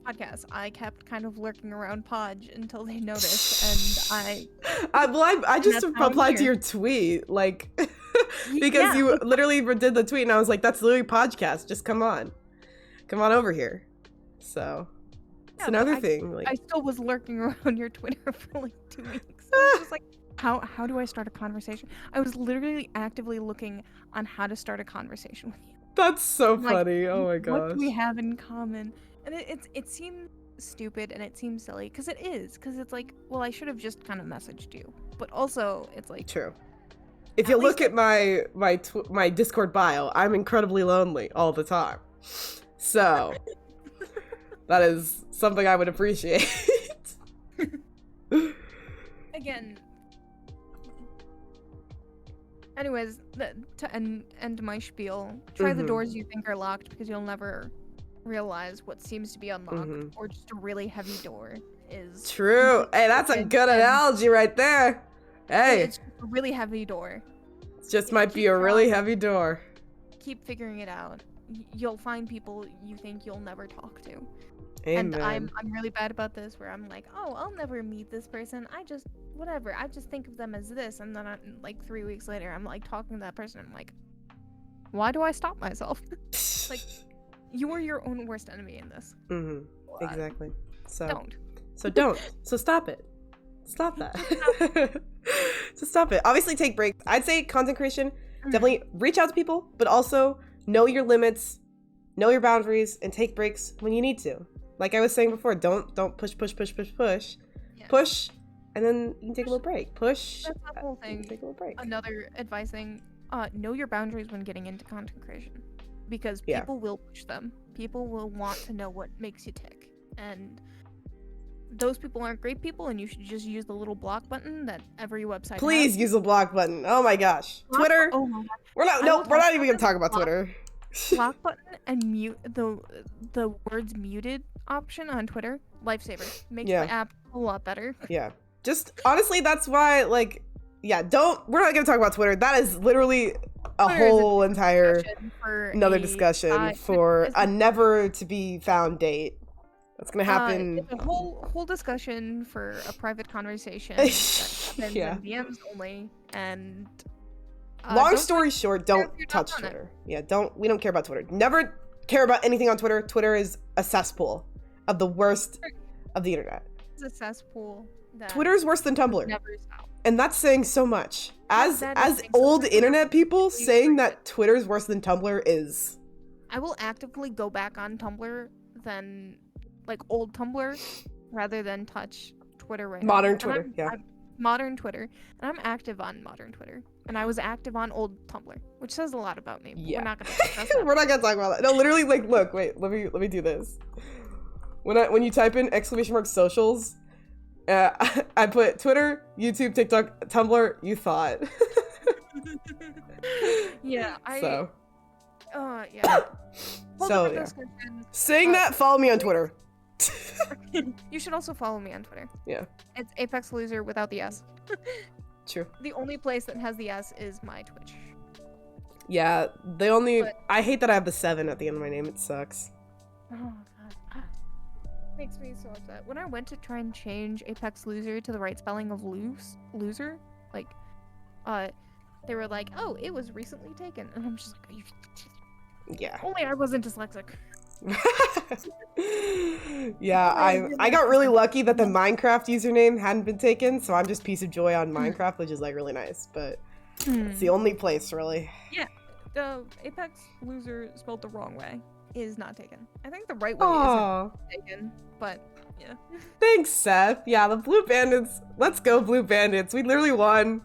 Speaker 2: podcast. I kept kind of lurking around Podge until they noticed, and
Speaker 1: I just replied to your tweet, like, because you literally did the tweet, and I was like, that's literally Pojcast, just come on over here. So it's another thing. Like,
Speaker 2: I still was lurking around your Twitter for like 2 weeks. I was just like, how do I start a conversation? I was literally actively looking on how to start a conversation with you.
Speaker 1: That's so funny. Oh my gosh.
Speaker 2: What do we have in common? And it seems stupid and it seems silly, because it is. Because it's like, well, I should have just kind of messaged you. But also, it's like...
Speaker 1: True. If you look at my Discord bio, I'm incredibly lonely all the time. So, that is something I would appreciate.
Speaker 2: Again... Anyways, to end my spiel, try the doors you think are locked, because you'll never realize what seems to be unlocked, or just a really heavy door is...
Speaker 1: True. Hey, that's a good analogy right there. Hey.
Speaker 2: It's just a really heavy door.
Speaker 1: It just might be a really heavy door.
Speaker 2: Keep figuring it out. You'll find people you think you'll never talk to.
Speaker 1: Amen.
Speaker 2: And I'm really bad about this, where I'm like, oh, I'll never meet this person. I just think of them as this, and then like 3 weeks later, I'm like talking to that person. I'm like, why do I stop myself? Like, you are your own worst enemy in this.
Speaker 1: Exactly. So
Speaker 2: don't.
Speaker 1: So stop it. Stop that. So stop it. Obviously, take breaks. I'd say content creation. Definitely reach out to people, but also know your limits, know your boundaries, and take breaks when you need to. Like I was saying before, don't push. Yeah. Push, and then you can take a little break. Push.
Speaker 2: That's the whole thing.
Speaker 1: Take a little break.
Speaker 2: Another advising, know your boundaries when getting into content creation, because people will push them. People will want to know what makes you tick, and those people aren't great people, and you should just use the little block button that every website
Speaker 1: Please
Speaker 2: has.
Speaker 1: Use the block button. Oh my gosh. Twitter.
Speaker 2: Oh my
Speaker 1: God. We're not even gonna talk about Twitter.
Speaker 2: Block button and mute the words muted option on Twitter. Lifesaver. Makes the app a lot better. Yeah.
Speaker 1: Just honestly, that's why, like, we're not gonna talk about Twitter. That is literally a whole entire discussion for a never to be found date. That's gonna happen.
Speaker 2: It's a whole discussion for a private conversation that happens in DMs only. And
Speaker 1: long story short, don't touch Twitter. Yeah, we don't care about Twitter. Never care about anything on Twitter. Twitter is a cesspool of the worst of the internet.
Speaker 2: It's a cesspool.
Speaker 1: Twitter is worse than Tumblr. Never stop. And that's saying so much. As old internet people, saying that Twitter is worse than Tumblr is...
Speaker 2: I will actively go back on Tumblr than, like, old Tumblr, rather than touch Twitter right now.
Speaker 1: Modern Twitter,
Speaker 2: modern Twitter. And I'm active on modern Twitter. And I was active on old Tumblr, which says a lot about me.
Speaker 1: Yeah.
Speaker 2: We're not gonna discuss that.
Speaker 1: We're not gonna talk about that. No, literally, like, look, wait, let me do this. When you type in !socials, I put Twitter, YouTube, TikTok, Tumblr, you thought.
Speaker 2: Yeah,
Speaker 1: So.
Speaker 2: Yeah.
Speaker 1: So, yeah. Saying that, follow me on Twitter.
Speaker 2: You should also follow me on Twitter.
Speaker 1: Yeah.
Speaker 2: It's ApexLoser without the S.
Speaker 1: True.
Speaker 2: The only place that has the S is my Twitch.
Speaker 1: Yeah, I hate that I have the 7 at the end of my name. It sucks.
Speaker 2: Oh god. Makes me so upset. When I went to try and change Apex Loser to the right spelling of loser, like, they were like, oh, it was recently taken. And I'm just like, are you...
Speaker 1: Yeah.
Speaker 2: Only I wasn't dyslexic.
Speaker 1: Yeah, I got really lucky that the Minecraft username hadn't been taken, so I'm just Piece of Joy on Minecraft, which is like really nice, but it's the only place really.
Speaker 2: Yeah, the Apex Loser spelled the wrong way is not taken. I think the right way isn't taken, but yeah.
Speaker 1: Thanks, Seth. Yeah, the Blue Bandits. Let's go, Blue Bandits. We literally won.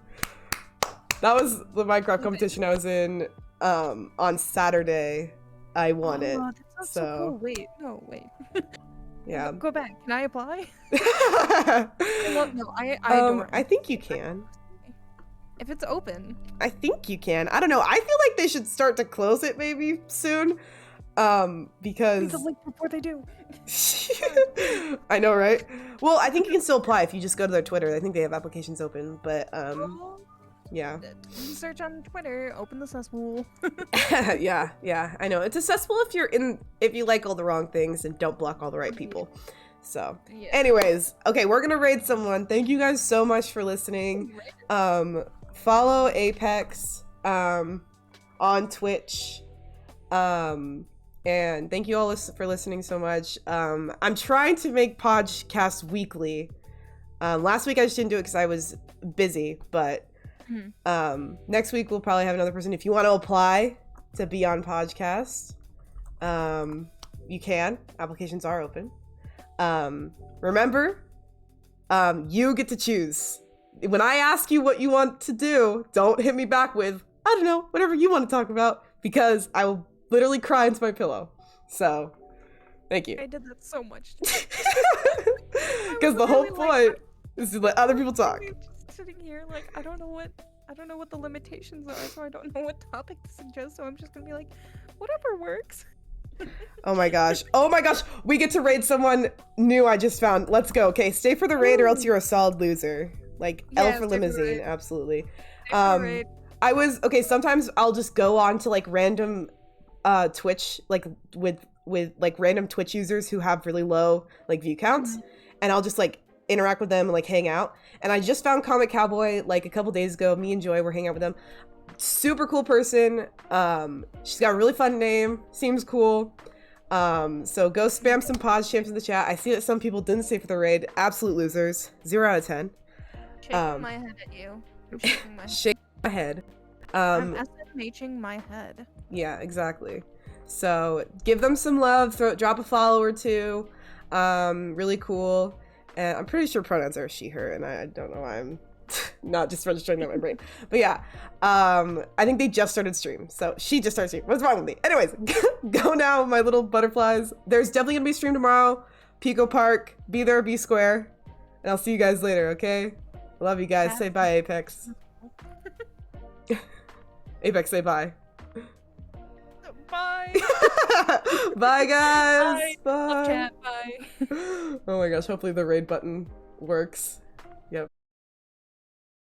Speaker 1: That was the Minecraft competition I was in on Saturday. I won it.
Speaker 2: That's so cool. Wait, no, wait.
Speaker 1: Yeah.
Speaker 2: Go back. Can I apply? No, I don't.
Speaker 1: I think you can.
Speaker 2: If it's open.
Speaker 1: I think you can. I don't know. I feel like they should start to close it maybe soon. Because
Speaker 2: the link before they do.
Speaker 1: I know, right? Well, I think you can still apply if you just go to their Twitter. I think they have applications open, but yeah.
Speaker 2: Search on Twitter, open the cesspool.
Speaker 1: yeah, I know. It's a cesspool if you like all the wrong things and don't block all the right people. So, anyways, okay, we're gonna raid someone. Thank you guys so much for listening. Follow Apex on Twitch. And thank you all for listening so much. I'm trying to make Pojcast weekly. Last week I just didn't do it because I was busy, but next week we'll probably have another person. If you want to apply to be on Pojcast, you can. Applications are open. Remember, you get to choose. When I ask you what you want to do, don't hit me back with, I don't know, whatever you want to talk about, because I will literally cry into my pillow. So, thank you.
Speaker 2: I did that so much.
Speaker 1: Because the whole point is to let other people talk.
Speaker 2: Just sitting here, like, I don't know what the limitations are, so I don't know what topic to suggest. So I'm just gonna be like, whatever works.
Speaker 1: Oh my gosh! We get to raid someone new. I just found. Let's go. Okay, stay for the raid, or else you're a solid loser. Like L for limousine, absolutely. Sometimes I'll just go on to like random Twitch, like with like random Twitch users who have really low like view counts, and I'll just like interact with them and like hang out. And I just found Comic Cowboy like a couple days ago. Me and Joy were hanging out with them. Super cool person. She's got a really fun name. Seems cool. So go spam some pod champs in the chat. I see that some people didn't stay for the raid. Absolute losers. 0 out of 10.
Speaker 2: Shaking my head at you. I'm shaking my head.
Speaker 1: Shake my head.
Speaker 2: I'm SMHing my head.
Speaker 1: Yeah, exactly. So give them some love. Drop a follow or two. Really cool. And I'm pretty sure pronouns are she, her, and I don't know why I'm not just registering that in my brain. But yeah, I think they just started stream. So she just started stream. What's wrong with me? Anyways, go now, my little butterflies. There's definitely gonna be a stream tomorrow. Pico Park. Be there, be square. And I'll see you guys later, okay? Love you guys. Say bye, Apex. Apex, say bye.
Speaker 2: Bye.
Speaker 1: Bye, guys.
Speaker 2: Bye. Love chat. Bye.
Speaker 1: Oh my gosh, hopefully the raid button works. Yep.